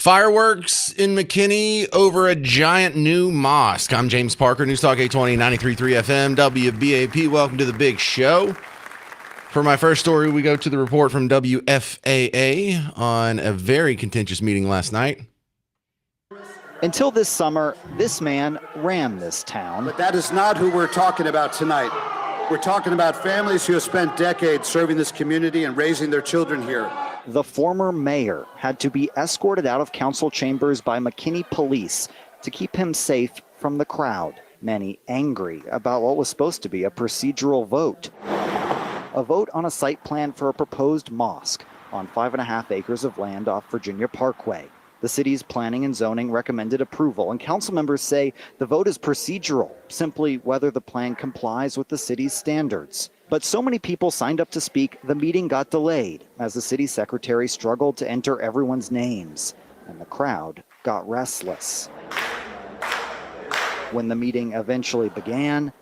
Fireworks in McKinney over a giant new mosque. I'm James Parker, News Talk 820, 93.3 FM, WBAP. Welcome to the big show. For my first story, we go to the report from WFAA on a very contentious meeting last night. Until this summer, this man ran this town. But that is not who we're talking about tonight. We're talking about families who have spent decades serving this community and raising their children here. The former mayor had to be escorted out of council chambers by McKinney police to keep him safe from the crowd, many angry about what was supposed to be a procedural vote. A vote on a site plan for a proposed mosque on 5.5 acres of land off Virginia Parkway. The city's planning and zoning recommended approval, and council members say the vote is procedural, simply whether the plan complies with the city's standards. But so many people signed up to speak, the meeting got delayed as the city secretary struggled to enter everyone's names, and the crowd got restless. When the meeting eventually began,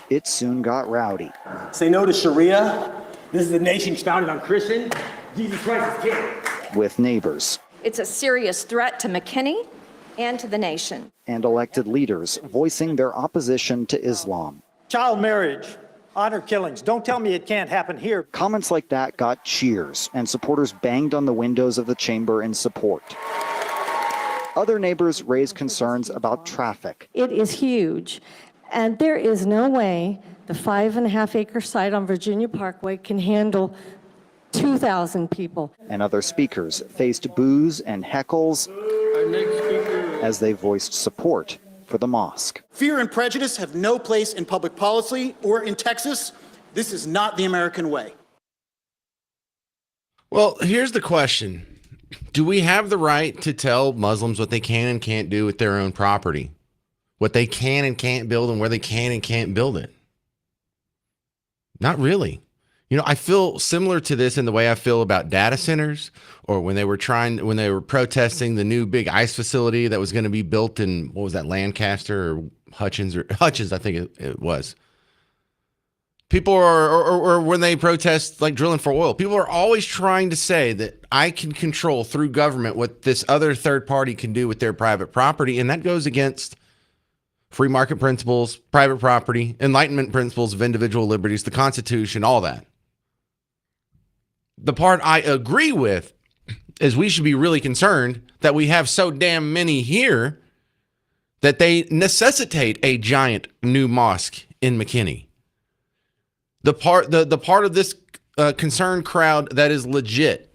it soon got rowdy. Say no to Sharia. This is a nation founded on Christian. Jesus Christ is king. With neighbors. It's a serious threat to McKinney and to the nation. And elected leaders voicing their opposition to Islam. Child marriage, honor killings. Don't tell me it can't happen here. Comments like that got cheers, and supporters banged on the windows of the chamber in support. Other neighbors raised concerns about traffic. It is huge, and there is no way the 5.5 acre site on Virginia Parkway can handle 2,000 people. And other speakers faced boos and heckles as they voiced support for the mosque. Fear and prejudice have no place in public policy or in Texas. This is not the American way. Well, here's the question. Do we have the right to tell Muslims what they can and can't do with their own property? What they can and can't build and where they can and can't build it? Not really. You know, I feel similar to this in the way I feel about data centers, or when they were protesting the new big ICE facility that was going to be built in, what was that, Lancaster or Hutchins, I think it was. People are, or when they protest like drilling for oil, people are always trying to say that I can control through government what this other third party can do with their private property. And that goes against free market principles, private property, Enlightenment principles of individual liberties, the Constitution, all that. The part I agree with is we should be really concerned that we have so damn many here that they necessitate a giant new mosque in McKinney. The part of this concerned crowd that is legit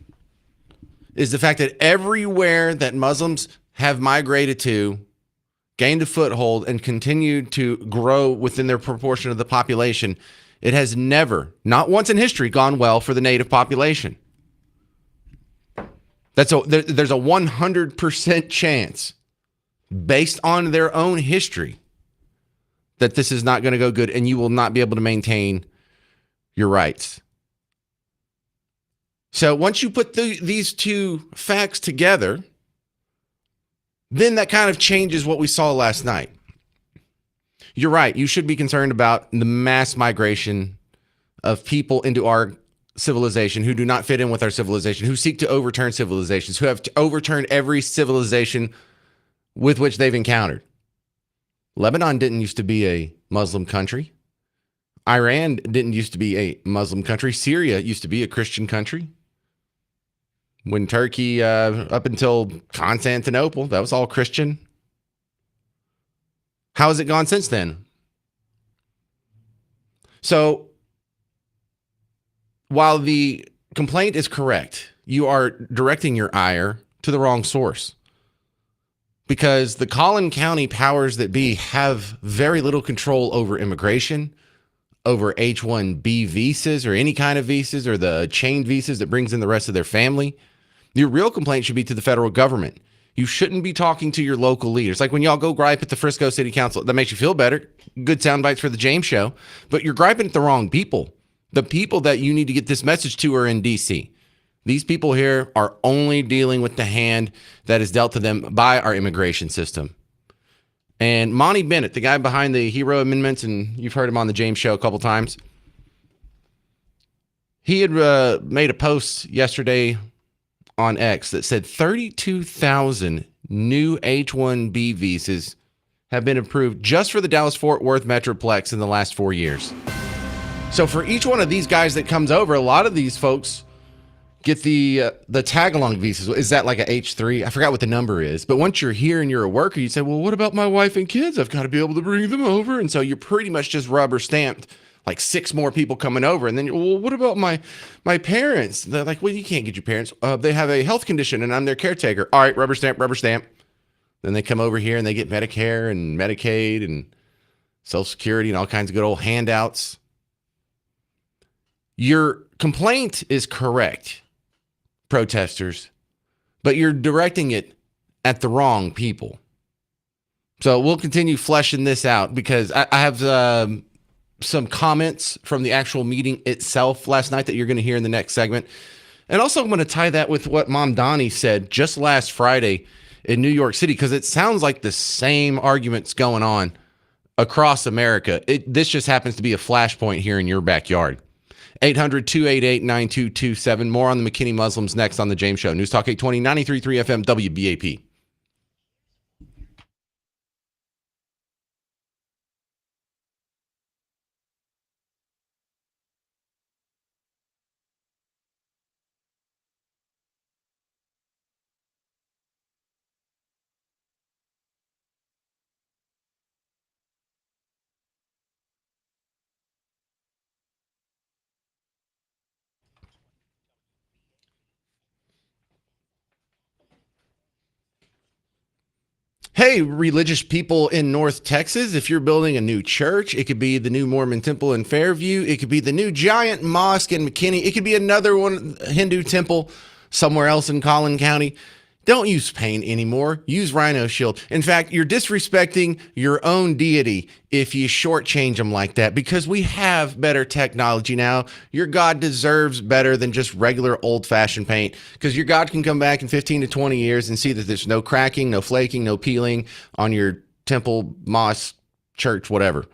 is the fact that everywhere that Muslims have migrated to, gained a foothold, and continued to grow within their proportion of the population, it has never, not once in history, gone well for the native population. There's a 100% chance, based on their own history, that this is not going to go good, and you will not be able to maintain your rights. So once you put these two facts together, then that kind of changes what we saw last night. You're right. You should be concerned about the mass migration of people into our civilization who do not fit in with our civilization, who seek to overturn civilizations, who have overturned every civilization with which they've encountered. Lebanon didn't used to be a Muslim country. Iran didn't used to be a Muslim country. Syria used to be a Christian country. When Turkey, up until Constantinople, that was all Christian. How has it gone since then? So, while the complaint is correct, you are directing your ire to the wrong source. Because the Collin County powers that be have very little control over immigration, over H-1B visas or any kind of visas, or the chain visas that brings in the rest of their family. Your real complaint should be to the federal government. You shouldn't be talking to your local leaders. Like when y'all go gripe at the Frisco City Council, that makes you feel better. Good sound bites for the James Show. But you're griping at the wrong people. The people that you need to get this message to are in D.C. These people here are only dealing with the hand that is dealt to them by our immigration system. And Monty Bennett, the guy behind the HERO amendments, and you've heard him on the James Show a couple times, He had made a post yesterday on X that said 32,000 new H-1B visas have been approved just for the Dallas-Fort Worth Metroplex in the last 4 years. So for each one of these guys that comes over, a lot of these folks get the tag-along visas. Is that like a H-3? I forgot what the number is. But once you're here and you're a worker, you say, well, what about my wife and kids? I've got to be able to bring them over. And so you're pretty much just rubber stamped like 6 more people coming over. And then, well, what about my parents? They're like, well, you can't get your parents. They have a health condition and I'm their caretaker. All right, rubber stamp, rubber stamp. Then they come over here and they get Medicare and Medicaid and Social Security and all kinds of good old handouts. Your complaint is correct, protesters, but you're directing it at the wrong people. So we'll continue fleshing this out because I have some comments from the actual meeting itself last night that you're going to hear in the next segment. And also I'm going to tie that with what Mom Donnie said just last Friday in New York City, because it sounds like the same arguments going on across America. This just happens to be a flashpoint here in your backyard. 800-288-9227. More on the McKinney Muslims next on The James Show. News Talk 820, 93.3 FM, WBAP. Hey, religious people in North Texas, if you're building a new church, it could be the new Mormon temple in Fairview. It could be the new giant mosque in McKinney. It could be another one, Hindu temple somewhere else in Collin County. Don't use paint anymore. Use Rhino Shield. In fact, you're disrespecting your own deity if you shortchange them like that, because we have better technology now. Your God deserves better than just regular old-fashioned paint, because your God can come back in 15 to 20 years and see that there's no cracking, no flaking, no peeling on your temple, mosque, church, whatever.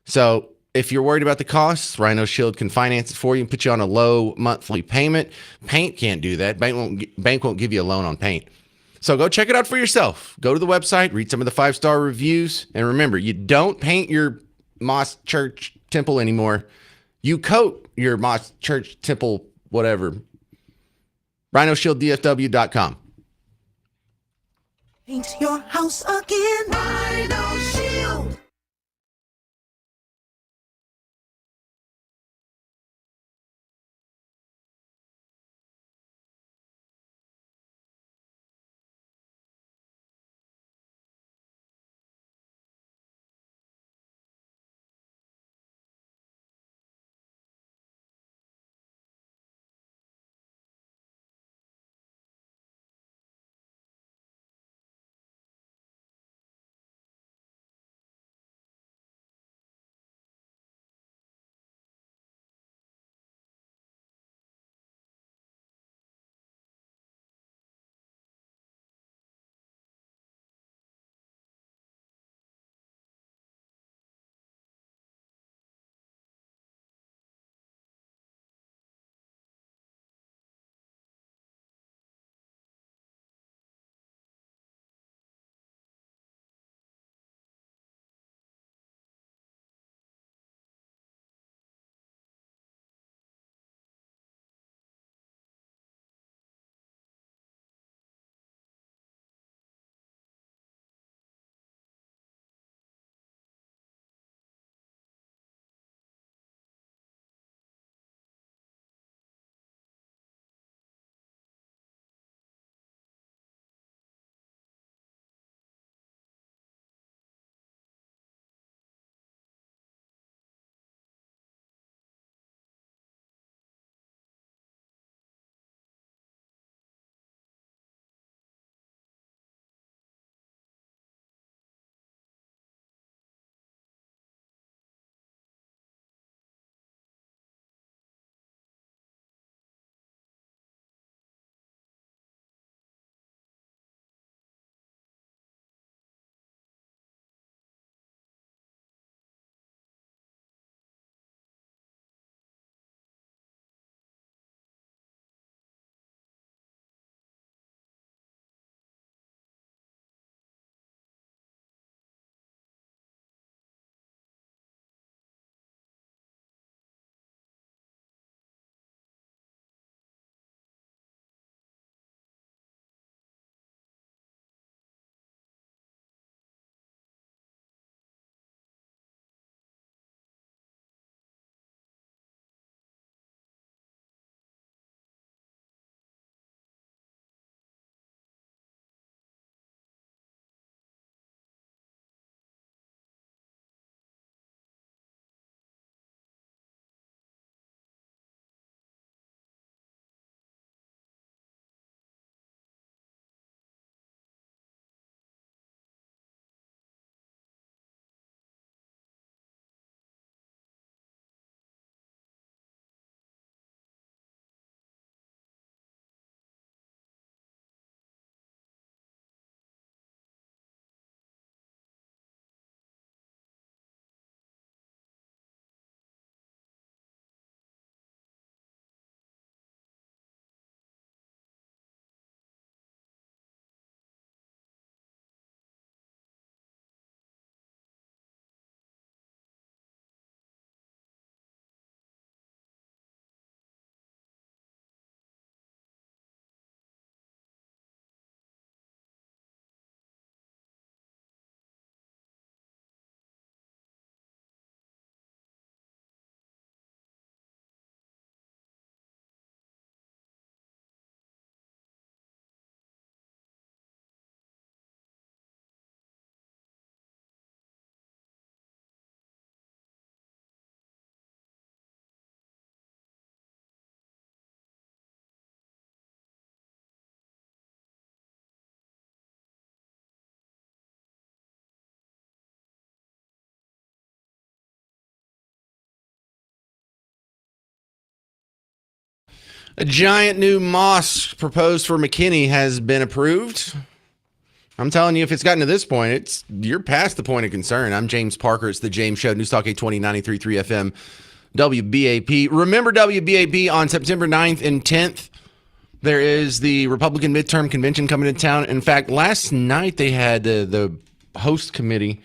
So if you're worried about the costs, Rhino Shield can finance it for you and put you on a low monthly payment. Paint can't do that. Bank won't give you a loan on paint. So go check it out for yourself. Go to the website, read some of the 5-star reviews, and remember, you don't paint your mosque, church, temple anymore. You coat your mosque, church, temple, whatever. RhinoShieldDFW.com. Paint your house again. Rhino Shield. A giant new mosque proposed for McKinney has been approved. I'm telling you, if it's gotten to this point, you're past the point of concern. I'm James Parker. It's the James Show, News Talk 820, 93.3 FM, WBAP. Remember WBAP on September 9th and 10th. There is the Republican midterm convention coming to town. In fact, last night they had the host committee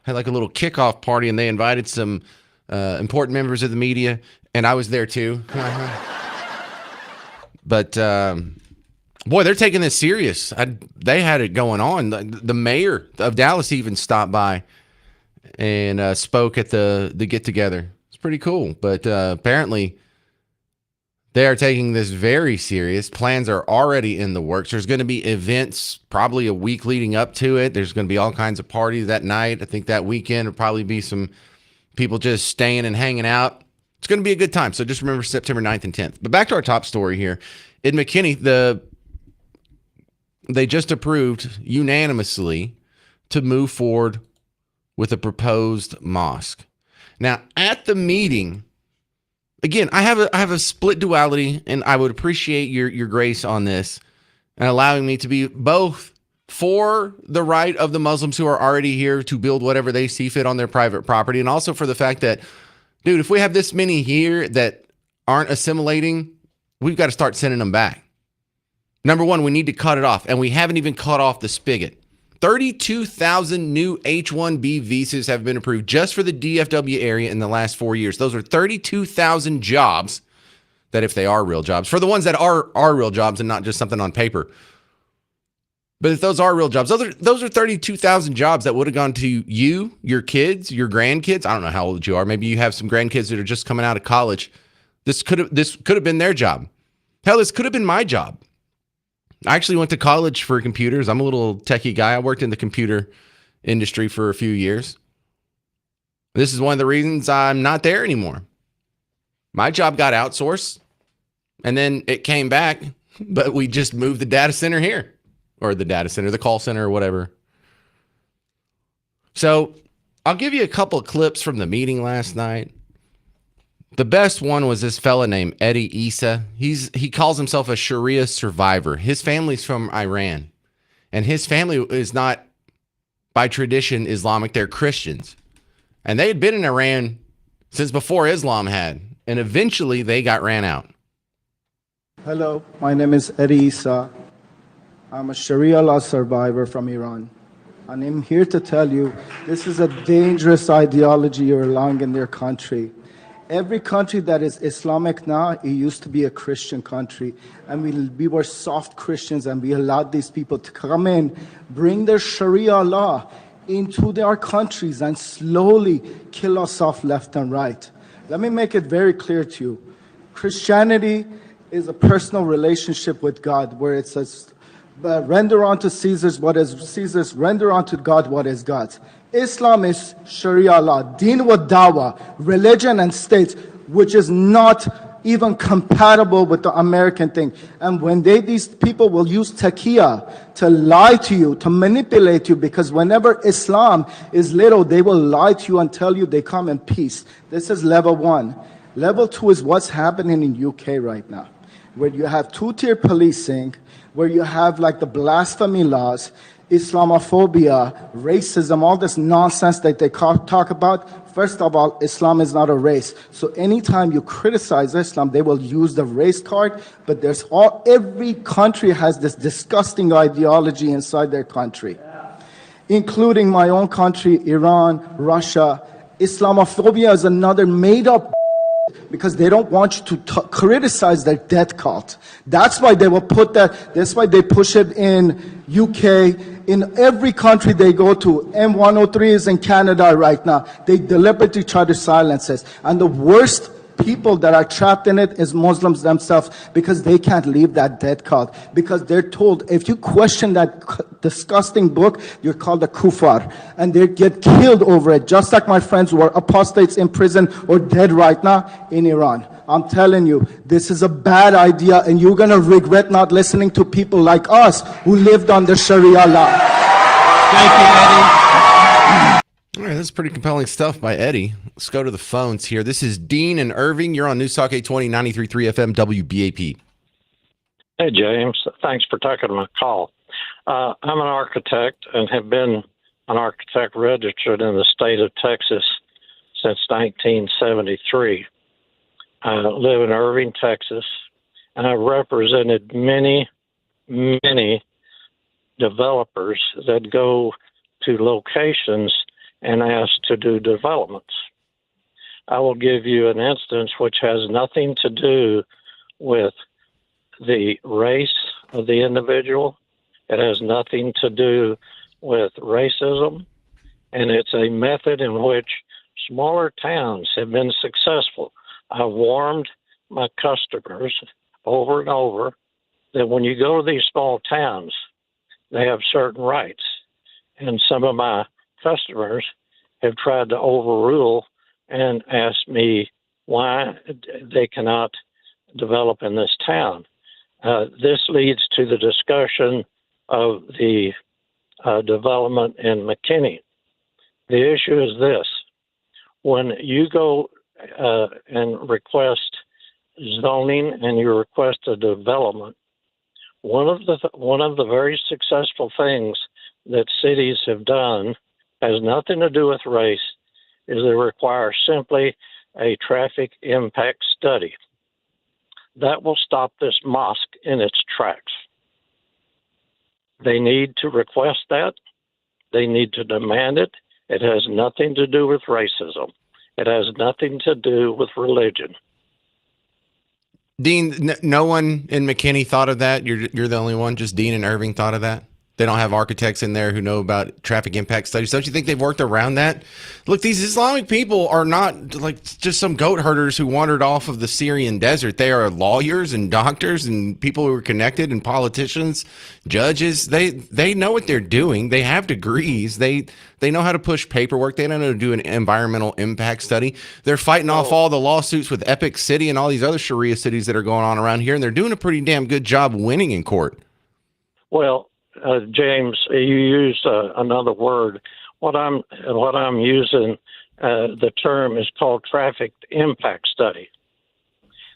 had like a little kickoff party, and they invited some important members of the media, and I was there too. But boy, they're taking this serious. They had it going on. The mayor of Dallas even stopped by and spoke at the get-together. It's pretty cool. But apparently they are taking this very serious. Plans are already in the works. There's going to be events probably a week leading up to it. There's going to be all kinds of parties that night. I think that weekend will probably be some people just staying and hanging out. It's going to be a good time. So just remember September 9th and 10th. But back to our top story here. In McKinney, they just approved unanimously to move forward with a proposed mosque. Now, at the meeting, again, I have a split duality, and I would appreciate your grace on this and allowing me to be both for the right of the Muslims who are already here to build whatever they see fit on their private property, and also for the fact that, dude, if we have this many here that aren't assimilating, we've got to start sending them back. Number one, we need to cut it off, and we haven't even cut off the spigot. 32,000 new H-1B visas have been approved just for the DFW area in the last 4 years. Those are 32,000 jobs that, if they are real jobs, for the ones that are real jobs and not just something on paper. But if those are real jobs, those are 32,000 jobs that would have gone to you, your kids, your grandkids. I don't know how old you are. Maybe you have some grandkids that are just coming out of college. This could have been their job. Hell, this could have been my job. I actually went to college for computers. I'm a little techie guy. I worked in the computer industry for a few years. This is one of the reasons I'm not there anymore. My job got outsourced, and then it came back, but we just moved the data center here. Or the call center, or whatever. So I'll give you a couple of clips from the meeting last night. The best one was this fella named Eddie Issa. He calls himself a Sharia survivor. His family's from Iran. And his family is not, by tradition, Islamic. They're Christians. And they had been in Iran since before Islam had. And eventually they got ran out. Hello, my name is Eddie Issa. I'm a Sharia law survivor from Iran. And I'm here to tell you, this is a dangerous ideology you're allowing in their country. Every country that is Islamic now, it used to be a Christian country. And we were soft Christians, and we allowed these people to come in, bring their Sharia law into their countries and slowly kill us off left and right. Let me make it very clear to you. Christianity is a personal relationship with God, where it says, render unto Caesar's what is Caesar's, render unto God what is God's. Islam is Sharia law, deen wa dawah, religion and state, which is not even compatible with the American thing. And when these people will use taqiyya to lie to you, to manipulate you, because whenever Islam is little, they will lie to you and tell you they come in peace. This is level one. Level two is what's happening in UK right now, where you have two-tier policing, where you have like the blasphemy laws, Islamophobia, racism, all this nonsense that they talk about. First of all, Islam is not a race. So anytime you criticize Islam, they will use the race card. But every country has this disgusting ideology inside their country, including my own country, Iran, Russia. Islamophobia is another made-up, because they don't want you to criticize their death cult. That's why they will put that, that's why they push it in UK, in every country they go to. M103 is in Canada right now. They deliberately try to silence us. And the worst people that are trapped in it is Muslims themselves, because they can't leave that death cult. Because they're told, if you question that disgusting book, you're called a kuffar. And they get killed over it, just like my friends who are apostates in prison or dead right now in Iran. I'm telling you, this is a bad idea, and you're going to regret not listening to people like us who lived under Sharia law. Thank you, Eddie. All right, that's pretty compelling stuff by Eddie. Let's go to the phones here. This is Dean and Irving. You're on News Talk 820, 93.3 FM, WBAP. Hey, James. Thanks for taking my call. I'm an architect and have been an architect registered in the state of Texas since 1973. I live in Irving, Texas, and I've represented many, many developers that go to locations and ask to do developments. I will give you an instance which has nothing to do with the race of the individual. It has nothing to do with racism, and it's a method in which smaller towns have been successful. I've warned my customers over and over that when you go to these small towns, they have certain rights. And some of my customers have tried to overrule and ask me why they cannot develop in this town. This leads to the discussion of the development in McKinney. The issue is this: when you go and request zoning and you request a development, one of the very successful things that cities have done has nothing to do with race, is they require simply a traffic impact study. That will stop this mosque in its tracks. They need to request that. They need to demand it. It has nothing to do with racism. It has nothing to do with religion. Dean, no one in McKinney thought of that. You're the only one. Just Dean and Irving thought of that. They don't have architects in there who know about traffic impact studies. Don't you think they've worked around that? Look, these Islamic people are not like just some goat herders who wandered off of the Syrian desert. They are lawyers and doctors and people who are connected and politicians, judges. They know what they're doing. They have degrees. They know how to push paperwork. They know how to do an environmental impact study. They're fighting off all the lawsuits with Epic City and all these other Sharia cities that are going on around here, and they're doing a pretty damn good job winning in court. Well, James, you used another word. What I'm using, the term is called traffic impact study.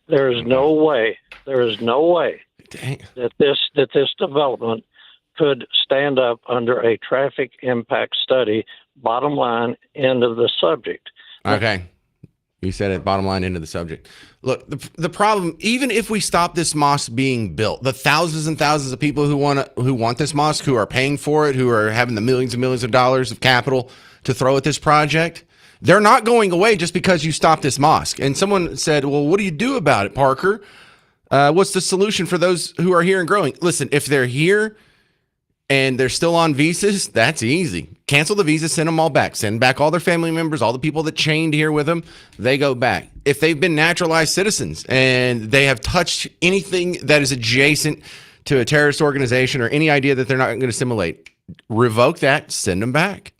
There is no way that this development could stand up under a traffic impact study. Bottom line, end of the subject. Okay. You said it, bottom line, into the subject. Look, the problem, even if we stop this mosque being built, the thousands and thousands of people who want this mosque, who are paying for it, who are having the millions and millions of dollars of capital to throw at this project, they're not going away just because you stop this mosque. And someone said, well, what do you do about it, Parker? What's the solution for those who are here and growing? Listen, if they're here and they're still on visas, that's easy. Cancel the visa, send them all back. Send back all their family members, all the people that chained here with them, they go back. If they've been naturalized citizens and they have touched anything that is adjacent to a terrorist organization or any idea that they're not going to assimilate, revoke that, send them back.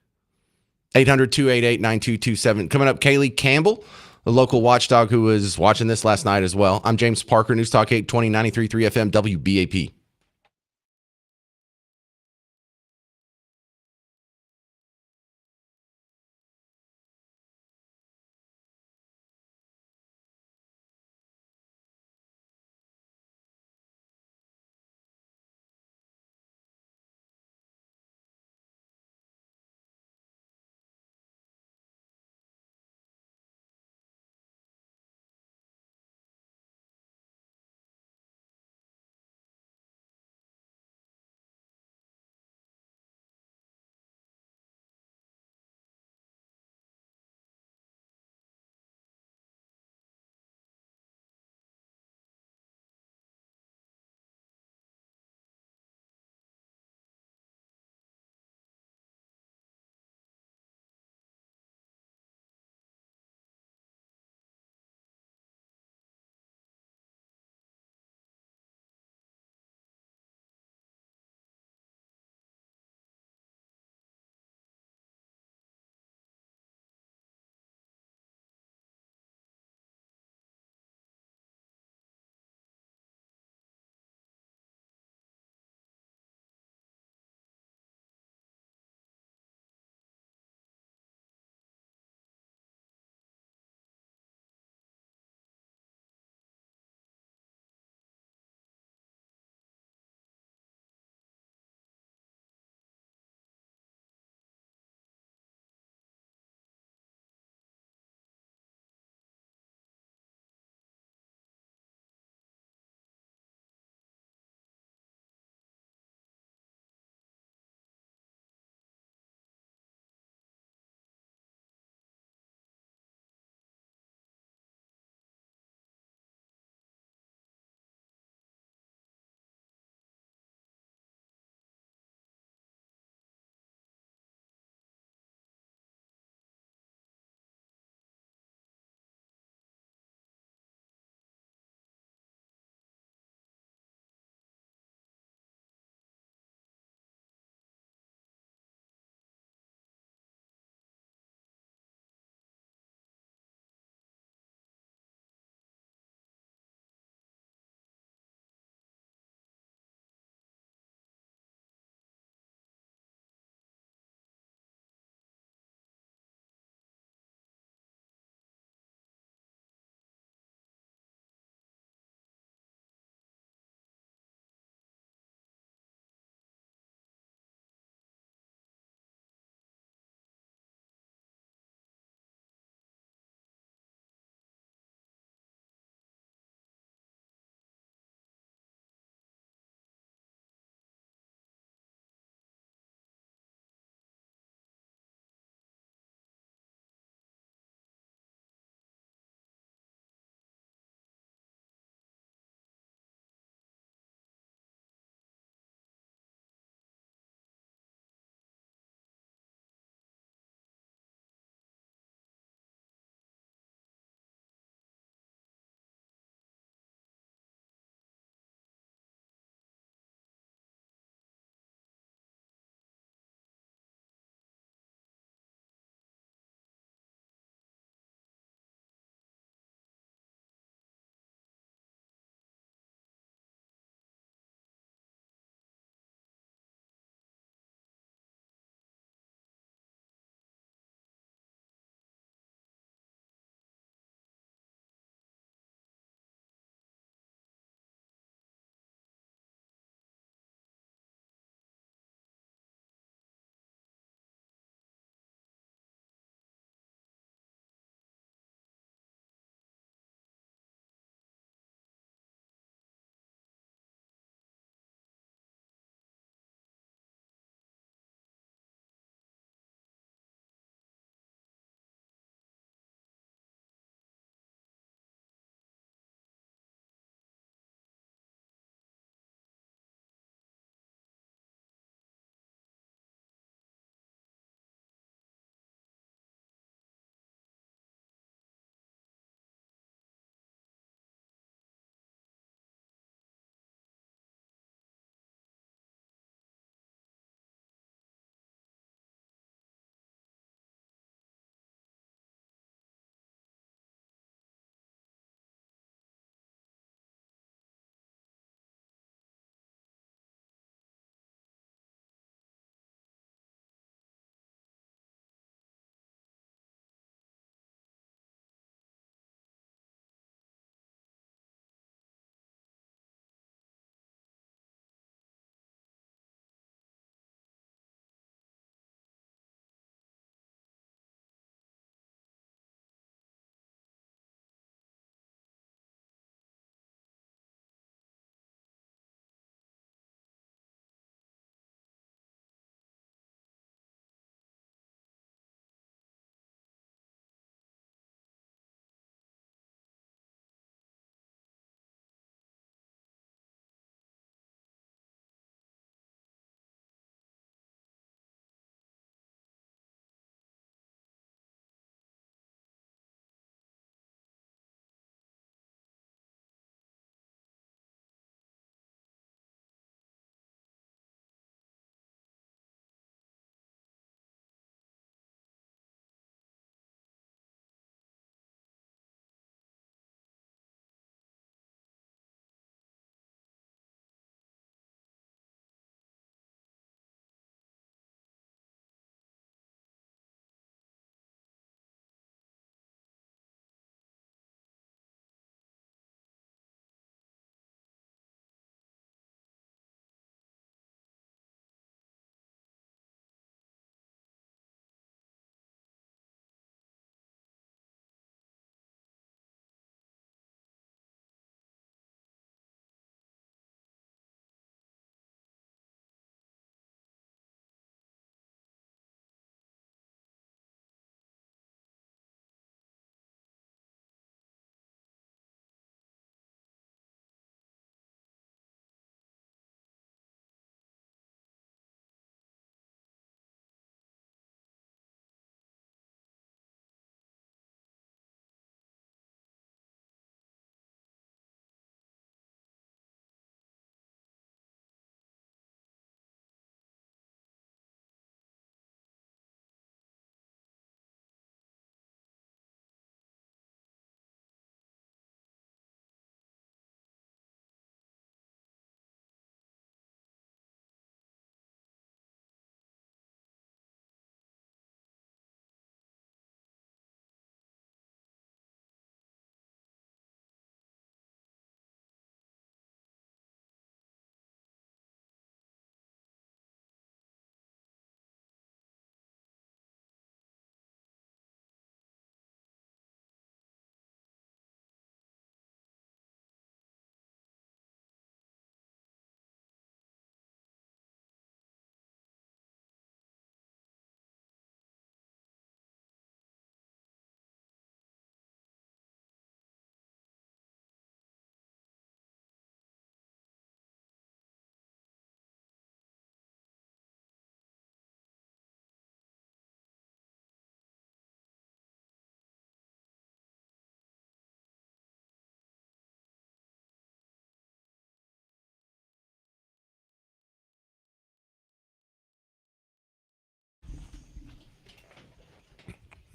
800-288-9227. Coming up, Kaylee Campbell, a local watchdog who was watching this last night as well. I'm James Parker, News Talk 820, 93.3 FM, WBAP.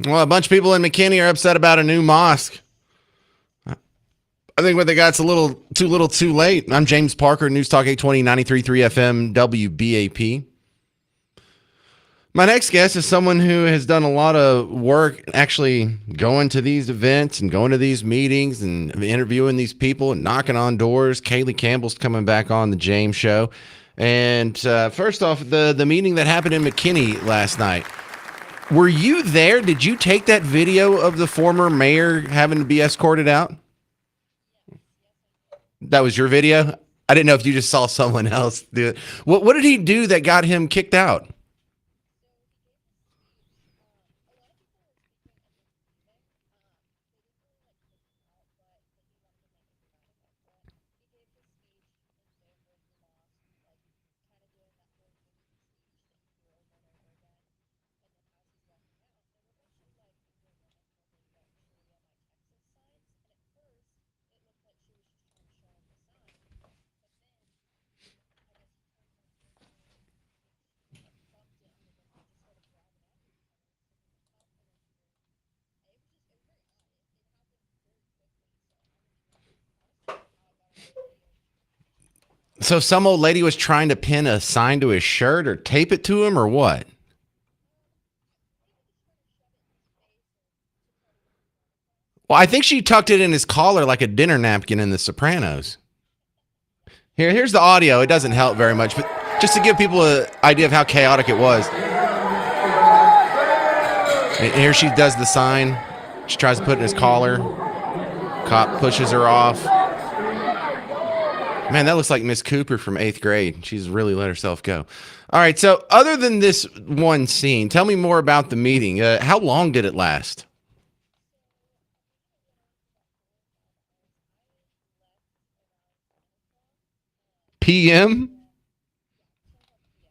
Well, a bunch of people in McKinney are upset about a new mosque. I think what they got's a little too late. I'm James Parker, News Talk 820, 93.3 FM, WBAP. My next guest is someone who has done a lot of work actually going to these events and going to these meetings and interviewing these people and knocking on doors. Kaylee Campbell's coming back on the James Show. And first off, the meeting that happened in McKinney last night. Were you there? Did you take that video of the former mayor having to be escorted out? That was your video? I didn't know if you just saw someone else do it. What did he do that got him kicked out? So some old lady was trying to pin a sign to his shirt or tape it to him or what? Well, I think she tucked it in his collar like a dinner napkin in The Sopranos. Here's the audio. It doesn't help very much, but just to give people an idea of how chaotic it was. And here she does the sign. She tries to put it in his collar. Cop pushes her off. Man, that looks like Miss Cooper from 8th grade. She's really let herself go. All right, so other than this one scene, tell me more about the meeting. How long did it last? PM?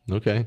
Okay.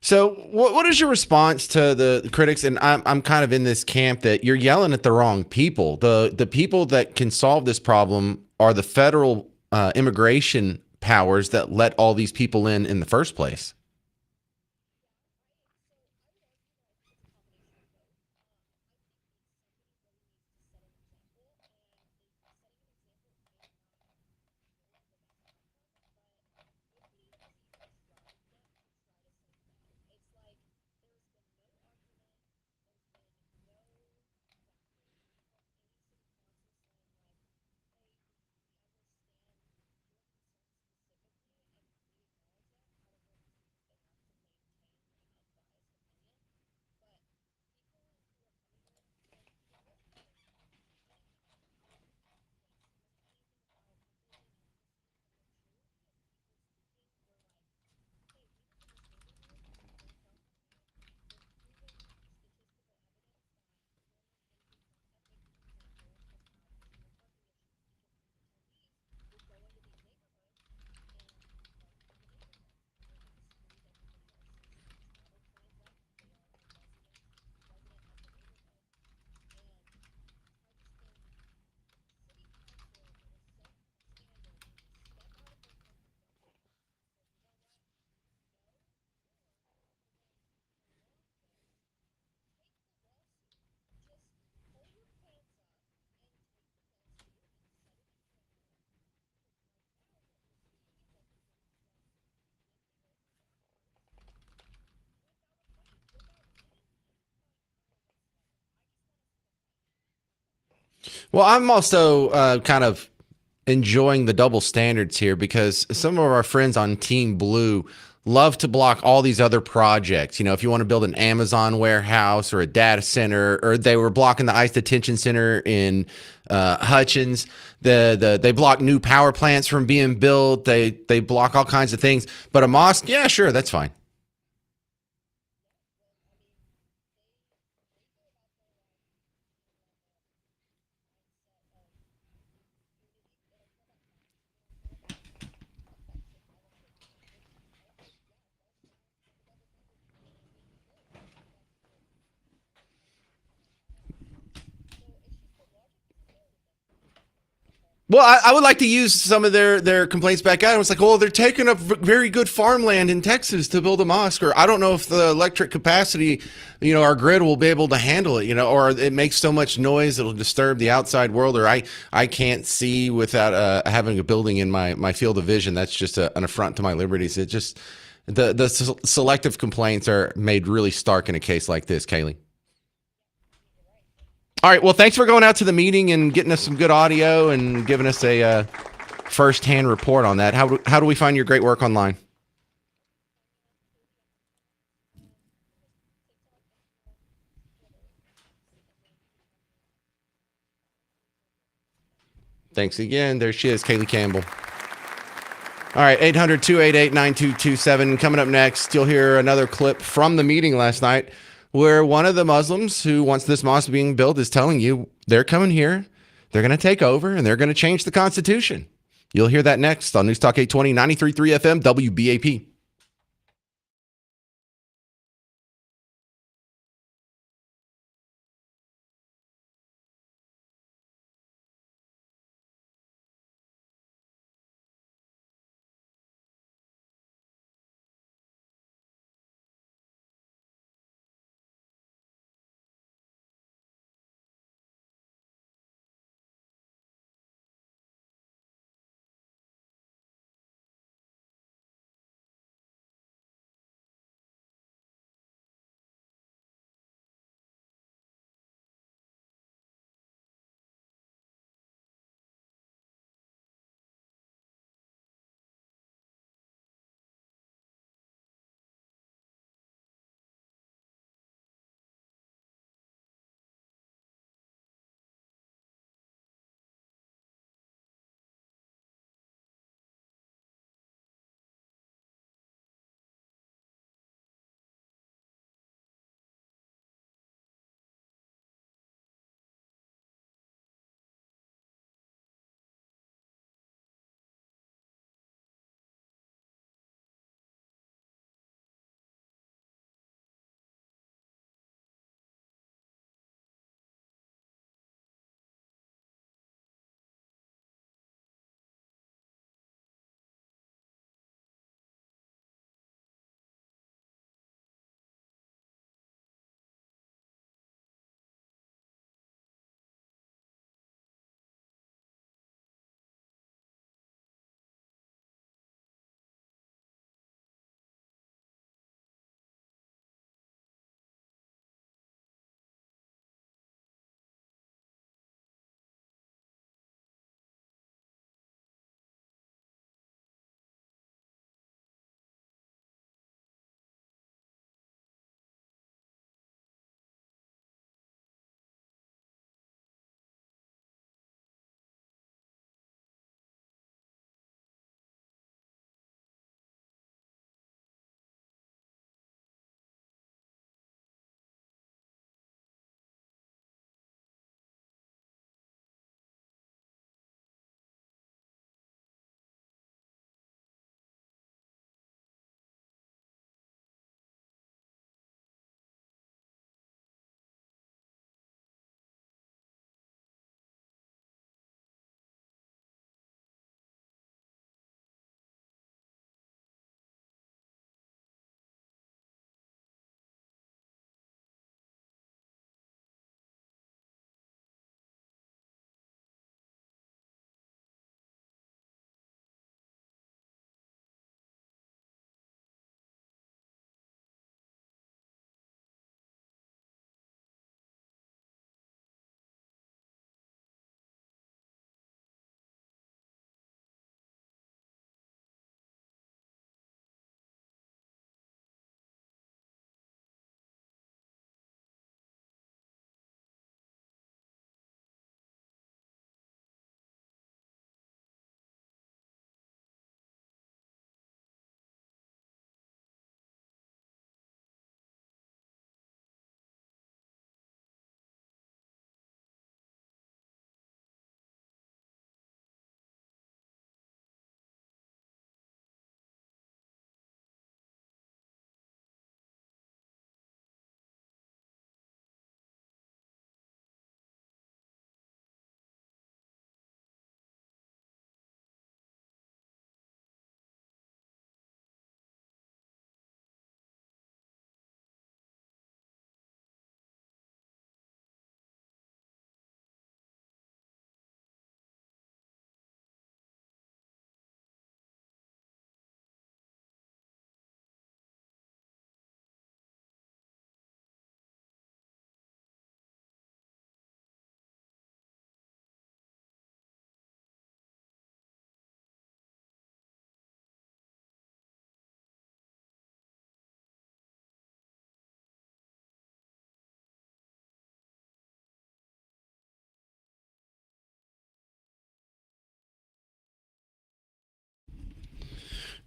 So, what is your response to the critics? And I'm kind of in this camp that you're yelling at the wrong people. The people that can solve this problem are the federal immigration powers that let all these people in the first place. Well, I'm also kind of enjoying the double standards here, because some of our friends on Team Blue love to block all these other projects. You know, if you want to build an Amazon warehouse or a data center, or they were blocking the ICE detention center in Hutchins. They block new power plants from being built. They block all kinds of things. But a mosque, yeah, sure, that's fine. Well, I would like to use some of their complaints back out. It's like, oh, they're taking up very good farmland in Texas to build a mosque, or I don't know if the electric capacity, you know, our grid will be able to handle it, you know, or it makes so much noise it'll disturb the outside world, or I can't see without having a building in my field of vision. That's just an affront to my liberties. It just the selective complaints are made really stark in a case like this, Kaylee. All right. Well, thanks for going out to the meeting and getting us some good audio and giving us a firsthand report on that. How do we find your great work online? Thanks again. There she is, Kaylee Campbell. All right, 800-288-9227. Coming up next, you'll hear another clip from the meeting last night where one of the Muslims who wants this mosque being built is telling you they're coming here, they're going to take over, and they're going to change the Constitution. You'll hear that next on News Talk 820, 93.3 FM, WBAP.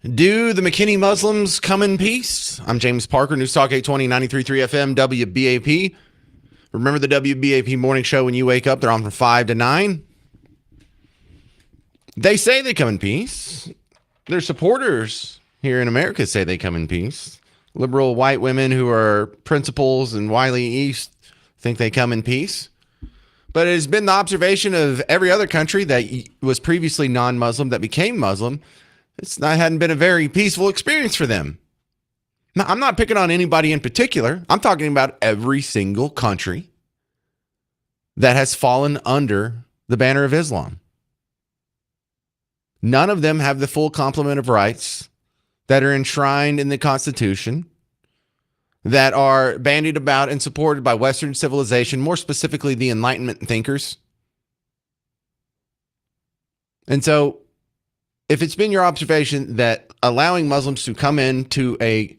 Do the McKinney Muslims come in peace? I'm James Parker, News Talk 820, 93.3 FM, WBAP. Remember the WBAP morning show when you wake up? They're on from 5 to 9. They say they come in peace. Their supporters here in America say they come in peace. Liberal white women who are principals in Wiley East think they come in peace. But it has been the observation of every other country that was previously non-Muslim that became Muslim. Hadn't been a very peaceful experience for them. Now, I'm not picking on anybody in particular. I'm talking about every single country that has fallen under the banner of Islam. None of them have the full complement of rights that are enshrined in the Constitution, that are bandied about and supported by Western civilization, more specifically the Enlightenment thinkers. And so, if it's been your observation that allowing Muslims to come into a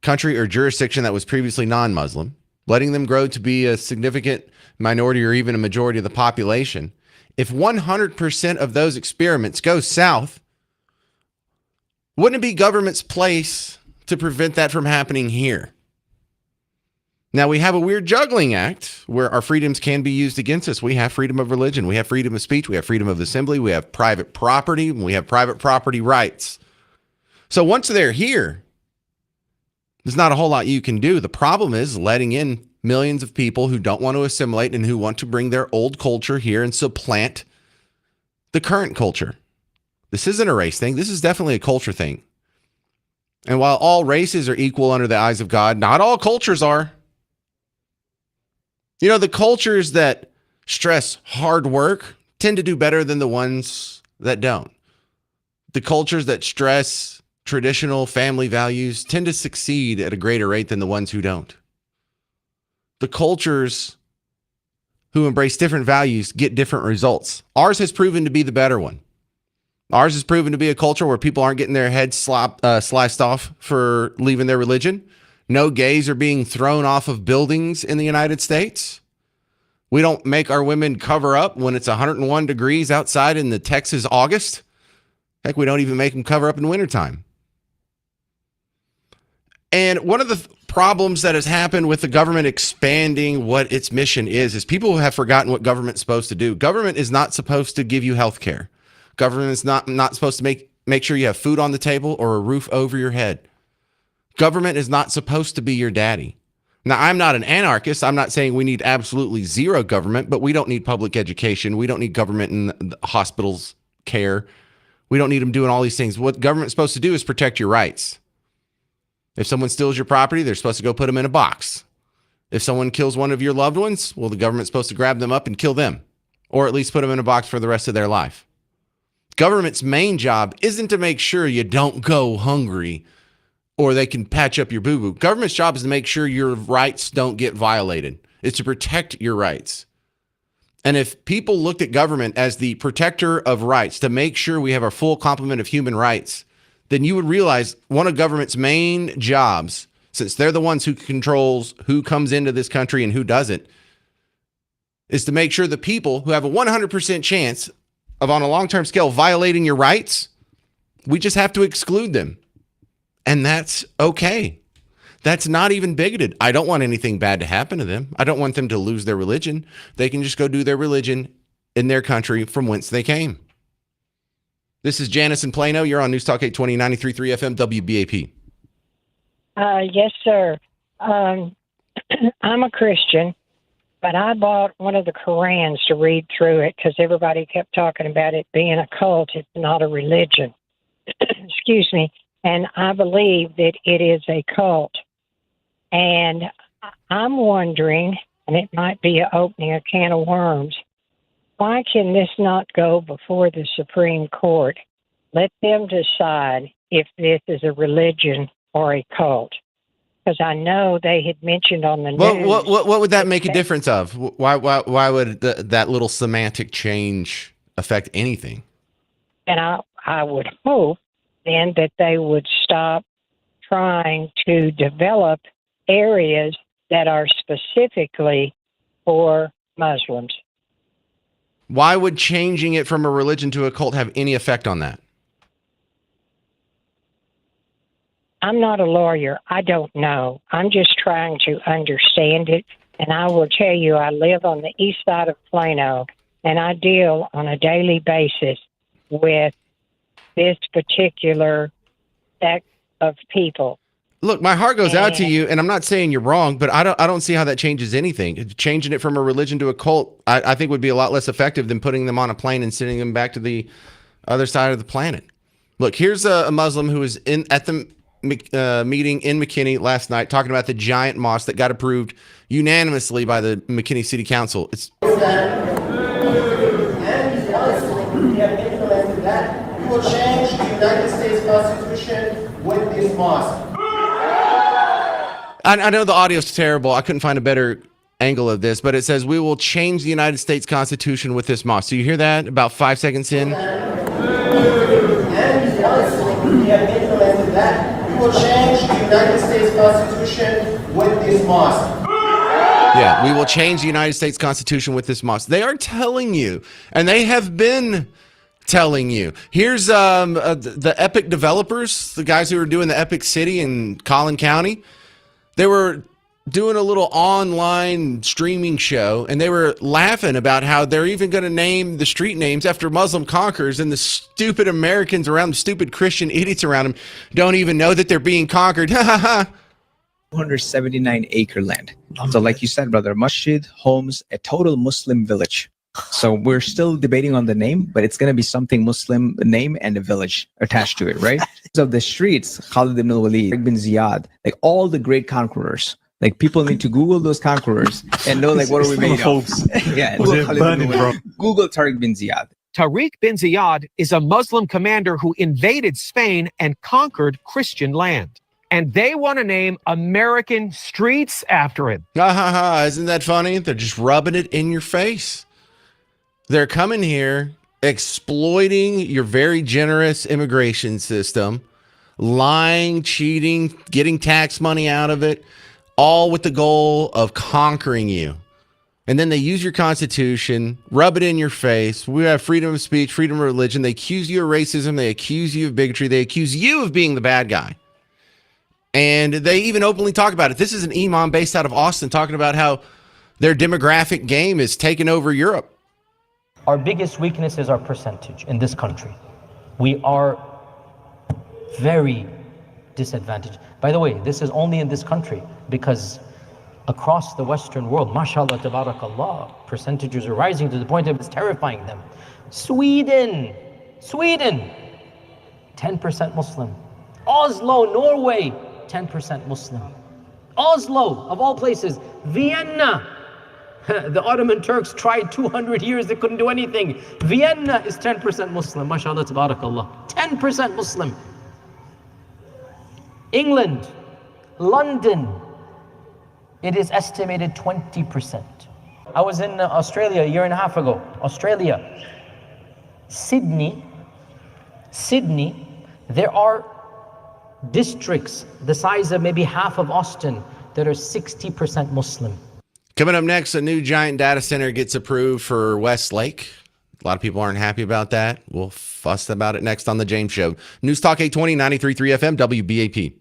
country or jurisdiction that was previously non-Muslim, letting them grow to be a significant minority or even a majority of the population, if 100% of those experiments go south, wouldn't it be government's place to prevent that from happening here? Now, we have a weird juggling act where our freedoms can be used against us. We have freedom of religion. We have freedom of speech. We have freedom of assembly. We have private property. We have private property rights. So once they're here, there's not a whole lot you can do. The problem is letting in millions of people who don't want to assimilate and who want to bring their old culture here and supplant the current culture. This isn't a race thing. This is definitely a culture thing. And while all races are equal under the eyes of God, not all cultures are. You know, the cultures that stress hard work tend to do better than the ones that don't. The cultures that stress traditional family values tend to succeed at a greater rate than the ones who don't. The cultures who embrace different values get different results. Ours has proven to be the better one. Ours has proven to be a culture where people aren't getting their heads sliced off for leaving their religion. No gays are being thrown off of buildings in the United States. We don't make our women cover up when it's 101 degrees outside in the Texas August. Heck, we don't even make them cover up in wintertime. And one of the problems that has happened with the government expanding what its mission is people have forgotten what government's supposed to do. Government is not supposed to give you health care. Government is not supposed to make sure you have food on the table or a roof over your head. Government is not supposed to be your daddy. Now, I'm not an anarchist. I'm not saying we need absolutely zero government, but we don't need public education. We don't need government in the hospitals care. We don't need them doing all these things. What government's supposed to do is protect your rights. If someone steals your property, they're supposed to go put them in a box. If someone kills one of your loved ones, well, the government's supposed to grab them up and kill them, or at least put them in a box for the rest of their life. Government's main job isn't to make sure you don't go hungry or they can patch up your boo-boo. Government's job is to make sure your rights don't get violated. It's to protect your rights. And if people looked at government as the protector of rights to make sure we have our full complement of human rights, then you would realize one of government's main jobs, since they're the ones who controls who comes into this country and who doesn't, is to make sure the people who have a 100% chance of, on a long-term scale, violating your rights, we just have to exclude them. And that's okay. That's not even bigoted. I don't want anything bad to happen to them. I don't want them to lose their religion. They can just go do their religion in their country from whence they came. This is Janice in Plano. You're on News Talk 820, 93.3 FM, WBAP. Yes, sir. I'm a Christian, but I bought one of the Korans to read through it because everybody kept talking about it being a cult. It's not a religion. Excuse me. And I believe that it is a cult. And I'm wondering, and it might be opening a can of worms, why can this not go before the Supreme Court? Let them decide if this is a religion or a cult. Because I know they had mentioned on the news. What would that make a difference of? Why would that little semantic change affect anything? And I would hope then that they would stop trying to develop areas that are specifically for Muslims. Why would changing it from a religion to a cult have any effect on that? I'm not a lawyer. I don't know. I'm just trying to understand it. And I will tell you, I live on the east side of Plano, and I deal on a daily basis with this particular sect of people. Look, my heart goes out to And you, and I'm not saying you're wrong, but I don't see how that changes anything. Changing it from a religion to a cult, I think would be a lot less effective than putting them on a plane and sending them back to the other side of the planet. Look, here's a Muslim who was at the meeting in McKinney last night talking about the giant mosque that got approved unanimously by the McKinney City Council. We will change the United States Constitution with this mosque. I know the audio's terrible. I couldn't find a better angle of this, but it says we will change the United States Constitution with this mosque. So you hear that about 5 seconds in? We will change the United States Constitution with this mosque. Yeah, we will change the United States Constitution with this mosque. They are telling you, and they have been telling you. Here's the Epic developers, the guys who are doing the Epic City in Collin County. They were doing a little online streaming show, and they were laughing about how they're even going to name the street names after Muslim conquerors, and the stupid Americans around, the stupid Christian idiots around them don't even know that they're being conquered. 279-acre land. So like you said, brother, masjid, homes, a total Muslim village. So we're still debating on the name, but it's going to be something Muslim name and a village attached to it, right? So the streets, Khalid ibn al-Walid, ibn Ziyad, like all the great conquerors, like people need to Google those conquerors and know like what are we made of. Yeah, Google Tariq bin Ziyad. Tariq bin Ziyad is a Muslim commander who invaded Spain and conquered Christian land. And they want to name American streets after him. Isn't that funny? They're just rubbing it in your face. They're coming here, exploiting your very generous immigration system, lying, cheating, getting tax money out of it, all with the goal of conquering you. And then they use your Constitution, rub it in your face. We have freedom of speech, freedom of religion. They accuse you of racism. They accuse you of bigotry. They accuse you of being the bad guy. And they even openly talk about it. This is an imam based out of Austin talking about how their demographic game is taking over Europe. Our biggest weakness is our percentage in this country. We are very disadvantaged. By the way, this is only in this country because across the Western world, mashallah, tabarakallah, percentages are rising to the point of it's terrifying them. Sweden, 10% Muslim. Oslo, Norway, 10% Muslim. Oslo, of all places. Vienna, the Ottoman Turks tried 200 years, they couldn't do anything. Vienna is 10% Muslim, mashallah, tabarakallah. 10% Muslim. England, London, it is estimated 20%. I was in Australia a year and a half ago. Australia, Sydney, there are districts the size of maybe half of Austin that are 60% Muslim. Coming up next, a new giant data center gets approved for Westlake. A lot of people aren't happy about that. We'll fuss about it next on The James Show. News Talk 820, 93.3 FM, WBAP.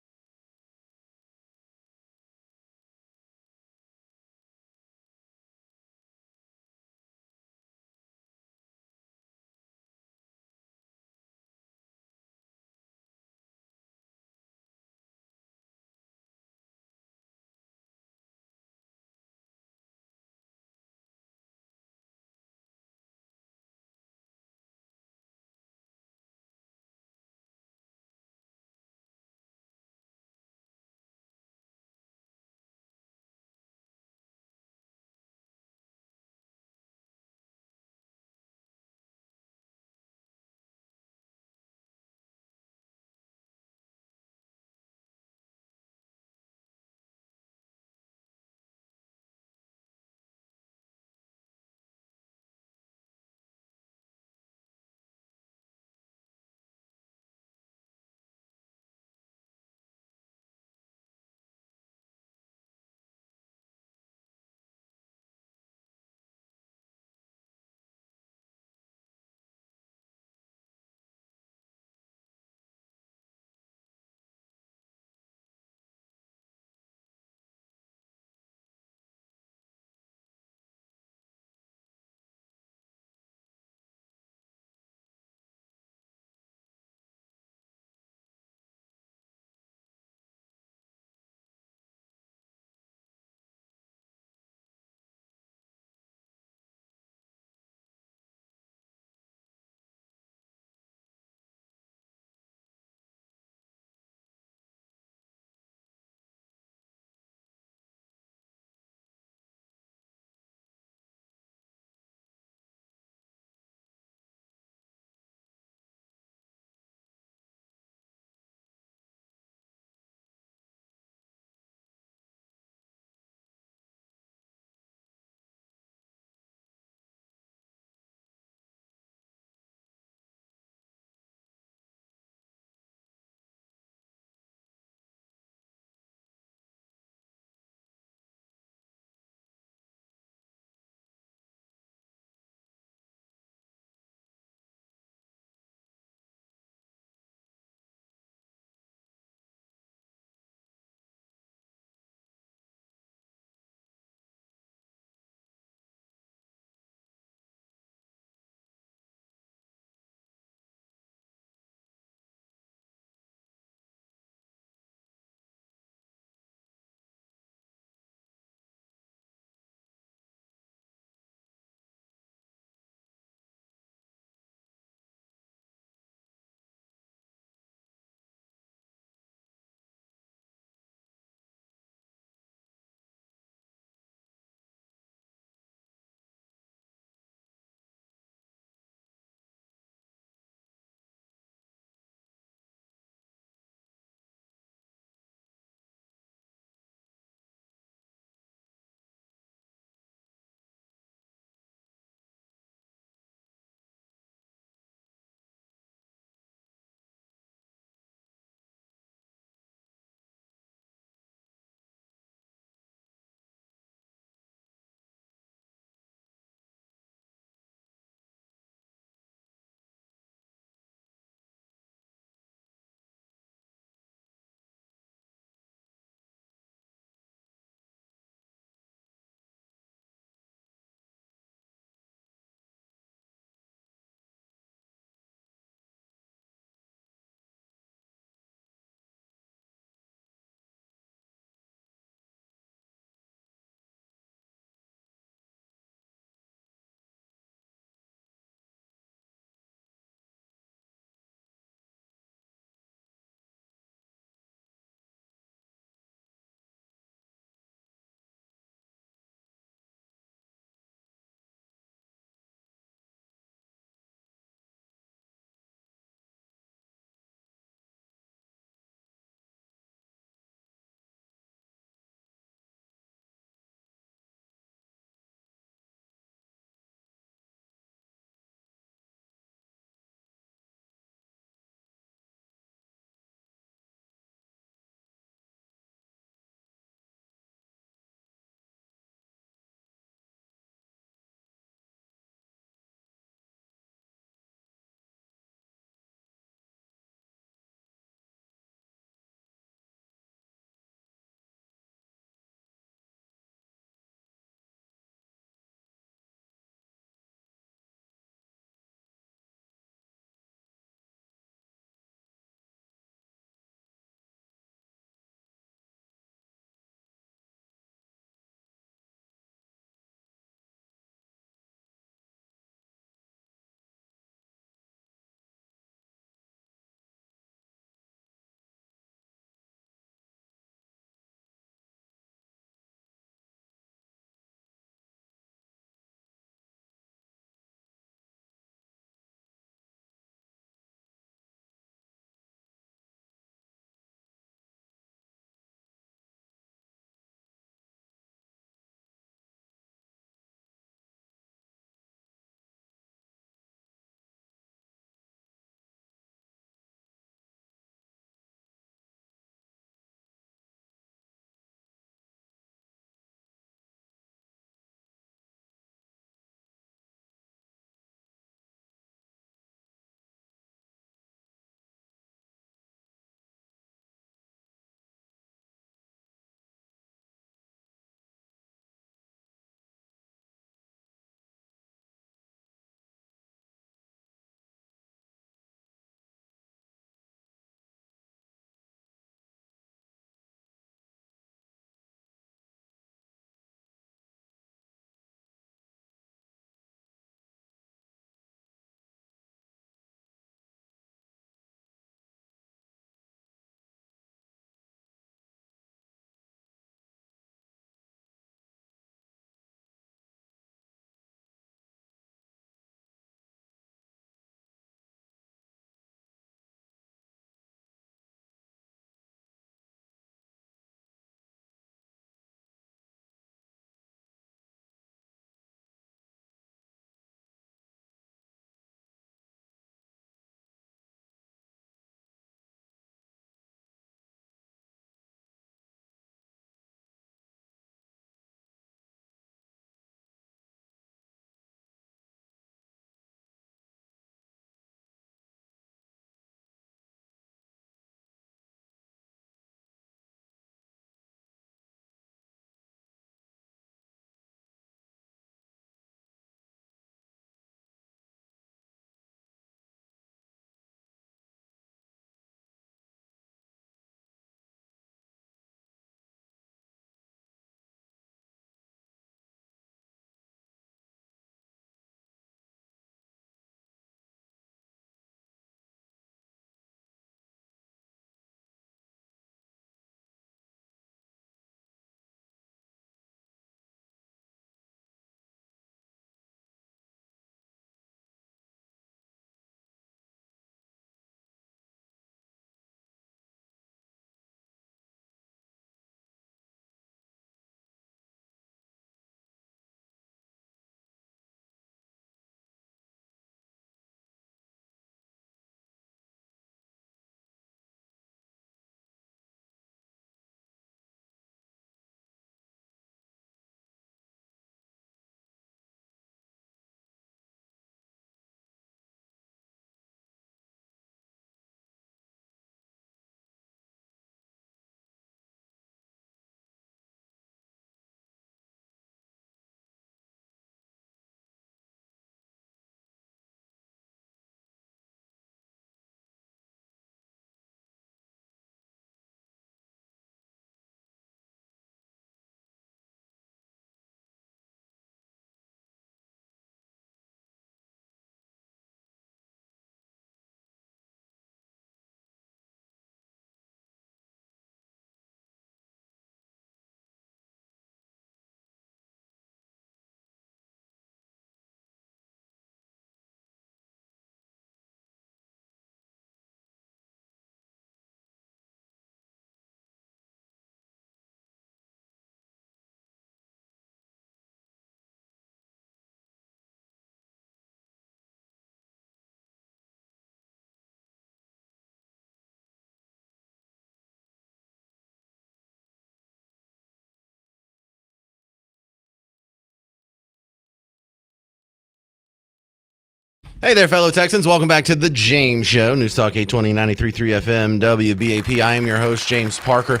Hey there, fellow Texans. Welcome back to The James Show. News Talk 820, 93.3 FM, WBAP. I am your host, James Parker.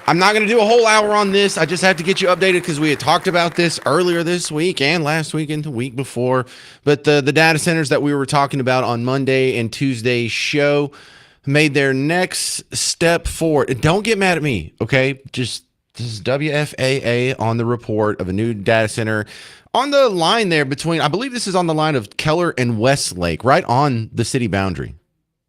I'm not going to do a whole hour on this. I just have to get you updated because we had talked about this earlier this week and last week and the week before. But the data centers that we were talking about on Monday and Tuesday's show made their next step forward. And don't get mad at me, okay? Just this is WFAA on the report of a new data center on the line there between, I believe this is on the line of Keller and Westlake, right on the city boundary.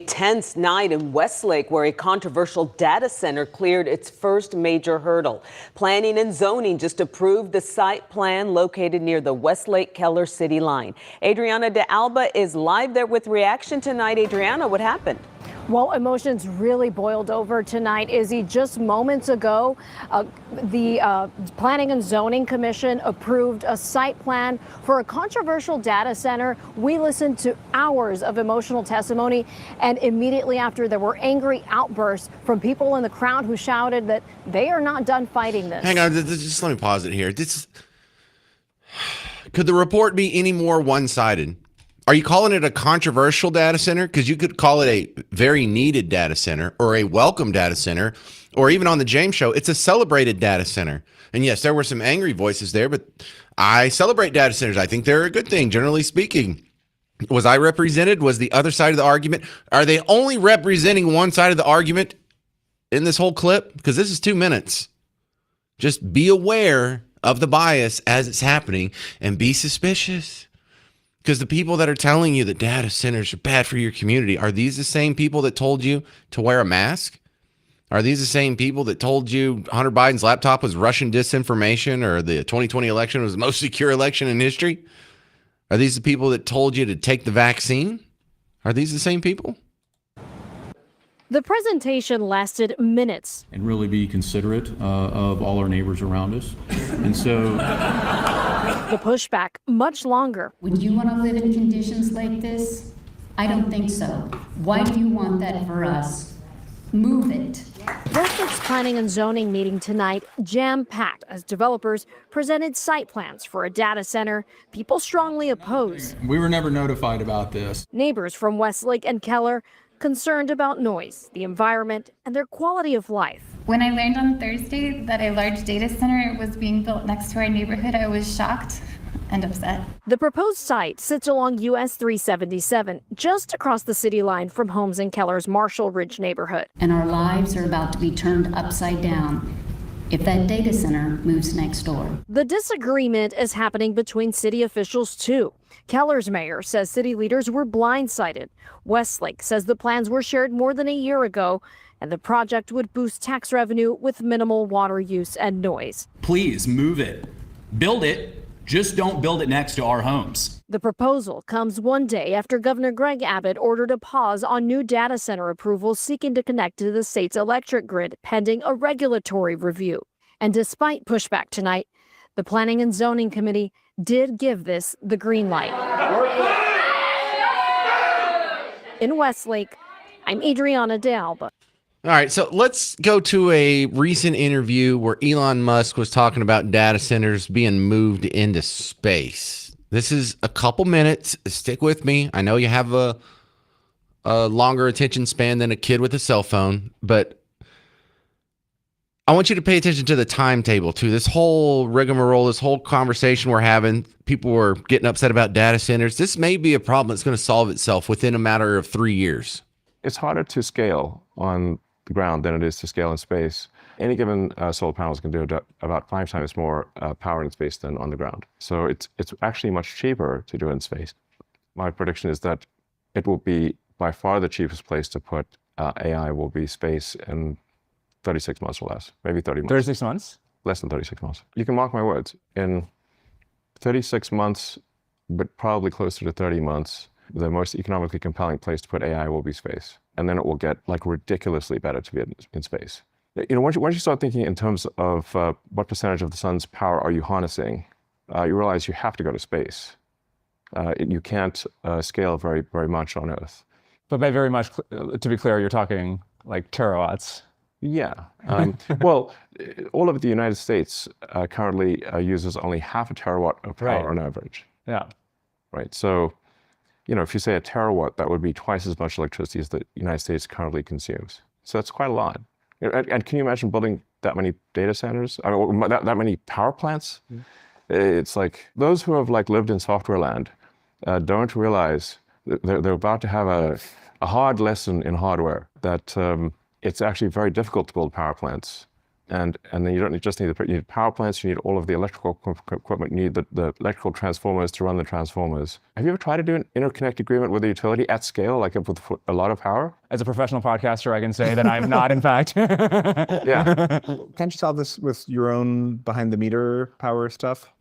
Tense night in Westlake, where a controversial data center cleared its first major hurdle. Planning and zoning just approved the site plan located near the Westlake-Keller city line. Adriana de Alba is live there with reaction tonight. Adriana, what happened? Well, emotions really boiled over tonight, Izzy. Just moments ago, the Planning and Zoning Commission approved a site plan for a controversial data center. We listened to hours of emotional testimony, and immediately after, there were angry outbursts from people in the crowd who shouted that they are not done fighting this. Hang on, just let me pause it here. Could the report be any more one-sided? Are you calling it a controversial data center? Because you could call it a very needed data center or a welcome data center, or even on the James Show, it's a celebrated data center. And yes, there were some angry voices there, but I celebrate data centers. I think they're a good thing, generally speaking. Was I represented? Was the other side of the argument? Are they only representing one side of the argument in this whole clip? Because this is 2 minutes. Just be aware of the bias as it's happening and be suspicious. Because the people that are telling you that data centers are bad for your community, are these the same people that told you to wear a mask? Are these the same people that told you Hunter Biden's laptop was Russian disinformation or the 2020 election was the most secure election in history? Are these the people that told you to take the vaccine? Are these the same people? The presentation lasted minutes. And really be considerate of all our neighbors around us. And so the pushback much longer. Would you want to live in conditions like this? I don't think so. Why do you want that for us? Move it. Westlake's Planning and Zoning meeting tonight jam-packed as developers presented site plans for a data center people strongly oppose. we were never notified about this. Neighbors from Westlake and Keller concerned about noise, the environment, and their quality of life. When I learned on Thursday that a large data center was being built next to our neighborhood, I was shocked and upset. The proposed site sits along US 377, just across the city line from homes in Keller's Marshall Ridge neighborhood. And our lives are about to be turned upside down if that data center moves next door. The disagreement is happening between city officials, too. Keller's mayor says city leaders were blindsided. Westlake says the plans were shared more than a year ago, and the project would boost tax revenue with minimal water use and noise. Please move it. Build it. Just don't build it next to our homes. The proposal comes one day after Governor Greg Abbott ordered a pause on new data center approvals seeking to connect to the state's electric grid, pending a regulatory review. And despite pushback tonight, the Planning and Zoning Committee did give this the green light. In Westlake, I'm Adriana de Alba. All right, so let's go to a recent interview where Elon Musk was talking about data centers being moved into space. This is a couple minutes. Stick with me. I know you have a longer attention span than a kid with a cell phone, but I want you to pay attention to the timetable, too. This whole rigmarole, this whole conversation we're having, people were getting upset about data centers. This may be a problem that's going to solve itself within a matter of 3 years. It's harder to scale on the ground than it is to scale in space. Any given solar panels can do about 5 times more power in space than on the ground. So it's actually much cheaper to do in space. My prediction is that it will be by far the cheapest place to put AI will be space in 36 months or less, maybe 30 months. 36 months? Less than 36 months. You can mark my words. In 36 months, but probably closer to 30 months, the most economically compelling place to put AI will be space. And then it will get like ridiculously better to be in space. You know, once you start thinking in terms of what percentage of the sun's power are you harnessing, you realize you have to go to space. You can't scale very, very much on Earth. But by very much, to be clear, you're talking like terawatts. Yeah. Well, all of the United States currently uses only half a terawatt of power on average. Yeah. Right. So if you say a terawatt, that would be twice as much electricity as the United States currently consumes. So that's quite a lot. And can you imagine building that many data centers? I mean, that many power plants? It's like those who have lived in software land don't realize that they're about to have a hard lesson in hardware, that it's actually very difficult to build power plants. And then you don't just need you need power plants, you need all of the electrical equipment, you need the electrical transformers to run the transformers. Have you ever tried to do an interconnect agreement with a utility at scale, like with a lot of power? As a professional podcaster, I can say that I'm not, in fact. Yeah. Can't you solve this with your own behind-the-meter power stuff?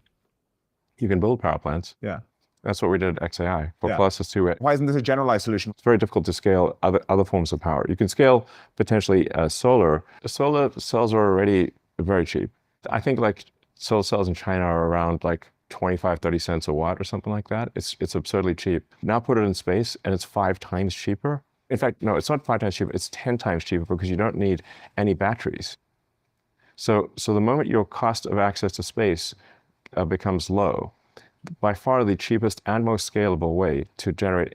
You can build power plants. Yeah. That's what we did at XAI. But Yeah. plus is to it. Why isn't this a generalized solution? It's very difficult to scale other forms of power. You can scale potentially solar. Solar cells are already very cheap. I think solar cells in China are around 25, 30 cents a watt or something like that. It's absurdly cheap. Now put it in space and it's 5 times cheaper. In fact, no, it's not 5 times cheaper, it's 10 times cheaper because you don't need any batteries. So the moment your cost of access to space becomes low, by far the cheapest and most scalable way to generate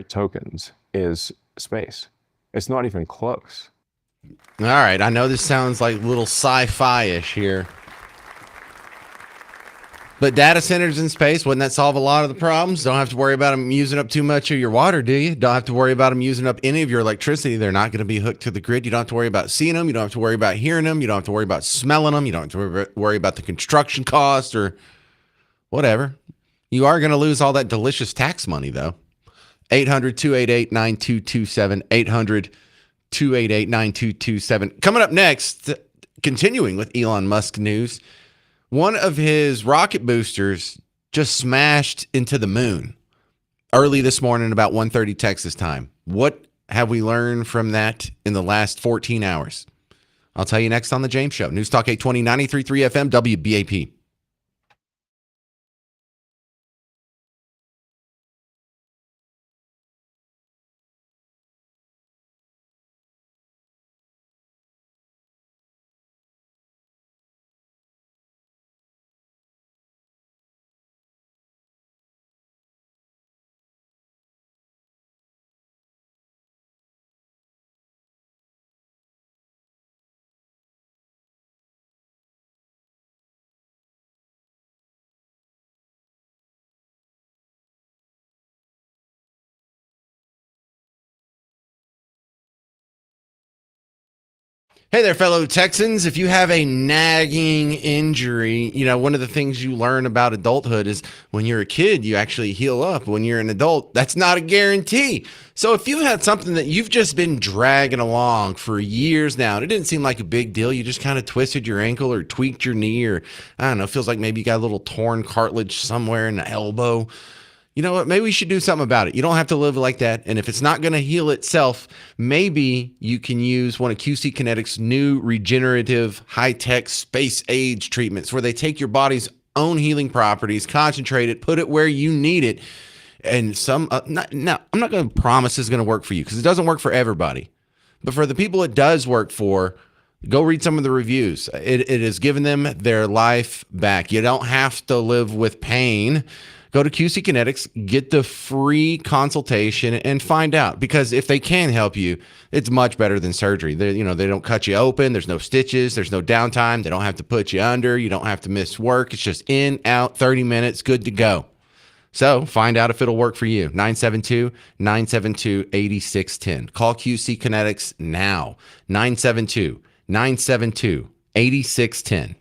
tokens is space. It's not even close. All right, I know this sounds like a little sci-fi-ish here, but data centers in space, wouldn't that solve a lot of the problems? Don't have to worry about them using up too much of your water, do you? Don't have to worry about them using up any of your electricity. They're not going to be hooked to the grid. You don't have to worry about seeing them. You don't have to worry about hearing them. You don't have to worry about smelling them. You don't have to worry about the construction cost or whatever. You are going to lose all that delicious tax money, though. 800-288-9227. 800-288-9227. Coming up next, continuing with Elon Musk news, one of his rocket boosters just smashed into the moon early this morning, about 1:30 Texas time. What have we learned from that in the last 14 hours? I'll tell you next on The James Show. News Talk 820, 93.3 FM, WBAP. Hey there, fellow Texans. If you have a nagging injury, one of the things you learn about adulthood is when you're a kid, you actually heal up. When you're an adult, that's not a guarantee. So if you had something that you've just been dragging along for years now, and it didn't seem like a big deal, you just kind of twisted your ankle or tweaked your knee, or I don't know, feels like maybe you got a little torn cartilage somewhere in the elbow. You know what? Maybe we should do something about it. You don't have to live like that. And if it's not going to heal itself, maybe you can use one of QC Kinetics' new regenerative high-tech space age treatments where they take your body's own healing properties, concentrate it, put it where you need it. And I'm not going to promise it's going to work for you because it doesn't work for everybody. But for the people it does work for, go read some of the reviews. It has given them their life back. You don't have to live with pain. Go to QC Kinetics, get the free consultation, and find out. Because if they can help you, it's much better than surgery. They don't cut you open. There's no stitches. There's no downtime. They don't have to put you under. You don't have to miss work. It's just in, out, 30 minutes, good to go. So find out if it'll work for you. 972-972-8610. Call QC Kinetics now. 972-972-8610.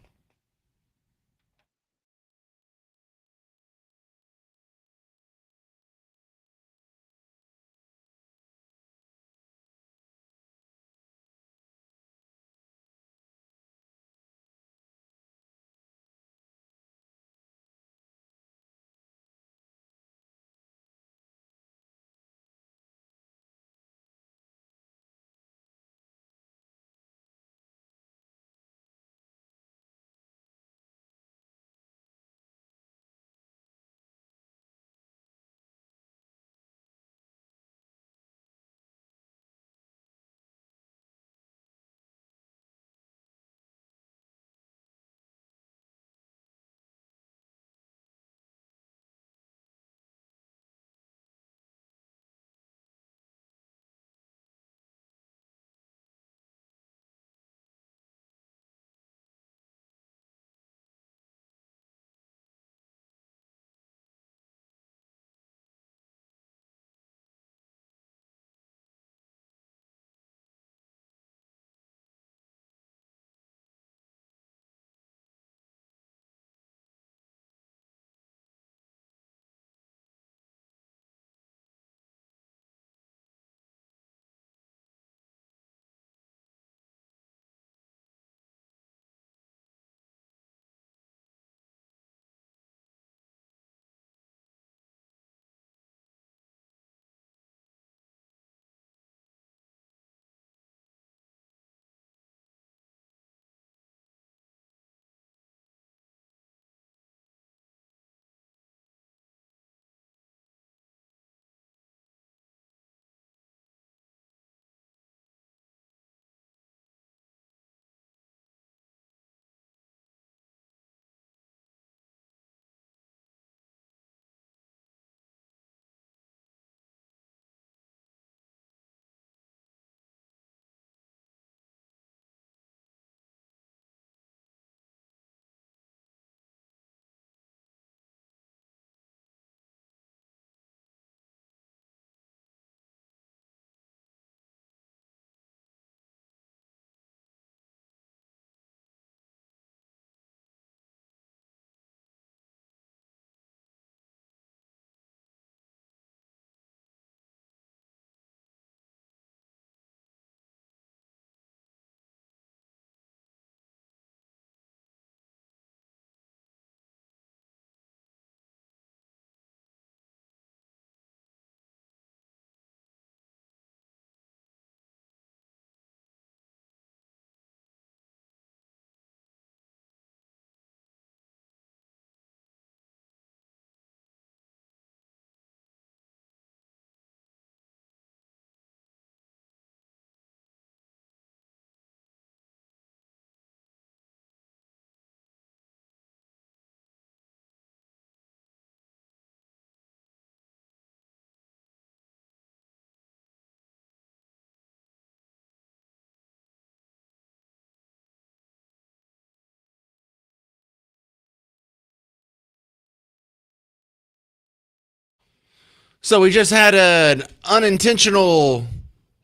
So we just had an unintentional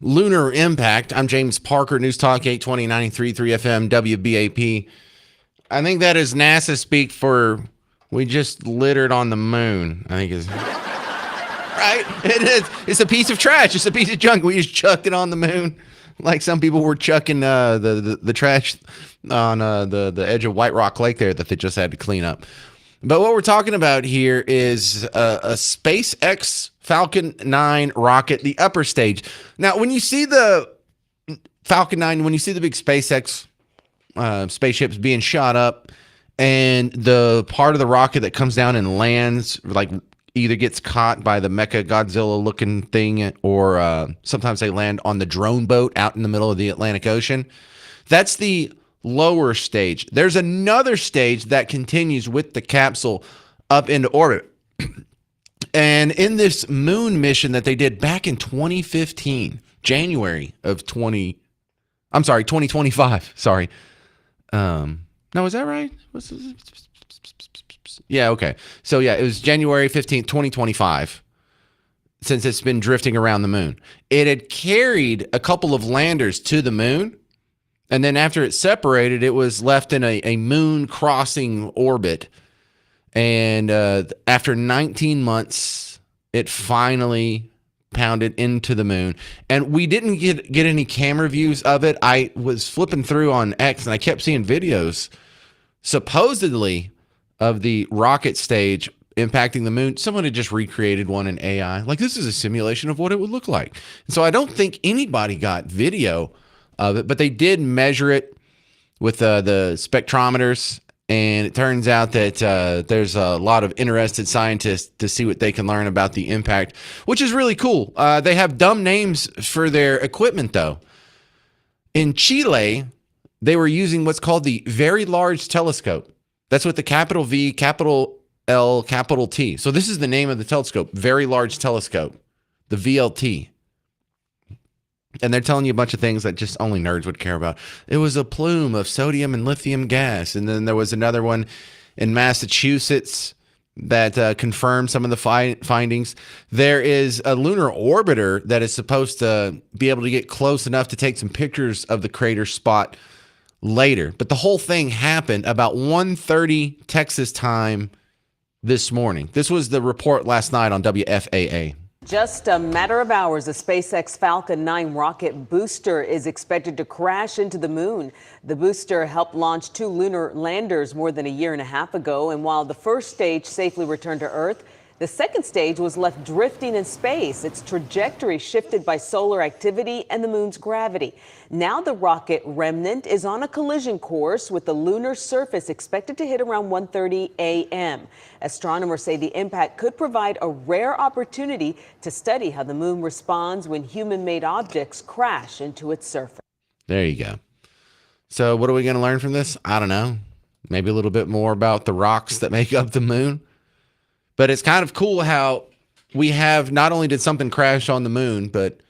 lunar impact. I'm James Parker, News Talk 820 93.3 FM WBAP. I think that is NASA speak for we just littered on the moon. I think is right. It is. It's a piece of trash. It's a piece of junk. We just chucked it on the moon, like some people were chucking the trash on the edge of White Rock Lake there that they just had to clean up. But what we're talking about here is a SpaceX Falcon 9 rocket, the upper stage. Now, when you see the Falcon 9, when you see the big SpaceX spaceships being shot up, and the part of the rocket that comes down and lands, like either gets caught by the Mecha Godzilla looking thing, or sometimes they land on the drone boat out in the middle of the Atlantic Ocean. That's the lower stage. There's another stage that continues with the capsule up into orbit. And in this moon mission that they did back in 2015, January of 2025. Sorry. No, is that right? Yeah, okay. So yeah, it was January 15th, 2025, since it's been drifting around the moon. It had carried a couple of landers to the moon, and then after it separated, it was left in a moon crossing orbit. And after 19 months, it finally pounded into the moon. And we didn't get any camera views of it. I was flipping through on X, and I kept seeing videos, supposedly, of the rocket stage impacting the moon. Someone had just recreated one in AI. Like, this is a simulation of what it would look like. And so I don't think anybody got video of it, but they did measure it with the spectrometers, and it turns out that there's a lot of interested scientists to see what they can learn about the impact, which is really cool. They have dumb names for their equipment, though. In Chile, they were using what's called the Very Large Telescope. That's with the capital V, capital L, capital T. So this is the name of the telescope, Very Large Telescope, the VLT. And they're telling you a bunch of things that just only nerds would care about. It was a plume of sodium and lithium gas. And then there was another one in Massachusetts that confirmed some of the findings. There is a lunar orbiter that is supposed to be able to get close enough to take some pictures of the crater spot later. But the whole thing happened about 1:30 Texas time this morning. This was the report last night on WFAA. Just a matter of hours, a SpaceX Falcon 9 rocket booster is expected to crash into the moon. The booster helped launch 2 lunar landers more than a year and a half ago. And while the first stage safely returned to Earth, the second stage was left drifting in space, its trajectory shifted by solar activity and the moon's gravity. Now the rocket remnant is on a collision course with the lunar surface expected to hit around 1:30 a.m. Astronomers say the impact could provide a rare opportunity to study how the moon responds when human-made objects crash into its surface. There you go. So what are we going to learn from this? I don't know. Maybe a little bit more about the rocks that make up the moon. But it's kind of cool how we have, not only did something crash on the moon, but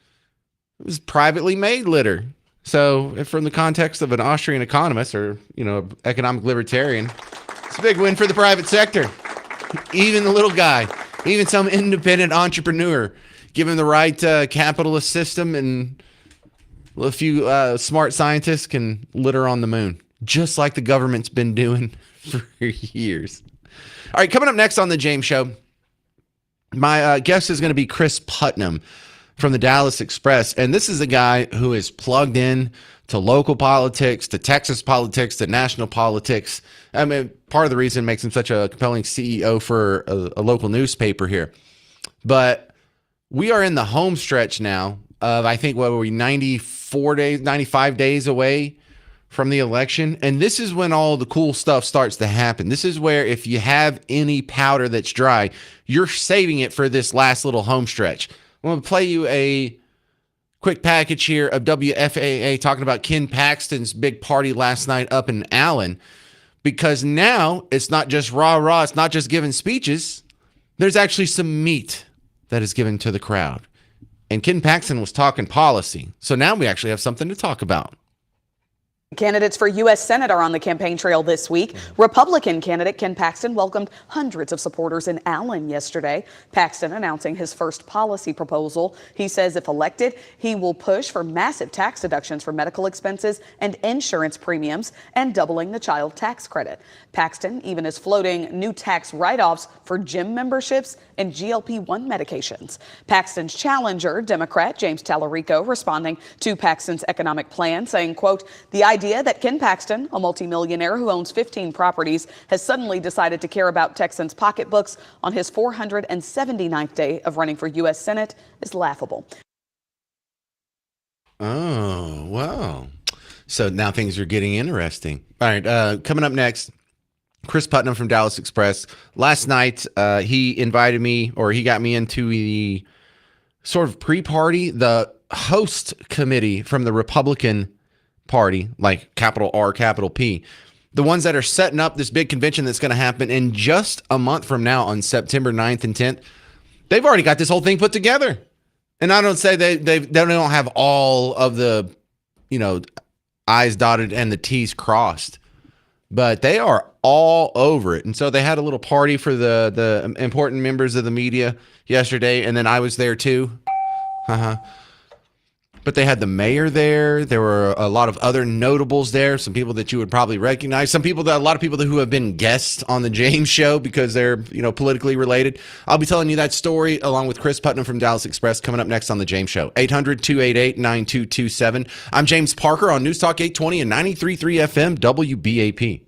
it was privately made litter. So from the context of an Austrian economist or, economic libertarian, it's a big win for the private sector. Even the little guy, even some independent entrepreneur, give him the right capitalist system, and a few smart scientists can litter on the moon, just like the government's been doing for years. All right, coming up next on The James Show, my guest is going to be Chris Putnam from the Dallas Express. And this is a guy who is plugged in to local politics, to Texas politics, to national politics. I mean, part of the reason it makes him such a compelling CEO for a local newspaper here. But we are in the home stretch now of, I think, what were we, 95 days away from the election. And this is when all the cool stuff starts to happen. This is where, if you have any powder that's dry, you're saving it for this last little home stretch. I'm going to play you a quick package here of WFAA talking about Ken Paxton's big party last night up in Allen, because now it's not just rah-rah, it's not just giving speeches. There's actually some meat that is given to the crowd. And Ken Paxton was talking policy. So now we actually have something to talk about. Candidates for U.S. Senate are on the campaign trail this week. Republican candidate Ken Paxton welcomed hundreds of supporters in Allen yesterday. Paxton announcing his first policy proposal. He says if elected, he will push for massive tax deductions for medical expenses and insurance premiums and doubling the child tax credit. Paxton even is floating new tax write-offs for gym memberships and GLP-1 medications. Paxton's challenger, Democrat James Tallarico, responding to Paxton's economic plan, saying, quote, the idea that Ken Paxton, a multimillionaire who owns 15 properties, has suddenly decided to care about Texans' pocketbooks on his 479th day of running for U.S. Senate is laughable. Oh, wow. So now things are getting interesting. All right, coming up next, Chris Putnam from Dallas Express. Last night, he invited me, or he got me into the sort of pre-party. The host committee from the Republican Party, like capital R, capital P, the ones that are setting up this big convention that's going to happen in just a month from now on September 9th and 10th, they've already got this whole thing put together. And I don't say they don't have all of the, I's dotted and the T's crossed, but they are all over it. And so they had a little party for the important members of the media yesterday, and then I was there too. But they had the mayor there. There were a lot of other notables there, some people that you would probably recognize, a lot of people who have been guests on the James Show because they're, politically related. I'll be telling you that story along with Chris Putnam from Dallas Express coming up next on the James Show. 800-288-9227. I'm James Parker on News Talk 820 and 93.3 FM WBAP.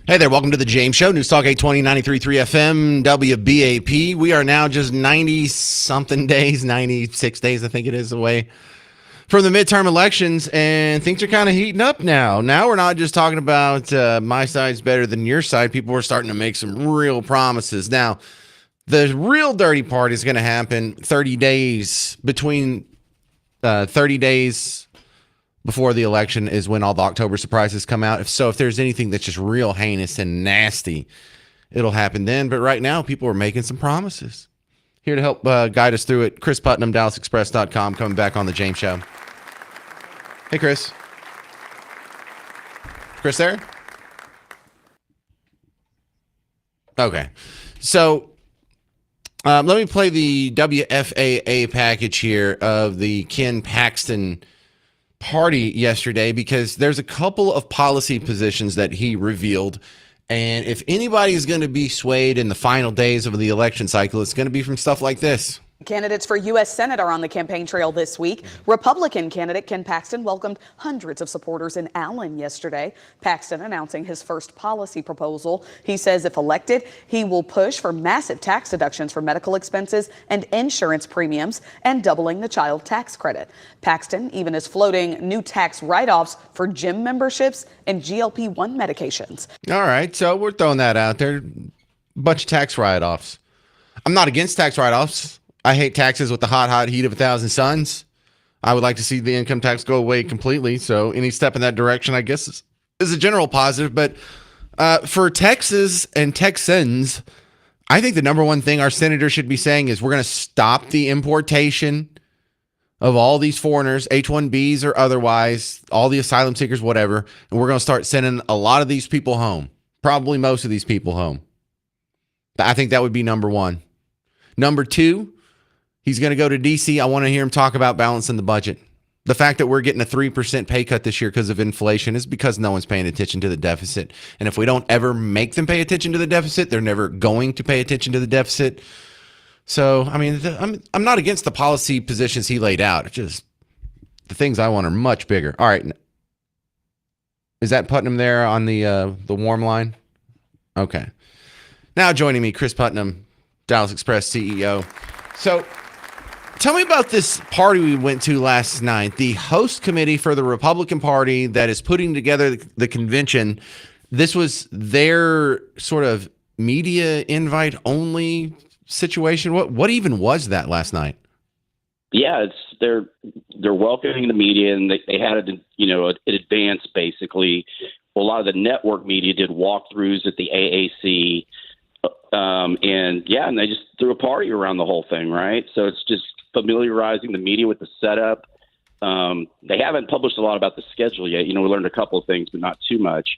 Hey there, welcome to the James Show, News Talk 820, 93.3 FM, WBAP. We are now just 90-something days, 96 days, I think it is, away from the midterm elections, and things are kind of heating up now. Now we're not just talking about my side's better than your side. People are starting to make some real promises. Now, the real dirty part is going to happen 30 days before the election is when all the October surprises come out. If there's anything that's just real heinous and nasty, it'll happen then. But right now, people are making some promises. Here to help guide us through it, Chris Putnam, DallasExpress.com, coming back on the James Show. Hey, Chris. Chris there? Okay. So let me play the WFAA package here of the Ken Paxton party yesterday, because there's a couple of policy positions that he revealed. And if anybody is going to be swayed in the final days of the election cycle, it's going to be from stuff like this. Candidates for U.S. Senate are on the campaign trail this week. Republican candidate Ken Paxton welcomed hundreds of supporters in Allen yesterday. Paxton announcing his first policy proposal. He says if elected, he will push for massive tax deductions for medical expenses and insurance premiums and doubling the child tax credit. Paxton even is floating new tax write-offs for gym memberships and GLP-1 medications. All right, so we're throwing that out there. Bunch of tax write-offs. I'm not against tax write-offs. I hate taxes with the hot heat of 1,000 suns. I would like to see the income tax go away completely. So any step in that direction, I guess, is a general positive. But for Texas and Texans, I think the number one thing our senators should be saying is we're going to stop the importation of all these foreigners, H-1Bs or otherwise, all the asylum seekers, whatever. And we're going to start sending a lot of these people home, probably most of these people home. I think that would be number one. Number two, he's going to go to D.C. I want to hear him talk about balancing the budget. The fact that we're getting a 3% pay cut this year because of inflation is because no one's paying attention to the deficit. And if we don't ever make them pay attention to the deficit, they're never going to pay attention to the deficit. So, I mean, I'm not against the policy positions he laid out. It's just the things I want are much bigger. All right. Is that Putnam there on the warm line? Okay. Now joining me, Chris Putnam, Dallas Express CEO. So tell me about this party we went to last night, the host committee for the Republican Party that is putting together the convention. This was their sort of media invite only situation. What even was that last night? Yeah, they're welcoming the media, and they had it, in advance basically. Well, a lot of the network media did walkthroughs at the AAC. And they just threw a party around the whole thing, right? So it's just familiarizing the media with the setup. They haven't published a lot about the schedule yet. We learned a couple of things, but not too much.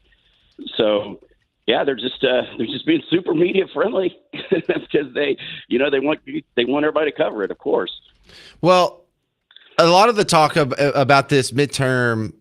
So, yeah, they're just being super media friendly because they want everybody to cover it, of course. Well, a lot of the talk about this midterm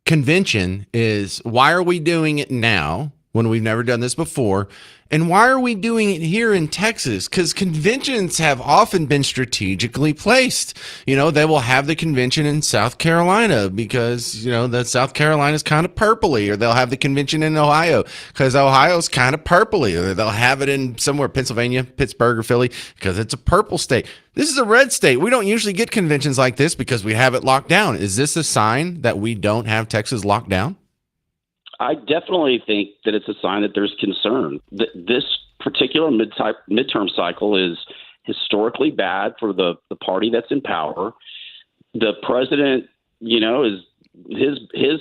convention is why are we doing it now when we've never done this before? And why are we doing it here in Texas? Because conventions have often been strategically placed. They will have the convention in South Carolina because, that South Carolina is kind of purpley, or they'll have the convention in Ohio because Ohio's kind of purpley, or they'll have it in somewhere, Pennsylvania, Pittsburgh, or Philly, because it's a purple state. This is a red state. We don't usually get conventions like this because we have it locked down. Is this a sign that we don't have Texas locked down? I definitely think that it's a sign that there's concern. This particular midterm cycle is historically bad for the party that's in power. The president, is his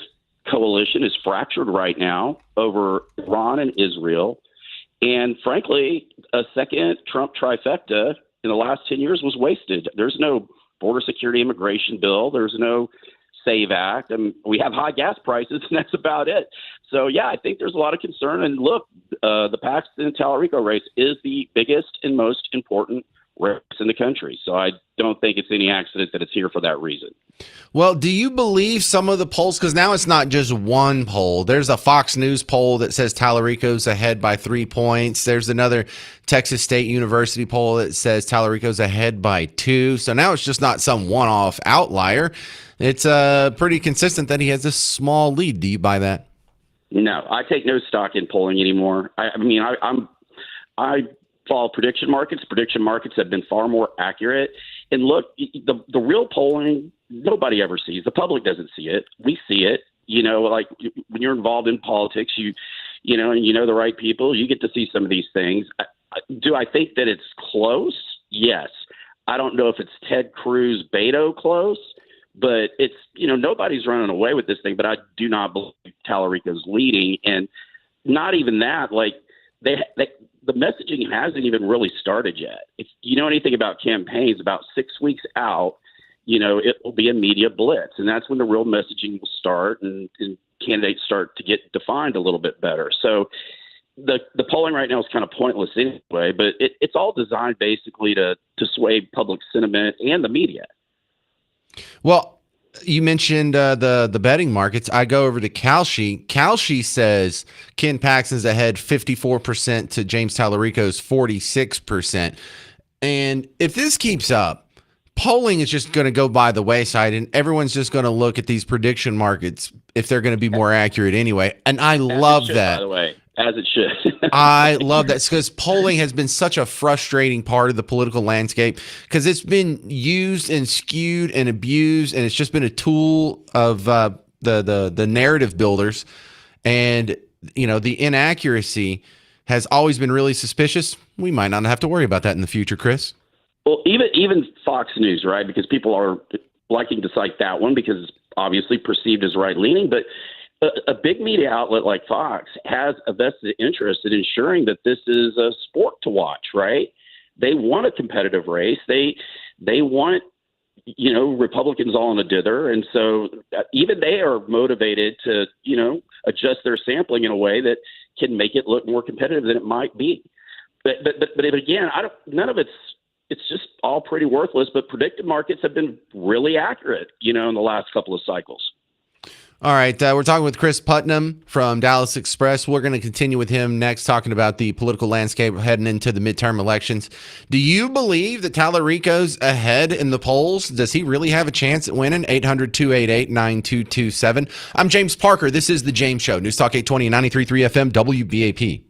coalition is fractured right now over Iran and Israel. And frankly, a second Trump trifecta in the last 10 years was wasted. There's no border security immigration bill. There's no SAVE Act, and we have high gas prices, and that's about it. So, yeah, I think there's a lot of concern. And look, the Paxton Tallarico race is the biggest and most important race in the country. So I don't think it's any accident that it's here for that reason. Well, do you believe some of the polls? Because now it's not just one poll. There's a Fox News poll that says Tallarico's ahead by 3 points. There's another Texas State University poll that says Tallarico's ahead by 2. So now it's just not some one-off outlier. It's pretty consistent that he has a small lead. Do you buy that? No, I take no stock in polling anymore. I mean, I follow prediction markets. Prediction markets have been far more accurate. And look, the real polling, nobody ever sees. The public doesn't see it. We see it. You know, like when you're involved in politics, you know, and you know the right people, you get to see some of these things. Do I think that it's close? Yes. I don't know if it's Ted Cruz Beto close, but it's, you know, nobody's running away with this thing. But I do not believe Tallarico's leading, and not even that. Like the messaging hasn't even really started yet. If you know anything about campaigns, about 6 weeks out, you know, it will be a media blitz, and that's when the real messaging will start, and candidates start to get defined a little bit better. So the polling right now is kind of pointless anyway, but it's all designed basically to sway public sentiment and the media. Well, you mentioned the betting markets. I go over to Kalshi. Kalshi says Ken Paxton's ahead 54% to James Tallarico's 46%. And if this keeps up, polling is just going to go by the wayside, and everyone's just going to look at these prediction markets if they're going to be more accurate anyway. And I love that. By the way, as it should. I love that because polling has been such a frustrating part of the political landscape because it's been used and skewed and abused, and it's just been a tool of the narrative builders. And you know, the inaccuracy has always been really suspicious. We might not have to worry about that in the future, Chris. Well, even Fox News, right? Because people are liking to cite that one because it's obviously perceived as right-leaning. But a big media outlet like Fox has a vested interest in ensuring that this is a sport to watch, right? They want a competitive race. They want, you know, Republicans all in a dither. And so even they are motivated to, you know, adjust their sampling in a way that can make it look more competitive than it might be. But again, none of it's just all pretty worthless, but predictive markets have been really accurate, you know, in the last couple of cycles. All right. We're talking with Chris Putnam from Dallas Express. We're going to continue with him next, talking about the political landscape heading into the midterm elections. Do you believe that Tallarico's ahead in the polls? Does he really have a chance at winning? 800-288-9227. I'm James Parker. This is The James Show. News Talk 820 and 93.3 FM WBAP.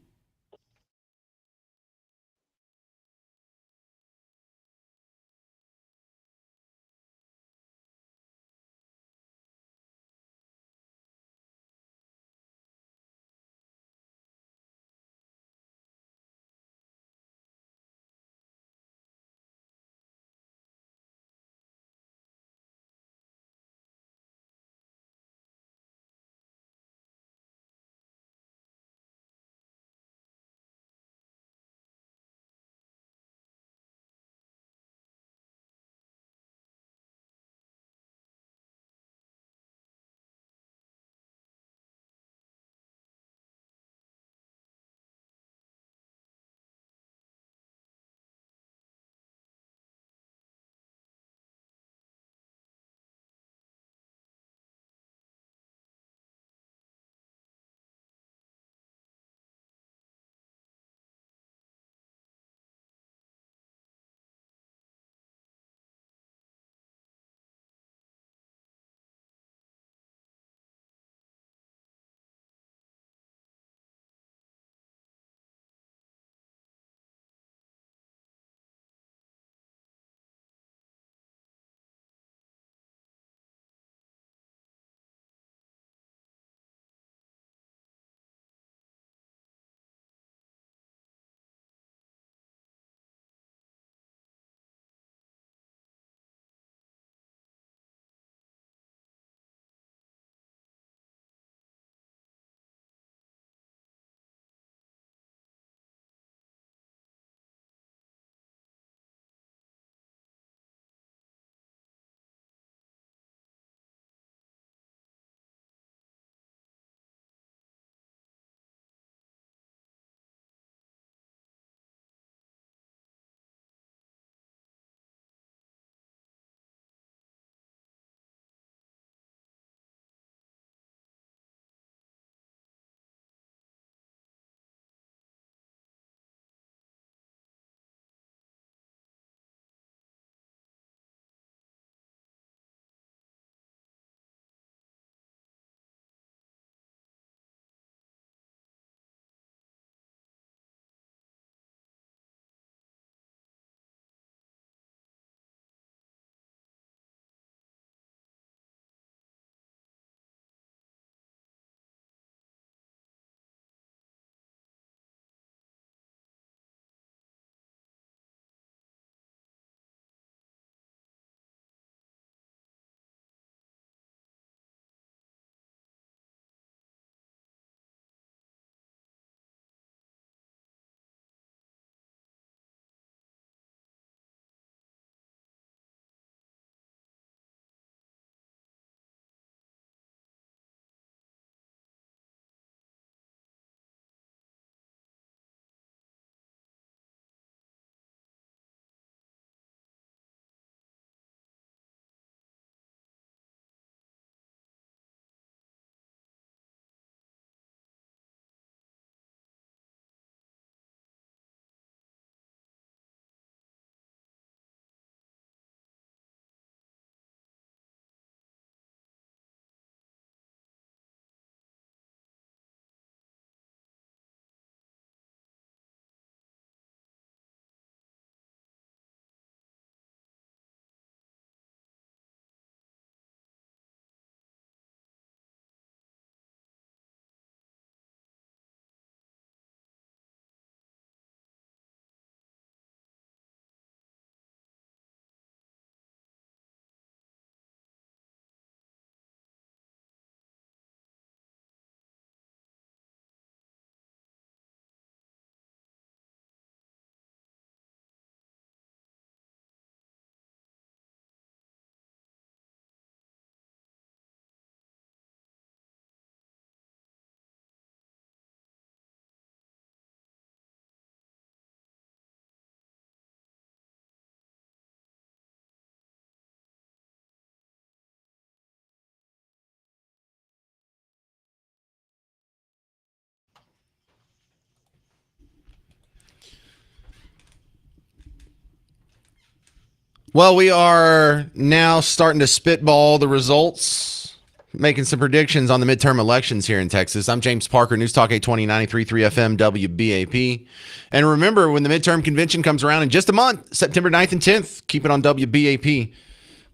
Well, we are now starting to spitball the results, making some predictions on the midterm elections here in Texas. I'm James Parker, News Talk 820 93.3 FM WBAP. And remember, when the midterm convention comes around in just a month, September 9th and 10th, keep it on WBAP.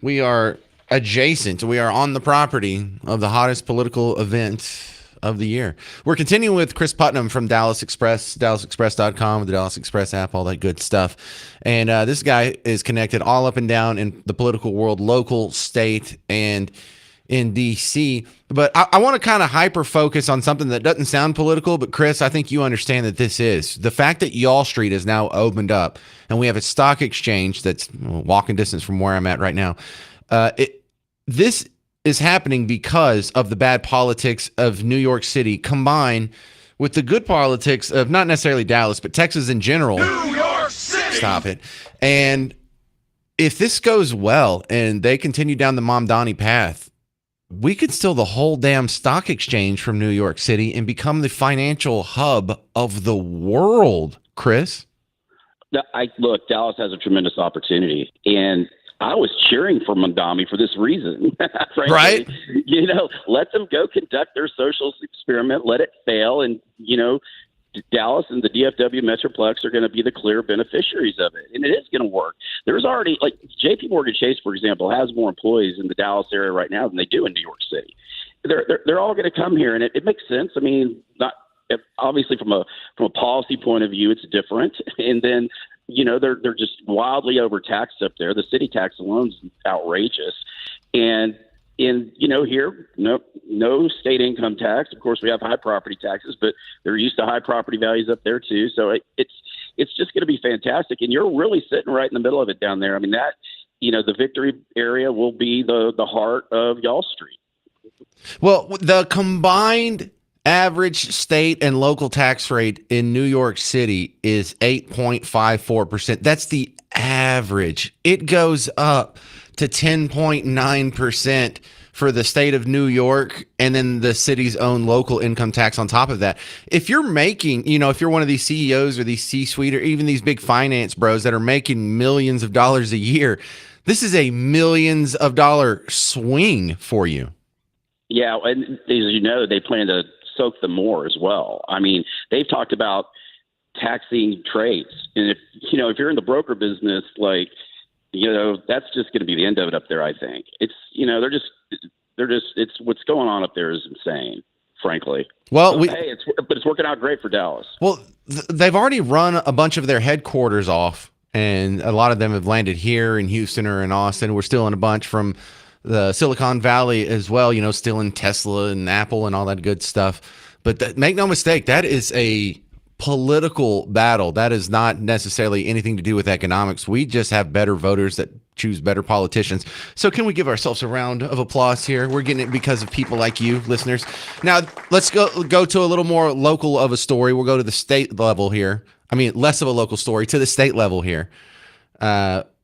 We are adjacent. We are on the property of the hottest political event of the year. We're continuing with Chris Putnam from Dallas Express, DallasExpress.com, the Dallas Express app, all that good stuff. And this guy is connected all up and down in the political world, local, state, and in D.C. But I want to kind of hyper-focus on something that doesn't sound political, but Chris, I think you understand that this is. The fact that Y'all Street is now opened up, and we have a stock exchange that's walking distance from where I'm at right now. This is happening because of the bad politics of New York City combined with the good politics of not necessarily Dallas, but Texas in general. New York City! Stop it. And if this goes well and they continue down the Mamdani path, we could steal the whole damn stock exchange from New York City and become the financial hub of the world, Chris. Look, Dallas has a tremendous opportunity, and I was cheering for Mamdani for this reason. Frankly. Right? Let them go conduct their social experiment, let it fail, and, Dallas and the DFW Metroplex are going to be the clear beneficiaries of it, and it is going to work. There's already, like, J.P. Morgan Chase, for example, has more employees in the Dallas area right now than they do in New York City. They're all going to come here, and it makes sense. I mean, obviously from a policy point of view, it's different, and then they're just wildly overtaxed up there. The city tax alone is outrageous, and here, no state income tax. Of course, we have high property taxes, but they're used to high property values up there too. So it's just going to be fantastic. And you're really sitting right in the middle of it down there. I mean, the Victory area will be the heart of Y'all Street. Well, the combined average state and local tax rate in New York City is 8.54%. That's the average. It goes up to 10.9% for the state of New York, and then the city's own local income tax on top of that. If you're making, if you're one of these CEOs or these C-suite or even these big finance bros that are making millions of dollars a year, this is a millions of dollar swing for you. Yeah, and as you know, they plan to soak them more as well. I mean, they've talked about taxing trades, and if you're in the broker business, like, that's just going to be the end of it up there. I think it's it's what's going on up there is insane, frankly. Well, but it's working out great for Dallas. Well, they've already run a bunch of their headquarters off, and a lot of them have landed here in Houston or in Austin. We're still in a bunch from the Silicon Valley as well, still in Tesla and Apple and all that good stuff. But make no mistake, that is a political battle. That is not necessarily anything to do with economics. We just have better voters that choose better politicians. So can we give ourselves a round of applause here? We're getting it because of people like you, listeners. Now, let's go to a little more local of a story. We'll go to the state level here. I mean, less of a local story, to the state level here.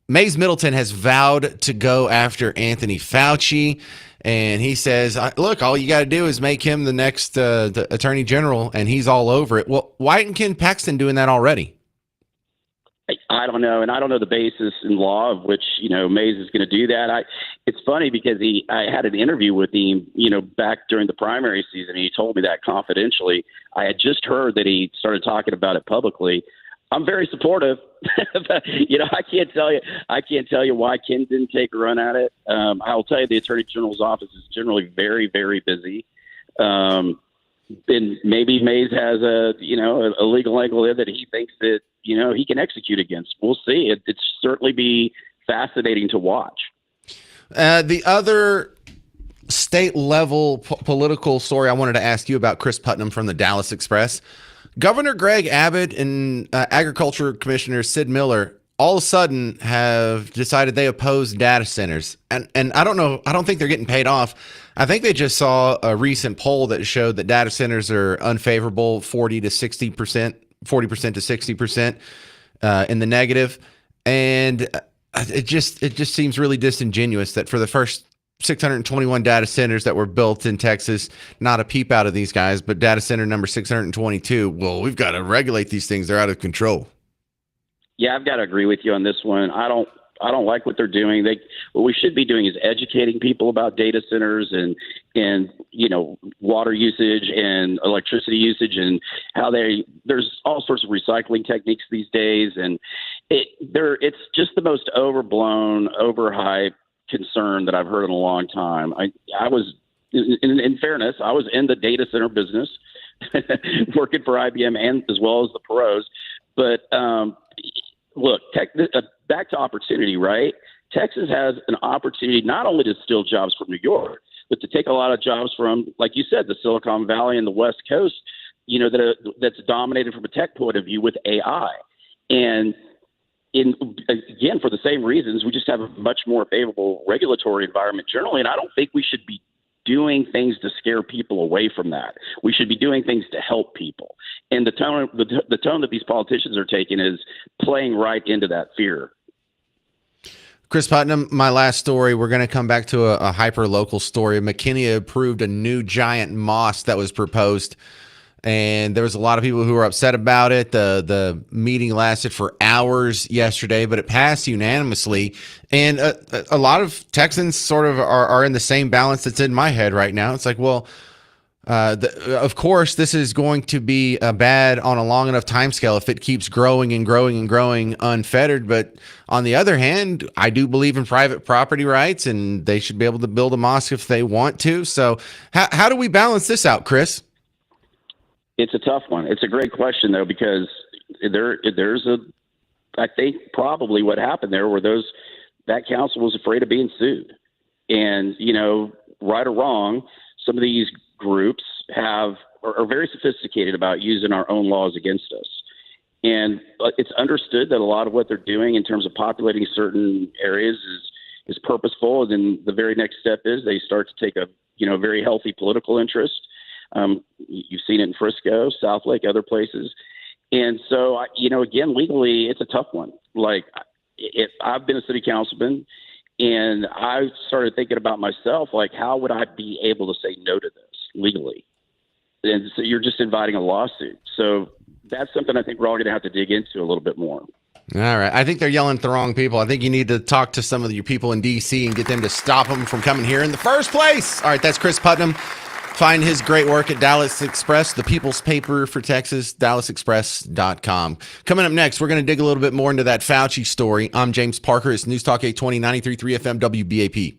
Mays Middleton has vowed to go after Anthony Fauci, and he says, look, all you got to do is make him the next the attorney general, and he's all over it. Well, why isn't Ken Paxton doing that already? I don't know, and I don't know the basis in law of which Mays is going to do that. It's funny because I had an interview with him, back during the primary season, and he told me that confidentially. I had just heard that he started talking about it publicly. I'm very supportive. I can't tell you why Ken didn't take a run at it. I'll tell you, the Attorney General's office is generally very, very busy. And maybe Mays has a legal angle there that he thinks that, he can execute against. We'll see. It'd certainly be fascinating to watch. The other state level political story I wanted to ask you about, Chris Putnam from the Dallas Express. Governor Greg Abbott and Agriculture Commissioner Sid Miller all of a sudden have decided they oppose data centers. And I don't think they're getting paid off. I think they just saw a recent poll that showed that data centers are unfavorable 40% to 60% in the negative. And it just seems really disingenuous that for the first 621 data centers that were built in Texas, not a peep out of these guys, but data center number 622. Well, we've got to regulate these things. They're out of control. Yeah, I've got to agree with you on this one. I don't I don't like what they're doing. What we should be doing is educating people about data centers and water usage and electricity usage and how there's all sorts of recycling techniques these days, and it's just the most overblown, overhyped concern that I've heard in a long time. I was, in fairness, I was in the data center business, working for IBM and as well as the pros, but look, back to opportunity, right? Texas has an opportunity not only to steal jobs from New York, but to take a lot of jobs from, like you said, the Silicon Valley and the West Coast, that's dominated from a tech point of view with AI. And again, for the same reasons, we just have a much more favorable regulatory environment generally. And I don't think we should be doing things to scare people away from that. We should be doing things to help people. And the tone that these politicians are taking is playing right into that fear. Chris Putnam, my last story, we're going to come back to a hyper-local story. McKinney approved a new giant mosque that was proposed, and there was a lot of people who were upset about it. The meeting lasted for hours yesterday, but it passed unanimously. And a lot of Texans sort of are in the same balance that's in my head right now. It's like, well, of course, this is going to be bad on a long enough timescale if it keeps growing and growing and growing unfettered. But on the other hand, I do believe in private property rights, and they should be able to build a mosque if they want to. So how do we balance this out, Chris? It's a tough one. It's a great question, though, because I think probably what happened there were that council was afraid of being sued. And, right or wrong, some of these groups are very sophisticated about using our own laws against us. And it's understood that a lot of what they're doing in terms of populating certain areas is purposeful. And then the very next step is they start to take a very healthy political interest. You've seen it in Frisco, South Lake, other places. And so, again, legally, it's a tough one. Like, I've been a city councilman, and I started thinking about myself, like, how would I be able to say no to this legally? And so you're just inviting a lawsuit. So that's something I think we're all going to have to dig into a little bit more. All right. I think they're yelling at the wrong people. I think you need to talk to some of your people in D.C. and get them to stop them from coming here in the first place. All right. That's Chris Putnam. Find his great work at Dallas Express, the people's paper for Texas, dallasexpress.com. Coming up next, we're going to dig a little bit more into that Fauci story. I'm James Parker. It's News Talk 820, 93.3 FM, WBAP.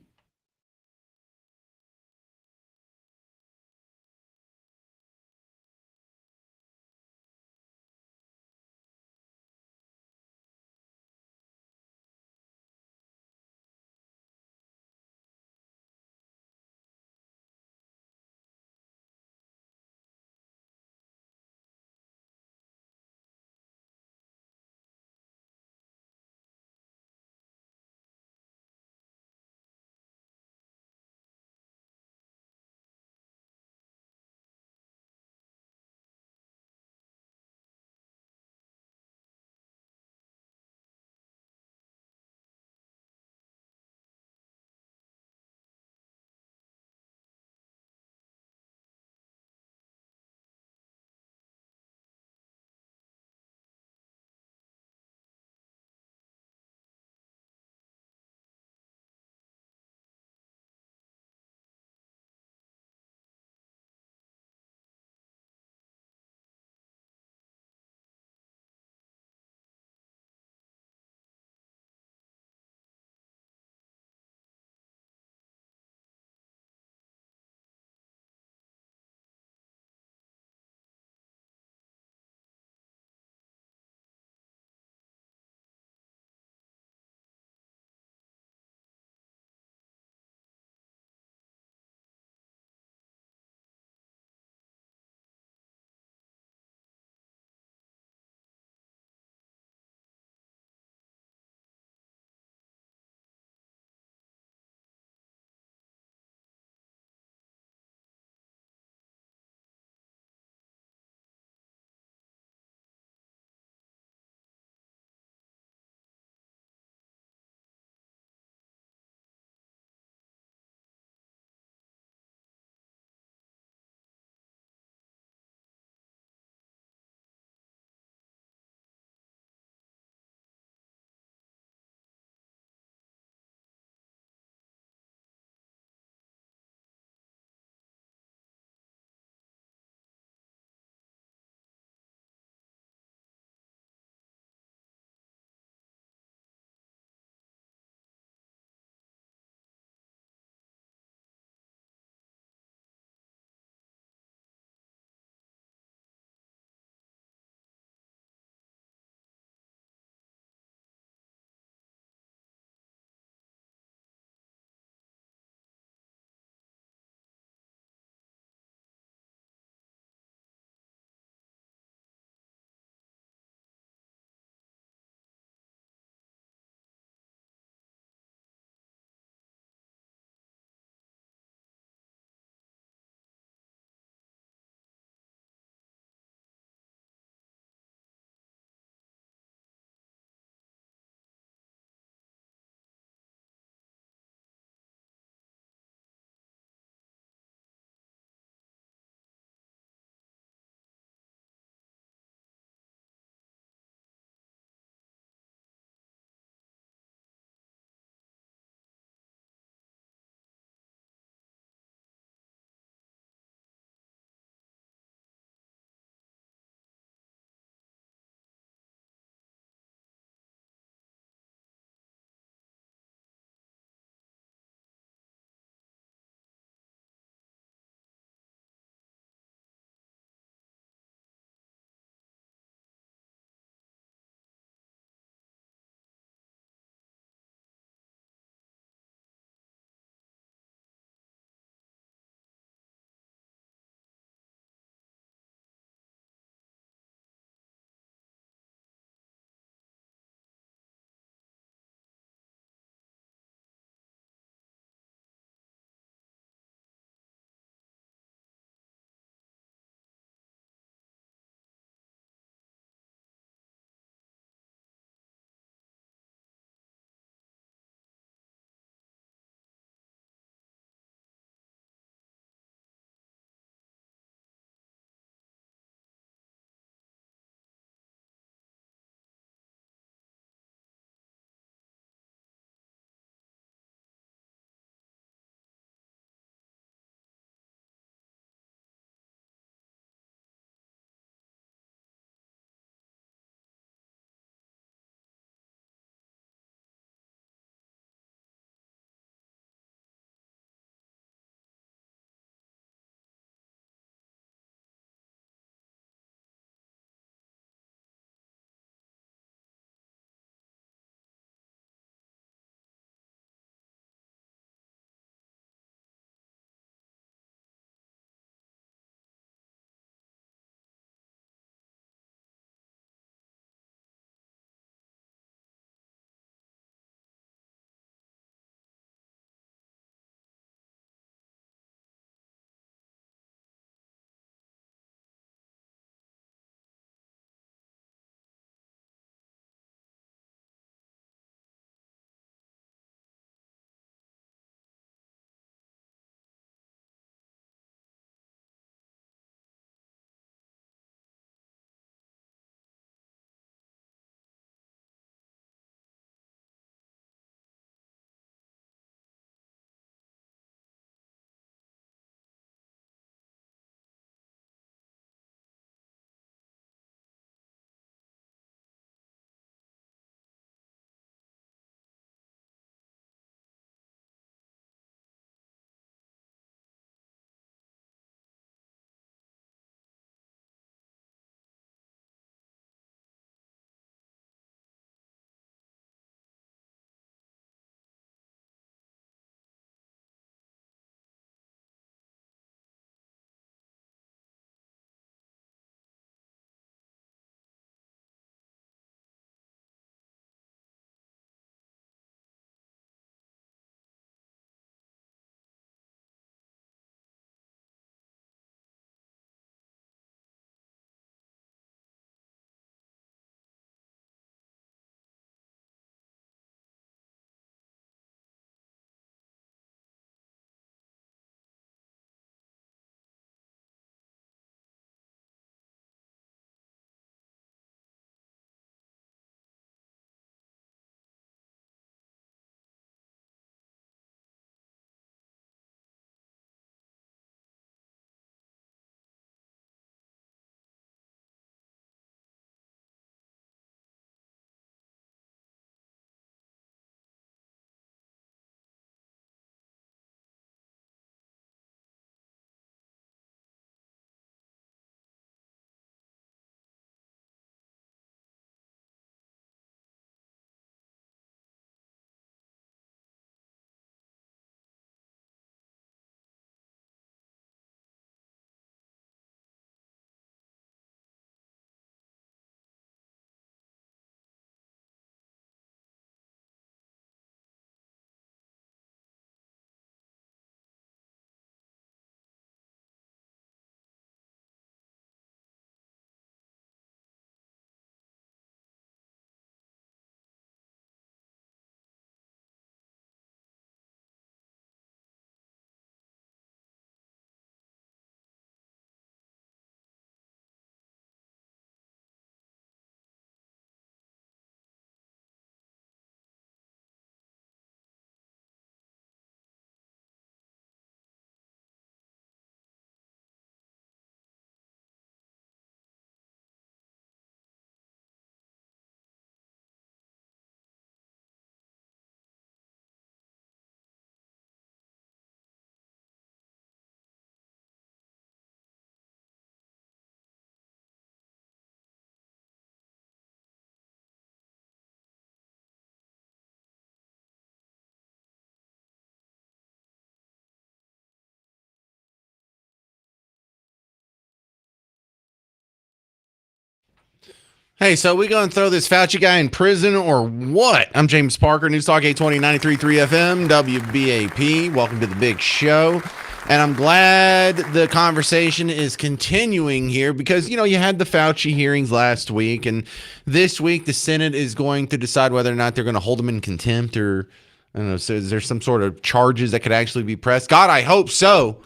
Hey, so we going to throw this Fauci guy in prison or what? I'm James Parker, News Talk 820 93.3 FM, WBAP. Welcome to the big show. And I'm glad the conversation is continuing here because, you know, you had the Fauci hearings last week, and this week the Senate is going to decide whether or not they're going to hold him in contempt or, I don't know, so is there some sort of charges that could actually be pressed? God, I hope so.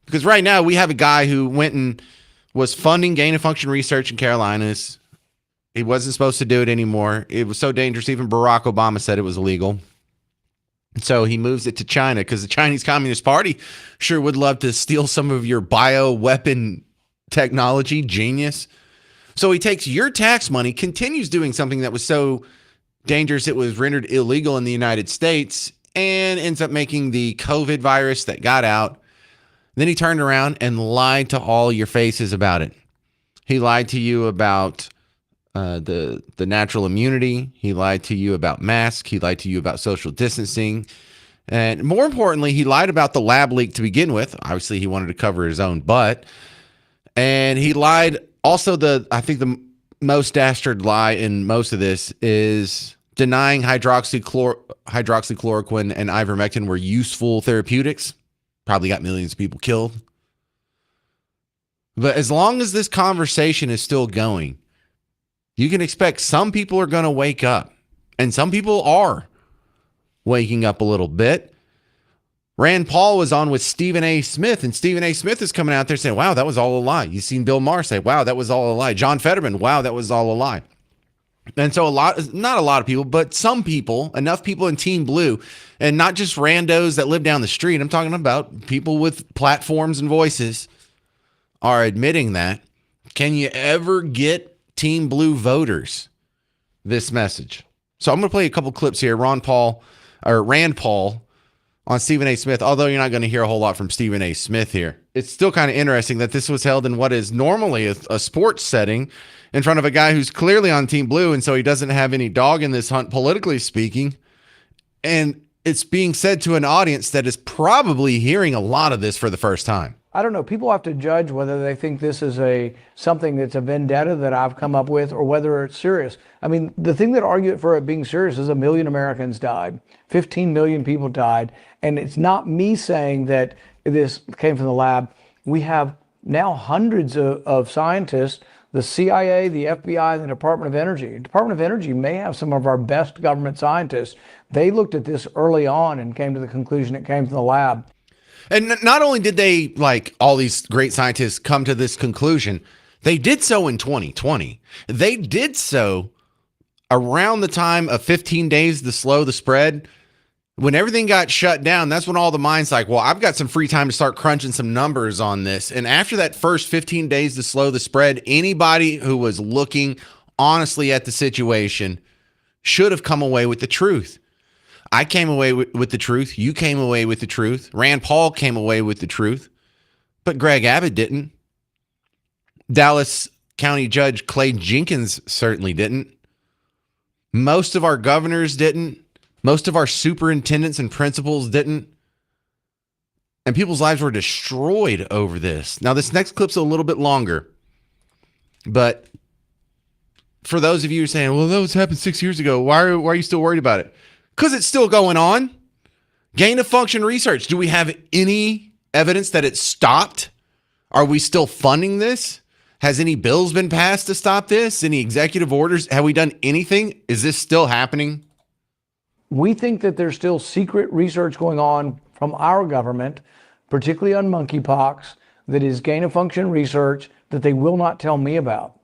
Because right now we have a guy who went and was funding gain-of-function research in Carolinas. He wasn't supposed to do it anymore. It was so dangerous. Even Barack Obama said it was illegal. So he moves it to China because the Chinese Communist Party sure would love to steal some of your bioweapon technology. Genius. So he takes your tax money, continues doing something that was so dangerous it was rendered illegal in the United States, and ends up making the COVID virus that got out. Then he turned around and lied to all your faces about it. He lied to you about the natural immunity. He lied to you about masks. He lied to you about social distancing. And more importantly, he lied about the lab leak to begin with. Obviously, he wanted to cover his own butt. And he lied also I think the most dastard lie in most of this is denying hydroxychloroquine and ivermectin were useful therapeutics. Probably got millions of people killed. But as long as this conversation is still going, you can expect some people are going to wake up, and some people are waking up a little bit. Rand Paul was on with Stephen A. Smith, and Stephen A. Smith is coming out there saying, wow, that was all a lie. You've seen Bill Maher say, wow, that was all a lie. John Fetterman, wow, that was all a lie. And so not a lot of people, but some people, enough people in Team Blue, and not just randos that live down the street. I'm talking about people with platforms and voices are admitting that. Can you ever get Team Blue voters this message? So I'm going to play a couple clips here. Rand Paul on Stephen A. Smith, although you're not going to hear a whole lot from Stephen A. Smith here. It's still kind of interesting that this was held in what is normally a sports setting in front of a guy who's clearly on Team Blue, and so he doesn't have any dog in this hunt, politically speaking. And it's being said to an audience that is probably hearing a lot of this for the first time. I don't know. People have to judge whether they think this is something that's a vendetta that I've come up with or whether it's serious. I mean, the thing that argued for it being serious is 1 million Americans died. 15 million people died. And it's not me saying that this came from the lab. We have now hundreds of scientists, the CIA, the FBI, and the Department of Energy. The Department of Energy may have some of our best government scientists. They looked at this early on and came to the conclusion it came from the lab. And not only did they, like all these great scientists, come to this conclusion, they did so in 2020. They did so around the time of 15 days to slow the spread. When everything got shut down, that's when all the minds like, well, I've got some free time to start crunching some numbers on this. And after that first 15 days to slow the spread, anybody who was looking honestly at the situation should have come away with the truth. I came away with the truth. You came away with the truth. Rand Paul came away with the truth. But Greg Abbott didn't. Dallas County Judge Clay Jenkins certainly didn't. Most of our governors didn't. Most of our superintendents and principals didn't. And people's lives were destroyed over this. Now, this next clip's a little bit longer. But for those of you who are saying, well, that was happened 6 years ago, why are you still worried about it? Because it's still going on. Gain of function research. Do we have any evidence that it stopped? Are we still funding this? Has any bills been passed to stop this? Any executive orders? Have we done anything? Is this still happening? We think that there's still secret research going on from our government, particularly on monkeypox, that is gain of function research that they will not tell me about.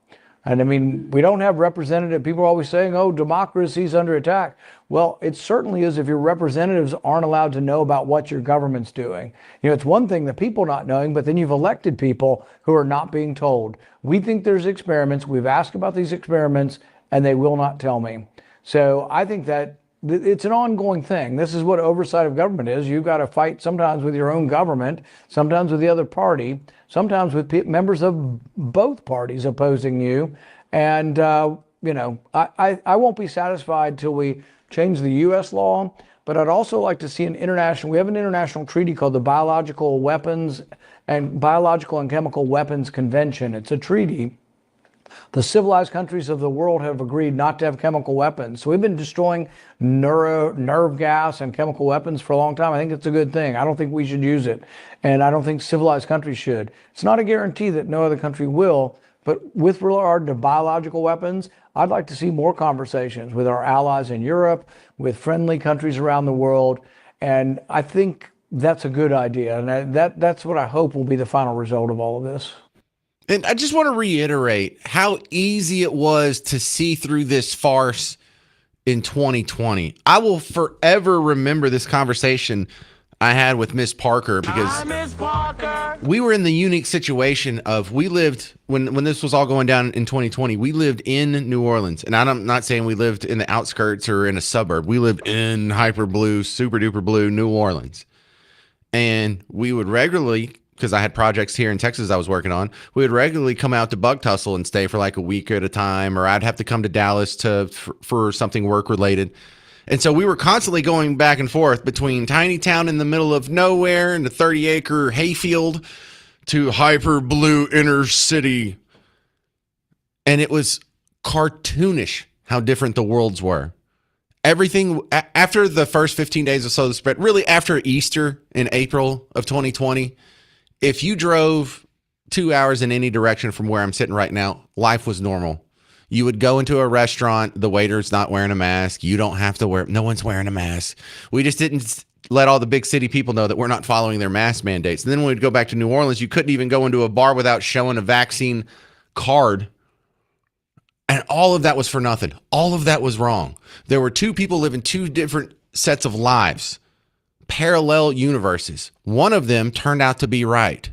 And I mean, we don't have representative. People are always saying, oh, democracy's under attack. Well, it certainly is if your representatives aren't allowed to know about what your government's doing. You know, it's one thing the people not knowing, but then you've elected people who are not being told. We think there's experiments. We've asked about these experiments, and they will not tell me. So I think that it's an ongoing thing. This is what oversight of government is. You've got to fight sometimes with your own government, sometimes with the other party, sometimes with members of both parties opposing you. And, you know, I won't be satisfied till we change the U.S. law, but I'd also like to see we have an international treaty called the Biological and Chemical Weapons Convention. It's a treaty The civilized countries of the world have agreed not to have chemical weapons. So we've been destroying nerve gas and chemical weapons for a long time. I think it's a good thing. I don't think we should use it. And I don't think civilized countries should. It's not a guarantee that no other country will. But with regard to biological weapons, I'd like to see more conversations with our allies in Europe, with friendly countries around the world. And I think that's a good idea. And that's what I hope will be the final result of all of this. And I just want to reiterate how easy it was to see through this farce in 2020. I will forever remember this conversation I had with Miss Parker because we were in the unique situation of we lived when this was all going down in 2020. We lived in New Orleans, and I'm not saying we lived in the outskirts or in a suburb. We lived in hyper blue, super duper blue New Orleans, and we would regularly, because I had projects here in Texas I was working on, we would regularly come out to Bug Tussle and stay for like a week at a time, or I'd have to come to Dallas for something work related. And so we were constantly going back and forth between tiny town in the middle of nowhere and the 30-acre hayfield to hyper blue inner city. And it was cartoonish how different the worlds were. Everything after the first 15 days or so of the spread, really after Easter in April of 2020, if you drove 2 hours in any direction from where I'm sitting right now, life was normal. You would go into a restaurant, the waiter's not wearing a mask. You don't have to wear, no one's wearing a mask. We just didn't let all the big city people know that we're not following their mask mandates. And then when we'd go back to New Orleans, you couldn't even go into a bar without showing a vaccine card. And all of that was for nothing. All of that was wrong. There were two people living two different sets of lives, parallel universes. One of them turned out to be right.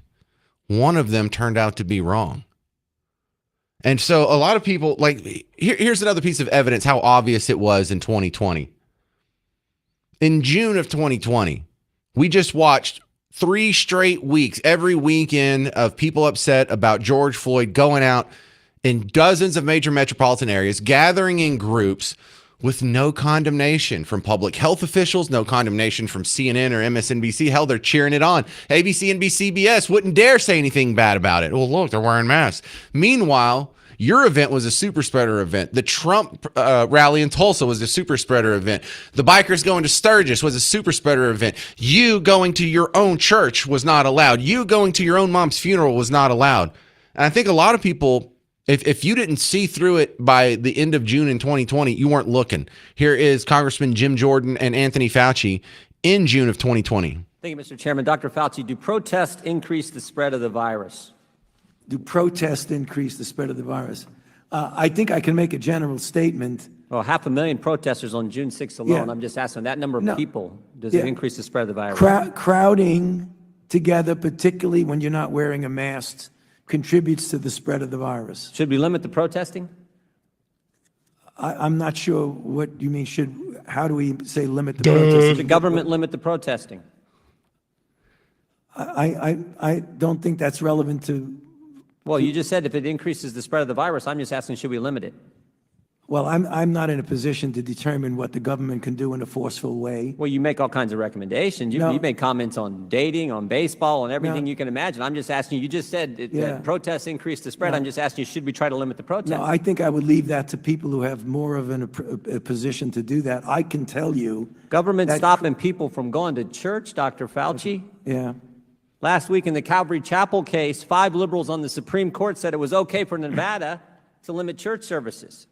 One of them turned out to be wrong. And so a lot of people, like, here's another piece of evidence how obvious it was in 2020. In June of 2020, we just watched 3 straight weeks, every weekend, of people upset about George Floyd going out in dozens of major metropolitan areas, gathering in groups with no condemnation from public health officials, no condemnation from CNN or MSNBC. Hell, they're cheering it on. ABC, NBC, CBS wouldn't dare say anything bad about it. Well, look, they're wearing masks. Meanwhile, your event was a super spreader event. The Trump rally in Tulsa was a super spreader event. The bikers going to Sturgis was a super spreader event. You going to your own church was not allowed. You going to your own mom's funeral was not allowed. And I think a lot of people, if you didn't see through it by the end of June in 2020, you weren't looking. Here is Congressman Jim Jordan and Anthony Fauci in June of 2020. Thank you, Mr. Chairman. Dr. Fauci, do protests increase the spread of the virus? Do protests increase the spread of the virus? I think I can make a general statement. Well, 500,000 protesters on June 6th alone. Yeah. I'm just asking that number of people, does Yeah. it increase the spread of the virus? Crowding together, particularly when you're not wearing a mask, contributes to the spread of the virus. Should we limit the protesting? I'm not sure what you mean. How do we say limit the protesting? Should the government limit the protesting? I don't think that's relevant to. Well, you just said if it increases the spread of the virus, I'm just asking, should we limit it? Well, I'm not in a position to determine what the government can do in a forceful way. Well, you make all kinds of recommendations. You make comments on dating, on baseball, on everything you can imagine. I'm just asking you, just said that protests increase the spread. I'm just asking you, should we try to limit the protests? No, I think I would leave that to people who have more of a position to do that. I can tell you. Government stopping people from going to church, Dr. Fauci? Yeah. Last week in the Calvary Chapel case, 5 liberals on the Supreme Court said it was okay for Nevada to limit church services.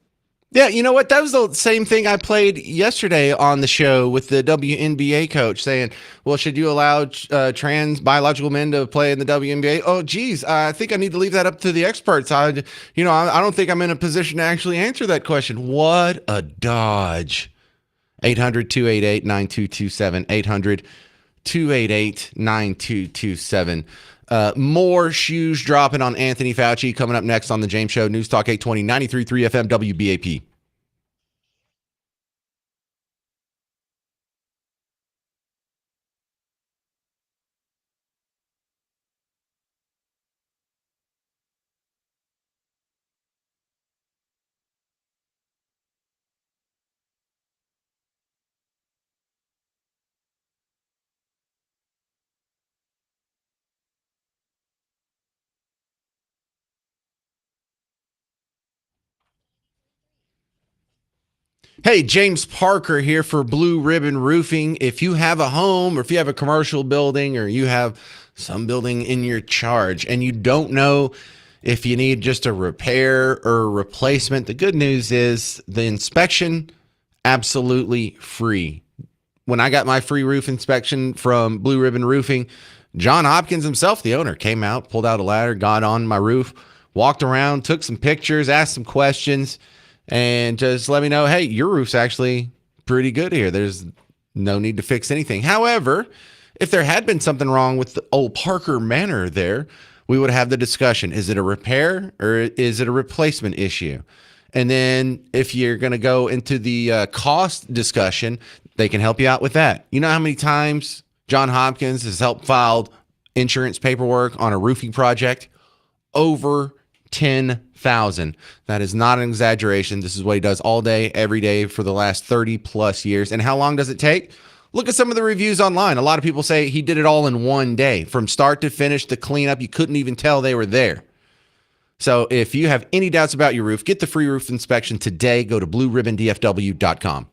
Yeah, you know what? That was the same thing I played yesterday on the show with the WNBA coach saying, well, should you allow trans biological men to play in the WNBA? Oh, geez, I think I need to leave that up to the experts. I don't think I'm in a position to actually answer that question. What a dodge. 800-288-9227. 800-288-9227. More shoes dropping on Anthony Fauci coming up next on the James Show. News Talk 820, 93.3 FM, WBAP. Hey, James Parker here for Blue Ribbon Roofing. If you have a home or if you have a commercial building or you have some building in your charge and you don't know if you need just a repair or a replacement, the good news is the inspection absolutely free. When I got my free roof inspection from Blue Ribbon Roofing, John Hopkins himself, the owner, came out, pulled out a ladder, got on my roof, walked around, took some pictures, asked some questions, and just let me know, hey, your roof's actually pretty good here. There's no need to fix anything. However, if there had been something wrong with the old Parker Manor there, we would have the discussion. Is it a repair or is it a replacement issue? And then if you're going to go into the cost discussion, they can help you out with that. You know how many times John Hopkins has helped filed insurance paperwork on a roofing project? Over 10,000. That is not an exaggeration. This is what he does all day, every day for the last 30 plus years. And how long does it take? Look at some of the reviews online. A lot of people say he did it all in one day. From start to finish, the cleanup, you couldn't even tell they were there. So if you have any doubts about your roof, get the free roof inspection today. Go to blueribbondfw.com.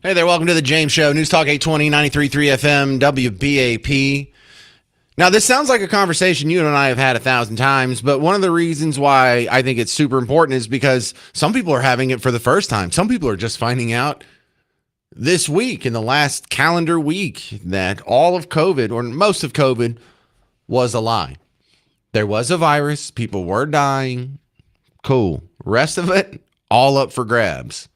Hey there, welcome to the James Show. News Talk 820, 93.3 FM, WBAP. Now, this sounds like a conversation you and I have had 1,000 times, but one of the reasons why I think it's super important is because some people are having it for the first time. Some people are just finding out this week, in the last calendar week, that all of COVID, or most of COVID, was a lie. There was a virus. People were dying. Cool. Rest of it, all up for grabs.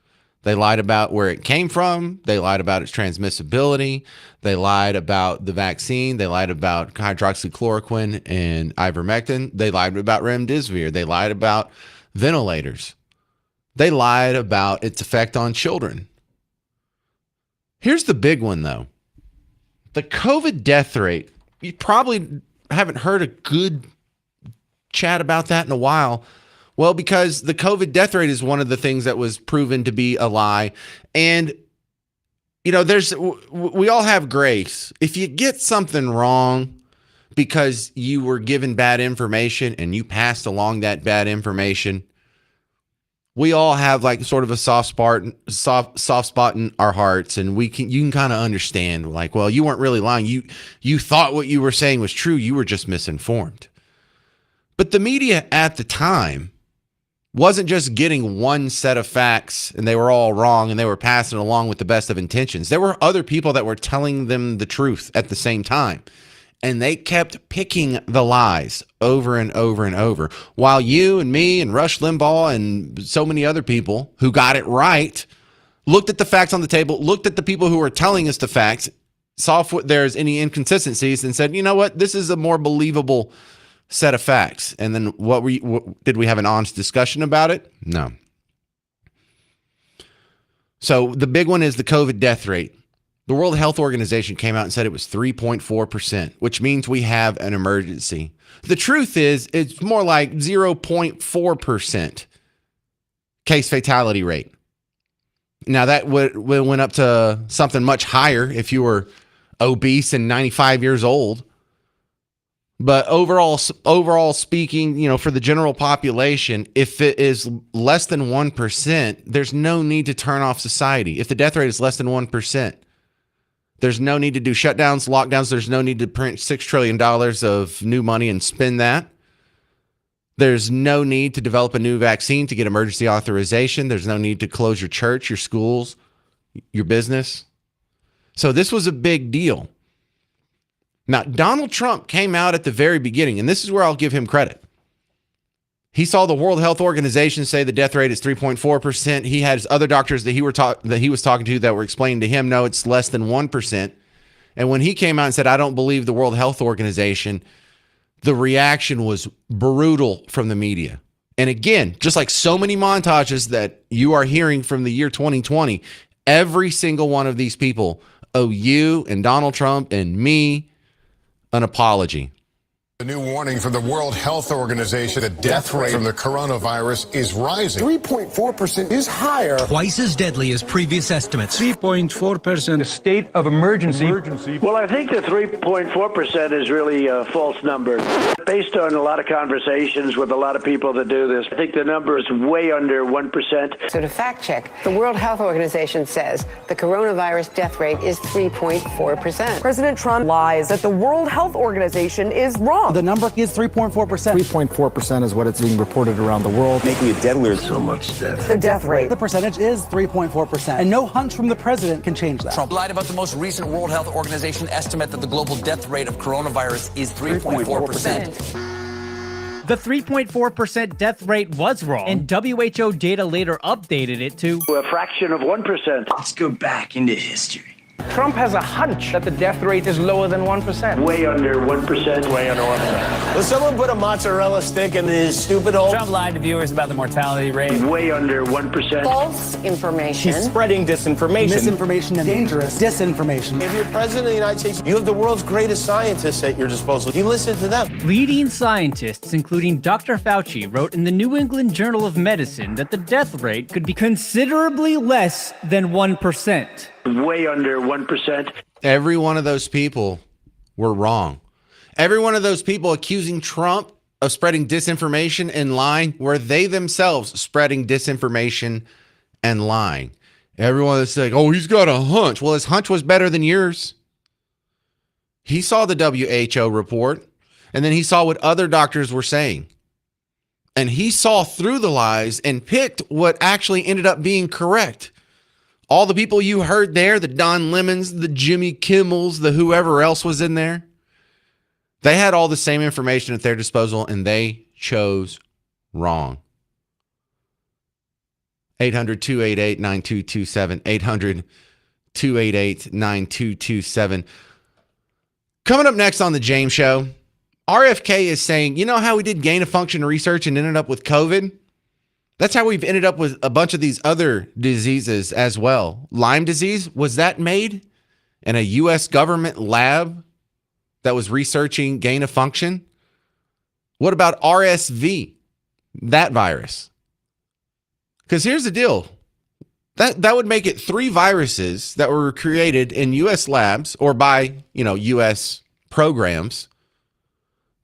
They lied about where it came from. They lied about its transmissibility. They lied about the vaccine. They lied about hydroxychloroquine and ivermectin. They lied about remdesivir. They lied about ventilators. They lied about its effect on children. Here's the big one, though. The COVID death rate. You probably haven't heard a good chat about that in a while. Well, because the COVID death rate is one of the things that was proven to be a lie. And, you know, we all have grace. If you get something wrong because you were given bad information and you passed along that bad information, we all have like sort of a soft spot in our hearts, and you can kind of understand, like, well, you weren't really lying. You thought what you were saying was true. You were just misinformed. But the media at the time wasn't just getting one set of facts and they were all wrong and they were passing along with the best of intentions. There were other people that were telling them the truth at the same time. And they kept picking the lies over and over and over. While you and me and Rush Limbaugh and so many other people who got it right looked at the facts on the table, looked at the people who were telling us the facts, saw if there's any inconsistencies and said, you know what, this is a more believable set of facts. And then did we have an honest discussion about it? No. So the big one is the COVID death rate. The World Health Organization came out and said it was 3.4%, which means we have an emergency. The truth is it's more like 0.4% case fatality rate. Now that went up to something much higher if you were obese and 95 years old. But overall speaking, you know, for the general population, if it is less than 1%, there's no need to turn off society. If the death rate is less than 1%, there's no need to do shutdowns, lockdowns. There's no need to print $6 trillion of new money and spend that. There's no need to develop a new vaccine to get emergency authorization. There's no need to close your church, your schools, your business. So this was a big deal. Now, Donald Trump came out at the very beginning, and this is where I'll give him credit. He saw the World Health Organization say the death rate is 3.4%. He had other doctors that he was talking to that were explaining to him, no, it's less than 1%. And when he came out and said, I don't believe the World Health Organization, the reaction was brutal from the media. And again, just like so many montages that you are hearing from the year 2020, every single one of these people owe you and Donald Trump and me an apology. A new warning from the World Health Organization. The death rate from the coronavirus is rising. 3.4% is higher. Twice as deadly as previous estimates. 3.4%. State of emergency. Well, I think the 3.4% is really a false number. Based on a lot of conversations with a lot of people that do this, I think the number is way under 1%. So to fact check, the World Health Organization says the coronavirus death rate is 3.4%. President Trump lies that the World Health Organization is wrong. The number is 3.4%. 3.4% is what it's being reported around the world. Making it deadlier. So much death. The death rate. The percentage is 3.4%. And no hunch from the president can change that. Trump lied about the most recent World Health Organization estimate that the global death rate of coronavirus is 3.4%. The 3.4% death rate was wrong, and WHO data later updated it to a fraction of 1%. Let's go back into history. Trump has a hunch that the death rate is lower than 1%. Way under 1%. Way under 1%. Will someone put a mozzarella stick in his stupid hole? Trump lied to viewers about the mortality rate. Way under 1%. False information. He's spreading disinformation. Misinformation and dangerous disinformation. If you're president of the United States, you have the world's greatest scientists at your disposal. You listen to them. Leading scientists, including Dr. Fauci, wrote in the New England Journal of Medicine that the death rate could be considerably less than 1%. Way under 1%. Every one of those people were wrong. Every one of those people accusing Trump of spreading disinformation and lying were they themselves spreading disinformation and lying. Everyone that's like, oh, he's got a hunch. Well, his hunch was better than yours. He saw the WHO report, and then he saw what other doctors were saying. And he saw through the lies and picked what actually ended up being correct. All the people you heard there, the Don Lemons, the Jimmy Kimmels, the whoever else was in there, they had all the same information at their disposal, and they chose wrong. 800-288-9227. 800-288-9227. Coming up next on the James Show, RFK is saying, you know how we did gain of function research and ended up with COVID? That's how we've ended up with a bunch of these other diseases as well. Lyme disease, was that made in a U.S. government lab that was researching gain of function? What about RSV, that virus? Because here's the deal. That would make it 3 viruses that were created in U.S. labs or by, U.S. programs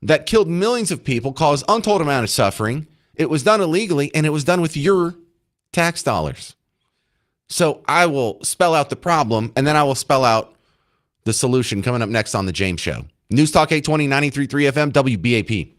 that killed millions of people, caused untold amount of suffering. It was done illegally, and it was done with your tax dollars. So I will spell out the problem, and then I will spell out the solution coming up next on The James Show. News Talk 820, 93.3 FM, WBAP.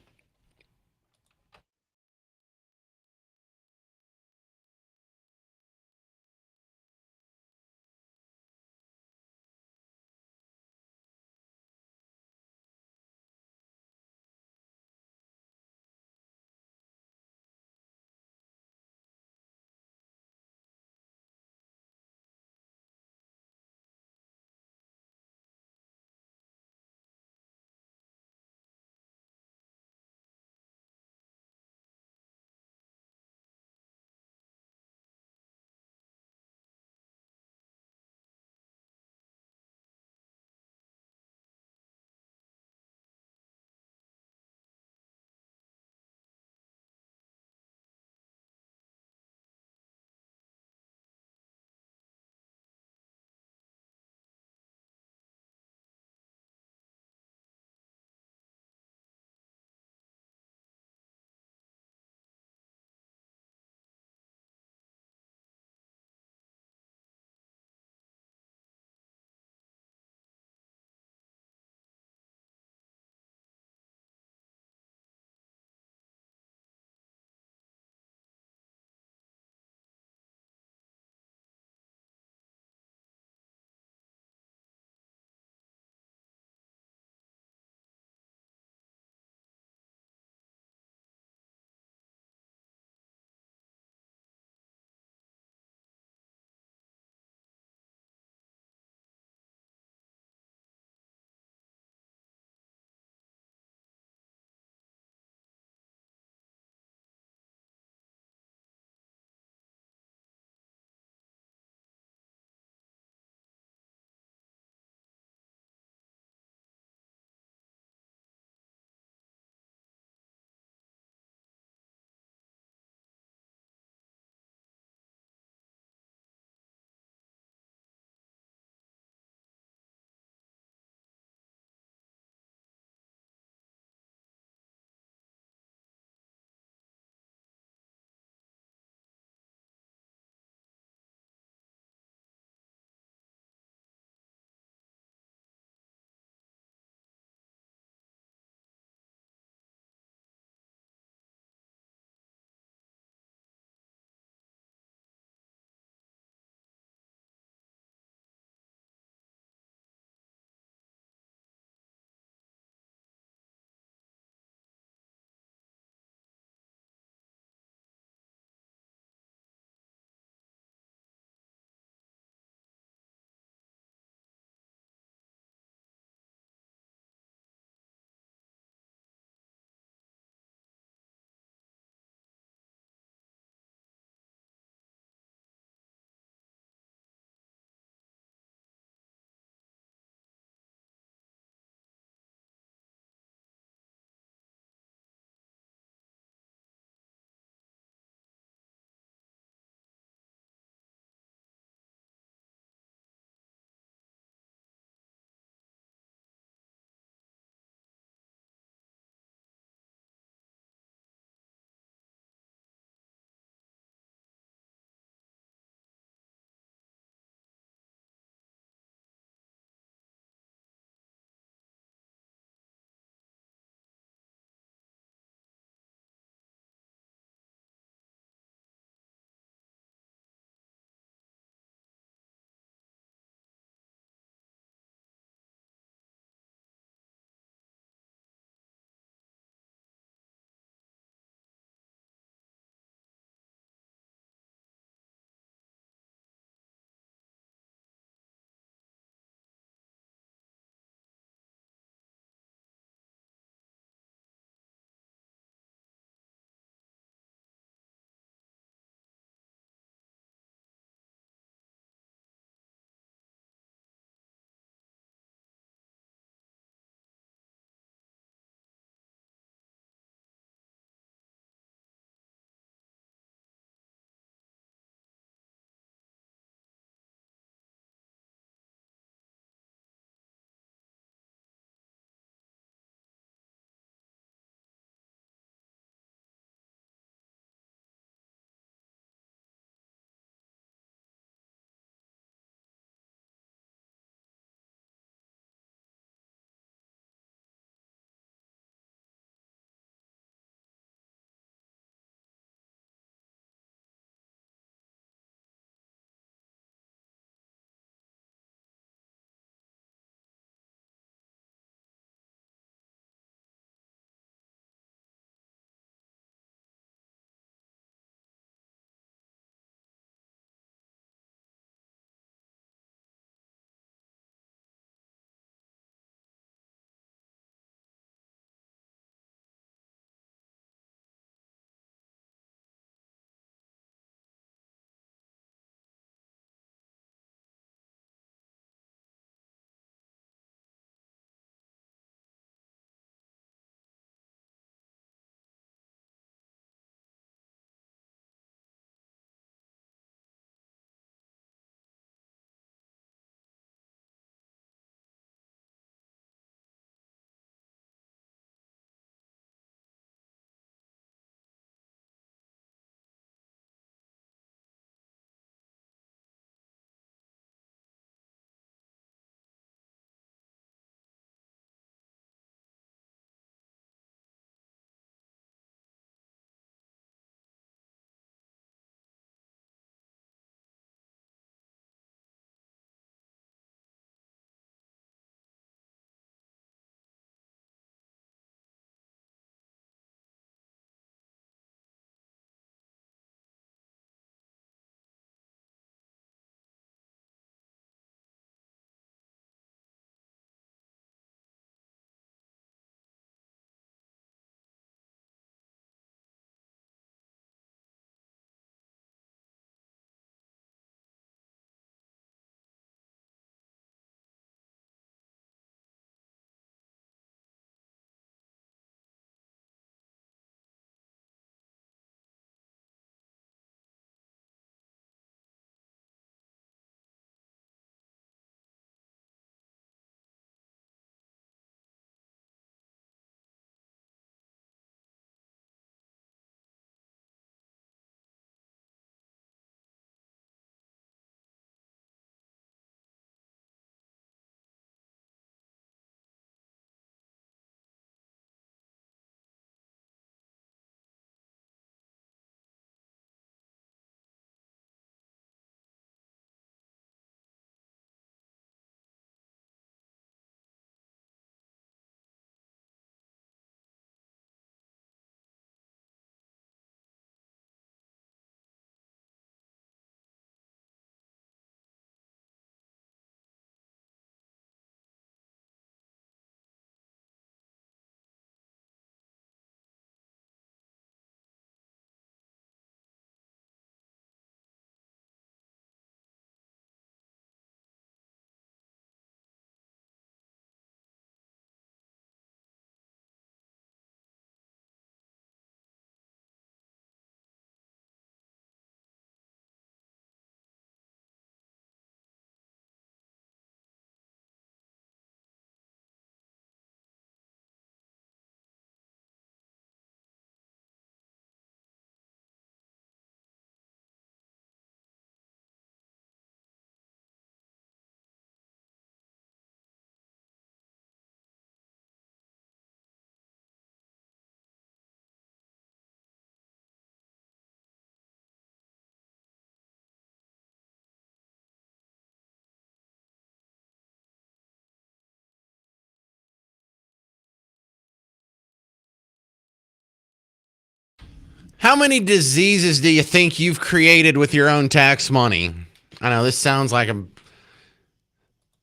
How many diseases do you think you've created with your own tax money? I know this sounds like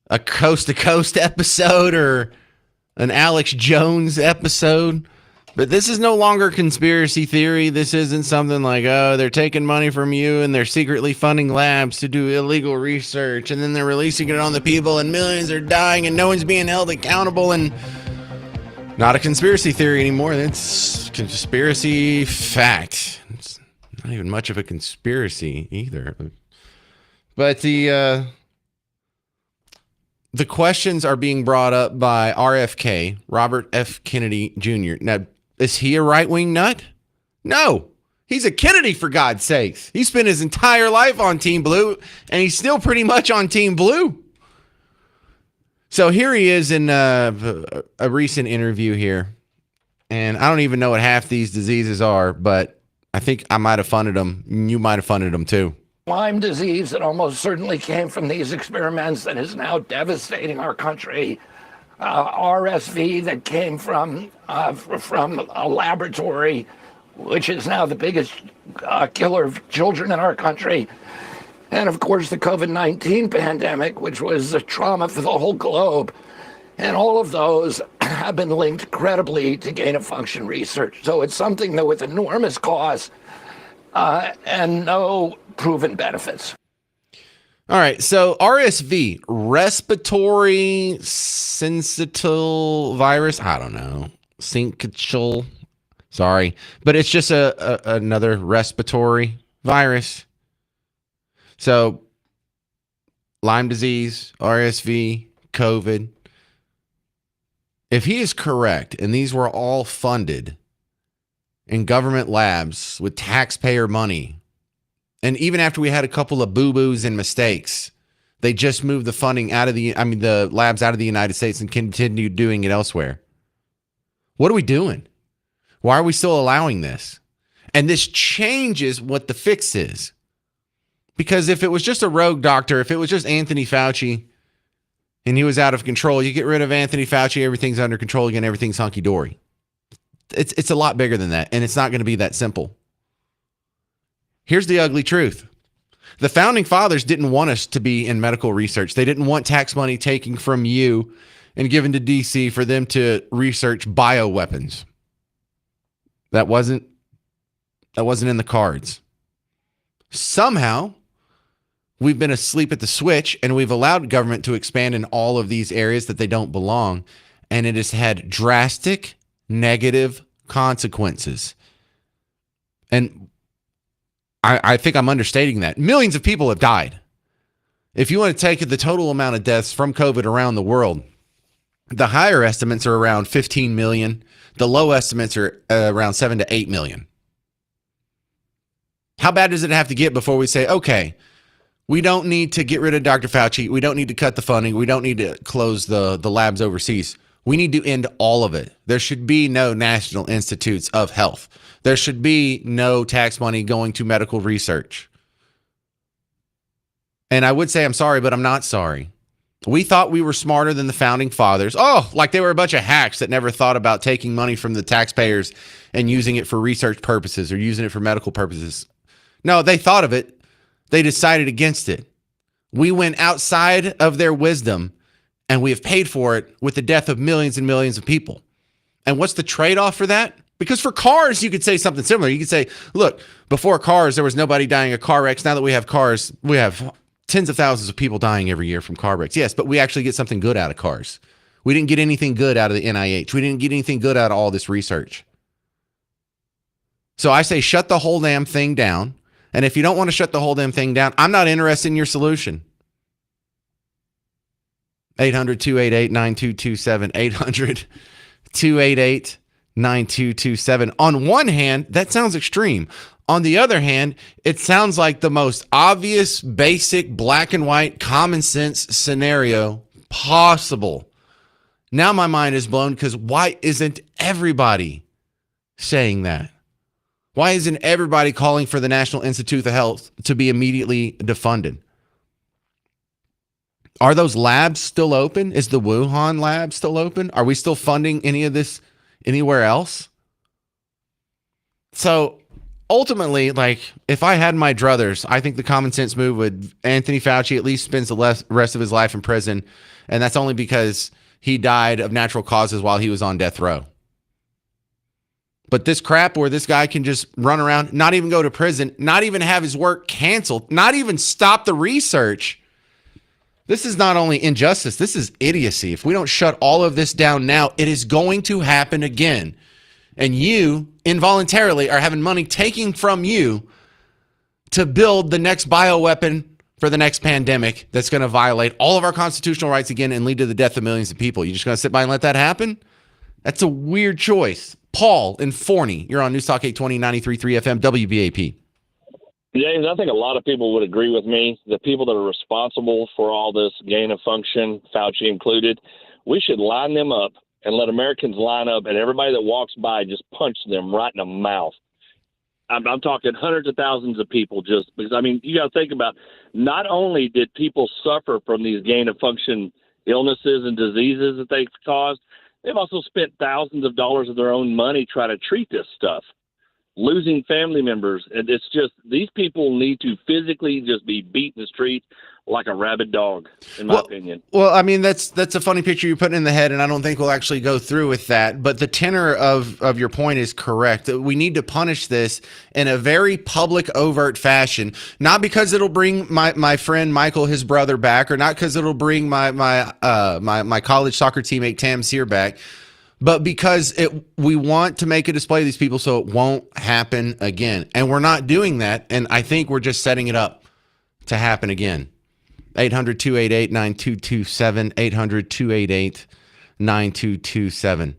a coast to coast episode or an Alex Jones episode, but this is no longer conspiracy theory. This isn't something like, oh, they're taking money from you and they're secretly funding labs to do illegal research and then they're releasing it on the people and millions are dying and no one's being held accountable. And not a conspiracy theory anymore. It's conspiracy fact. It's not even much of a conspiracy either. But the questions are being brought up by RFK, Robert F. Kennedy Jr. Now, is he a right-wing nut? No. He's a Kennedy, for God's sakes. He spent his entire life on Team Blue, and he's still pretty much on Team Blue. So here he is in a recent interview here, and I don't even know what half these diseases are, but I think I might have funded them. You might have funded them too. Lyme disease that almost certainly came from these experiments that is now devastating our country. RSV that came from a laboratory, which is now the biggest killer of children in our country. And of course, the COVID-19 pandemic, which was a trauma for the whole globe. And all of those have been linked credibly to gain-of-function research. So it's something that with enormous costs and no proven benefits. All right, so RSV, respiratory syncytial virus. I don't know, syncytial. Sorry, but it's just another respiratory virus. So, Lyme disease, RSV, COVID. If he is correct, and these were all funded in government labs with taxpayer money, and even after we had a couple of boo-boos and mistakes, they just moved the funding the labs out of the United States and continued doing it elsewhere. What are we doing? Why are we still allowing this? And this changes what the fix is. Because if it was just a rogue doctor, if it was just Anthony Fauci and he was out of control, you get rid of Anthony Fauci, everything's under control again, everything's hunky-dory. It's a lot bigger than that, and it's not going to be that simple. Here's the ugly truth. The founding fathers didn't want us to be in medical research. They didn't want tax money taken from you and given to DC for them to research bioweapons. That wasn't in the cards. Somehow, we've been asleep at the switch and we've allowed government to expand in all of these areas that they don't belong. And it has had drastic negative consequences. And I think I'm understating that. Millions of people have died. If you want to take the total amount of deaths from COVID around the world, the higher estimates are around 15 million. The low estimates are around 7 to 8 million. How bad does it have to get before we say, okay, we don't need to get rid of Dr. Fauci. We don't need to cut the funding. We don't need to close the labs overseas. We need to end all of it. There should be no National Institutes of Health. There should be no tax money going to medical research. And I would say I'm sorry, but I'm not sorry. We thought we were smarter than the founding fathers. Oh, like they were a bunch of hacks that never thought about taking money from the taxpayers and using it for research purposes or using it for medical purposes. No, they thought of it. They decided against it. We went outside of their wisdom and we have paid for it with the death of millions and millions of people. And what's the trade-off for that? Because for cars, you could say something similar. You could say, look, before cars, there was nobody dying of car wrecks. Now that we have cars, we have tens of thousands of people dying every year from car wrecks. Yes, but we actually get something good out of cars. We didn't get anything good out of the NIH. We didn't get anything good out of all this research. So I say shut the whole damn thing down. And if you don't want to shut the whole damn thing down, I'm not interested in your solution. 800-288-9227. 800-288-9227. On one hand, that sounds extreme. On the other hand, it sounds like the most obvious, basic, black and white, common sense scenario possible. Now my mind is blown because why isn't everybody saying that? Why isn't everybody calling for the National Institute of Health to be immediately defunded? Are those labs still open? Is the Wuhan lab still open? Are we still funding any of this anywhere else? So ultimately, like, if I had my druthers, I think the common sense move would Anthony Fauci at least spends the rest of his life in prison, and that's only because he died of natural causes while he was on death row. But this crap where this guy can just run around, not even go to prison, not even have his work canceled, not even stop the research. This is not only injustice, this is idiocy. If we don't shut all of this down now, it is going to happen again. And you involuntarily are having money taken from you to build the next bioweapon for the next pandemic that's going to violate all of our constitutional rights again and lead to the death of millions of people. You just going to sit by and let that happen? That's a weird choice. Paul in Forney, you're on News Talk 820, 93.3 FM, WBAP. James, I think a lot of people would agree with me. The people that are responsible for all this gain of function, Fauci included, we should line them up and let Americans line up, and everybody that walks by just punch them right in the mouth. I'm talking hundreds of thousands of people just because, I mean, you got to think about not only did people suffer from these gain of function illnesses and diseases that they've caused, they've also spent thousands of dollars of their own money trying to treat this stuff. Losing family members. And it's just, these people need to physically just be beat in the street like a rabid dog, in my opinion. Well, I mean, that's a funny picture you're putting in the head, and I don't think we'll actually go through with that. But the tenor of your point is correct. We need to punish this in a very public, overt fashion, not because it'll bring my friend Michael, his brother, back, or not because it'll bring my college soccer teammate Tam Sear back, but because we want to make a display of these people so it won't happen again. And we're not doing that, and I think we're just setting it up to happen again. 800-288-9227, 800-288-9227.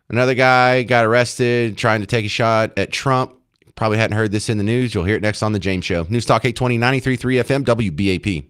Another guy got arrested trying to take a shot at Trump. Probably hadn't heard this in the news. You'll hear it next on The James Show. News Talk 820, 93.3 FM, WBAP.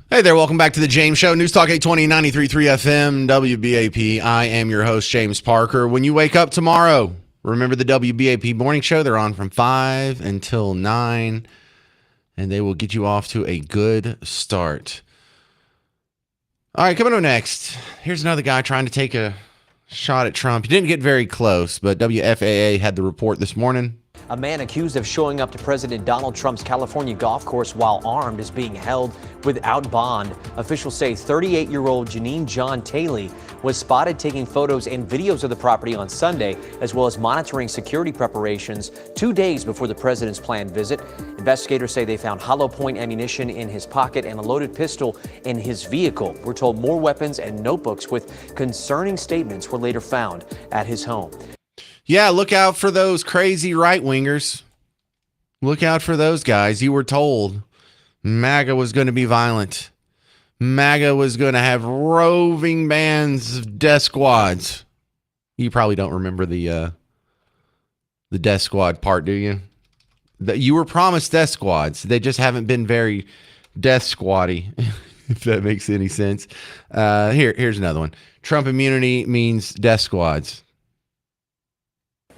Hey there, welcome back to the James Show. News Talk 820, 93.3 FM, WBAP. I am your host, James Parker. When you wake up tomorrow, remember the WBAP Morning Show. They're on from 5 until 9, and they will get you off to a good start. All right, coming up next, here's another guy trying to take a shot at Trump. He didn't get very close, but WFAA had the report this morning. A man accused of showing up to President Donald Trump's California golf course while armed is being held without bond. Officials say 38-year-old Janine John Taylor was spotted taking photos and videos of the property on Sunday, as well as monitoring security preparations 2 days before the president's planned visit. Investigators say they found hollow point ammunition in his pocket and a loaded pistol in his vehicle. We're told more weapons and notebooks with concerning statements were later found at his home. Yeah, look out for those crazy right-wingers. Look out for those guys. You were told MAGA was going to be violent. MAGA was going to have roving bands of death squads. You probably don't remember the death squad part, do you? You were promised death squads. They just haven't been very death squatty, if that makes any sense. Here's another one. Trump immunity means death squads.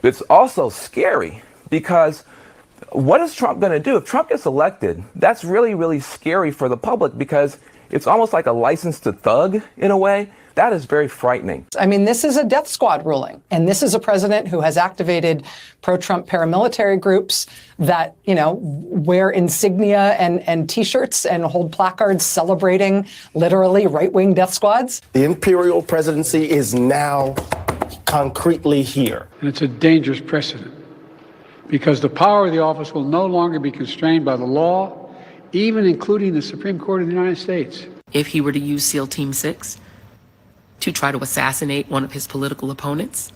It's also scary because what is Trump going to do? If Trump gets elected, that's really, really scary for the public because it's almost like a license to thug in a way. That is very frightening. I mean, this is a death squad ruling, and this is a president who has activated pro-Trump paramilitary groups that, wear insignia and T-shirts and hold placards celebrating literally right-wing death squads. The imperial presidency is now concretely here. And it's a dangerous precedent because the power of the office will no longer be constrained by the law, even including the Supreme Court of the United States. If he were to use SEAL Team 6 to try to assassinate one of his political opponents,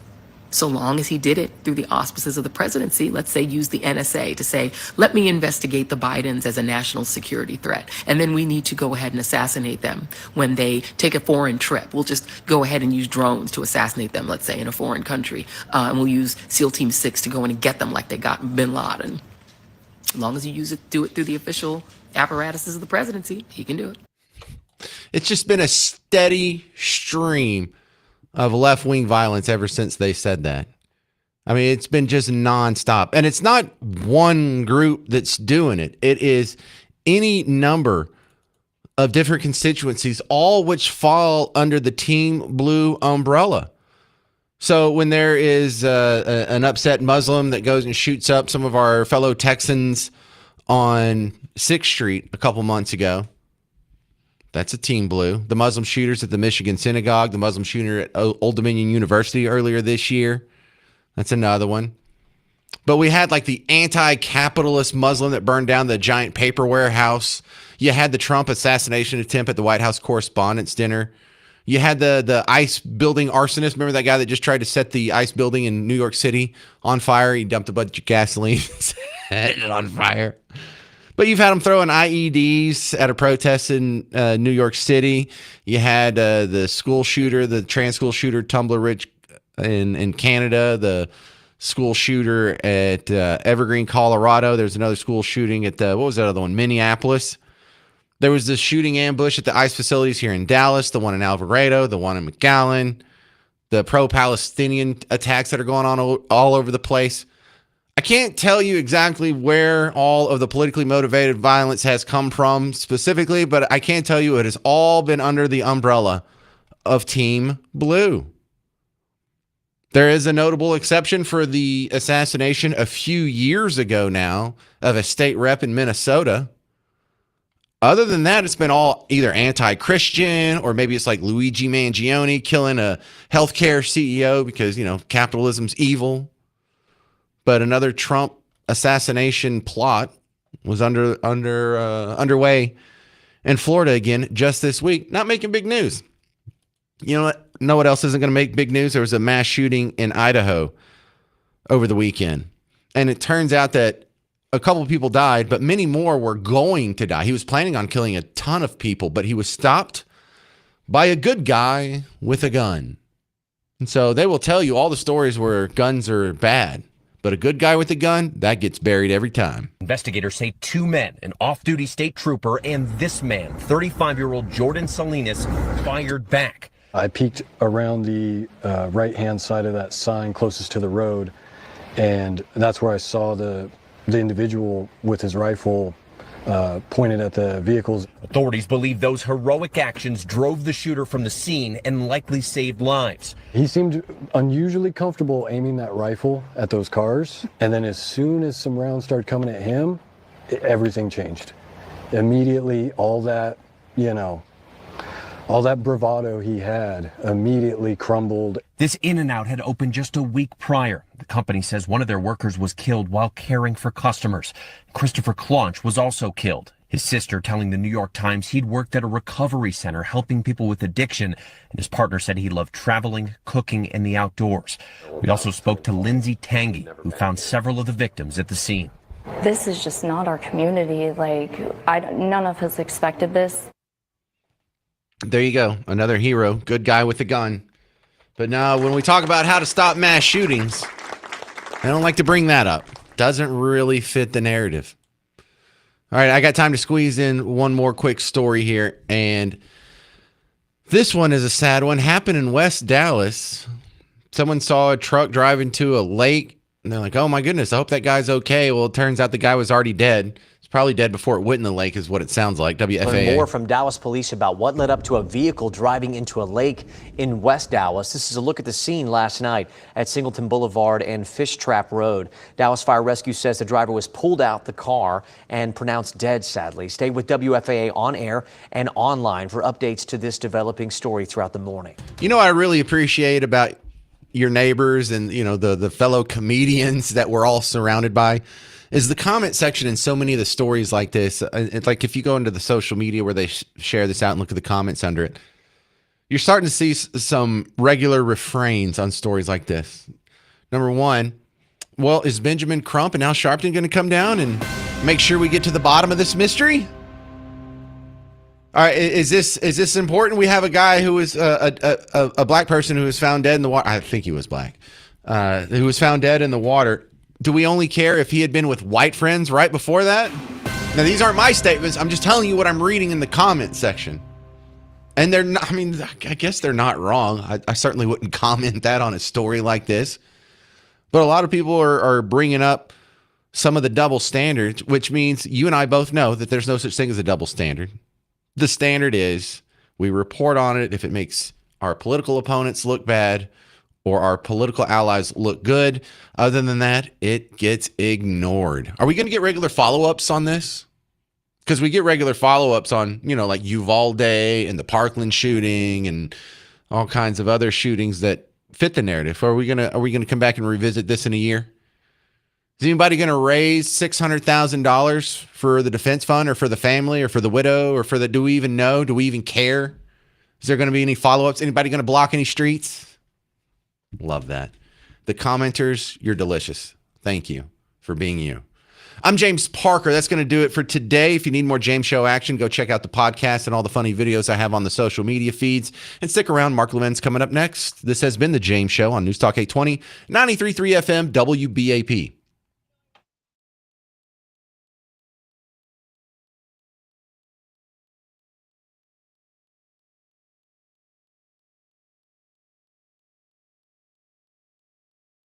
so long as he did it through the auspices of the presidency, let's say use the NSA to say, let me investigate the Bidens as a national security threat. And then we need to go ahead and assassinate them when they take a foreign trip. We'll just go ahead and use drones to assassinate them, let's say in a foreign country. And we'll use SEAL Team 6 to go in and get them like they got bin Laden. As long as you do it through the official apparatuses of the presidency, he can do it. It's just been a steady stream of left-wing violence ever since they said that. I mean, it's been just nonstop. And it's not one group that's doing it. It is any number of different constituencies, all which fall under the Team Blue umbrella. So when there is an upset Muslim that goes and shoots up some of our fellow Texans on 6th Street a couple months ago, that's a Team Blue. The Muslim shooters at the Michigan Synagogue, the Muslim shooter at Old Dominion University earlier this year, that's another one. But we had like the anti-capitalist Muslim that burned down the giant paper warehouse. You had the Trump assassination attempt at the White House Correspondents' Dinner. You had the ICE building arsonist. Remember that guy that just tried to set the ICE building in New York City on fire? He dumped a bunch of gasoline and set it on fire. But you've had them throwing IEDs at a protest in New York City. You had the school shooter, the trans school shooter, Tumbler Ridge in Canada, the school shooter at Evergreen, Colorado. There's another school shooting at what was that other one? Minneapolis. There was this shooting ambush at the ICE facilities here in Dallas, the one in Alvarado, the one in McAllen, the pro-Palestinian attacks that are going on all over the place. I can't tell you exactly where all of the politically motivated violence has come from specifically, but I can tell you it has all been under the umbrella of Team Blue. There is a notable exception for the assassination a few years ago now of a state rep in Minnesota. Other than that, it's been all either anti-Christian or maybe it's like Luigi Mangione killing a healthcare CEO because, capitalism's evil. But another Trump assassination plot was underway in Florida again just this week, not making big news. You know what else isn't going to make big news? There was a mass shooting in Idaho over the weekend. And it turns out that a couple of people died, but many more were going to die. He was planning on killing a ton of people, but he was stopped by a good guy with a gun. And so they will tell you all the stories where guns are bad. But a good guy with a gun, that gets buried every time. Investigators say 2 men, an off-duty state trooper, and this man, 35-year-old Jordan Salinas, fired back. I peeked around the right-hand side of that sign closest to the road, and that's where I saw the individual with his rifle pointed at the vehicles. Authorities believe those heroic actions drove the shooter from the scene and likely saved lives. He seemed unusually comfortable aiming that rifle at those cars, and then as soon as some rounds started coming at him, everything changed. Immediately, all that bravado he had immediately crumbled. This In-N-Out had opened just a week prior. The company says one of their workers was killed while caring for customers. Christopher Claunch was also killed. His sister telling the New York Times he'd worked at a recovery center helping people with addiction, and his partner said he loved traveling, cooking, and the outdoors. We also spoke to Lindsay Tangy, who found several of the victims at the scene. This is just not our community. None of us expected this. There you go. Another hero. Good guy with a gun. But now when we talk about how to stop mass shootings, I don't like to bring that up. Doesn't really fit the narrative. All right, I got time to squeeze in one more quick story here. And this one is a sad one. Happened in West Dallas. Someone saw a truck drive into a lake. And they're like, oh my goodness, I hope that guy's okay. Well, it turns out the guy was already dead. Probably dead before it went in the lake is what it sounds like. WFAA. Learn more from Dallas police about what led up to a vehicle driving into a lake in West Dallas. This is a look at the scene last night at Singleton Boulevard and Fish Trap Road. Dallas Fire Rescue says the driver was pulled out the car and pronounced dead, sadly. Stay with WFAA on air and online for updates to this developing story throughout the morning. You know what I really appreciate about your neighbors and, the fellow comedians that we're all surrounded by? Is the comment section in so many of the stories like this. It's like if you go into the social media where they share this out and look at the comments under it, you're starting to see some regular refrains on stories like this. Number one, well, is Benjamin Crump and Al Sharpton going to come down and make sure we get to the bottom of this mystery? All right, is this important? We have a guy who was a black person who was found dead in the water. I think he was black. Who was found dead in the water. Do we only care if he had been with white friends right before that? Now, these aren't my statements. I'm just telling you what I'm reading in the comment section. And they're not, I guess they're not wrong. I certainly wouldn't comment that on a story like this. But a lot of people are bringing up some of the double standards, which means you and I both know that there's no such thing as a double standard. The standard is we report on it if it makes our political opponents look bad or our political allies look good. Other than that, it gets ignored. Are we going to get regular follow-ups on this? Because we get regular follow-ups on, like Uvalde and the Parkland shooting and all kinds of other shootings that fit the narrative. Are we gonna come back and revisit this in a year? Is anybody going to raise $600,000 for the defense fund or for the family or for the widow or for the, do we even know? Do we even care? Is there going to be any follow-ups? Anybody going to block any streets? Love that. The commenters, you're delicious. Thank you for being you. I'm James Parker. That's going to do it for today. If you need more James Show action, go check out the podcast and all the funny videos I have on the social media feeds. And stick around. Mark Levin's coming up next. This has been The James Show on News Talk 820, 93.3 FM, WBAP.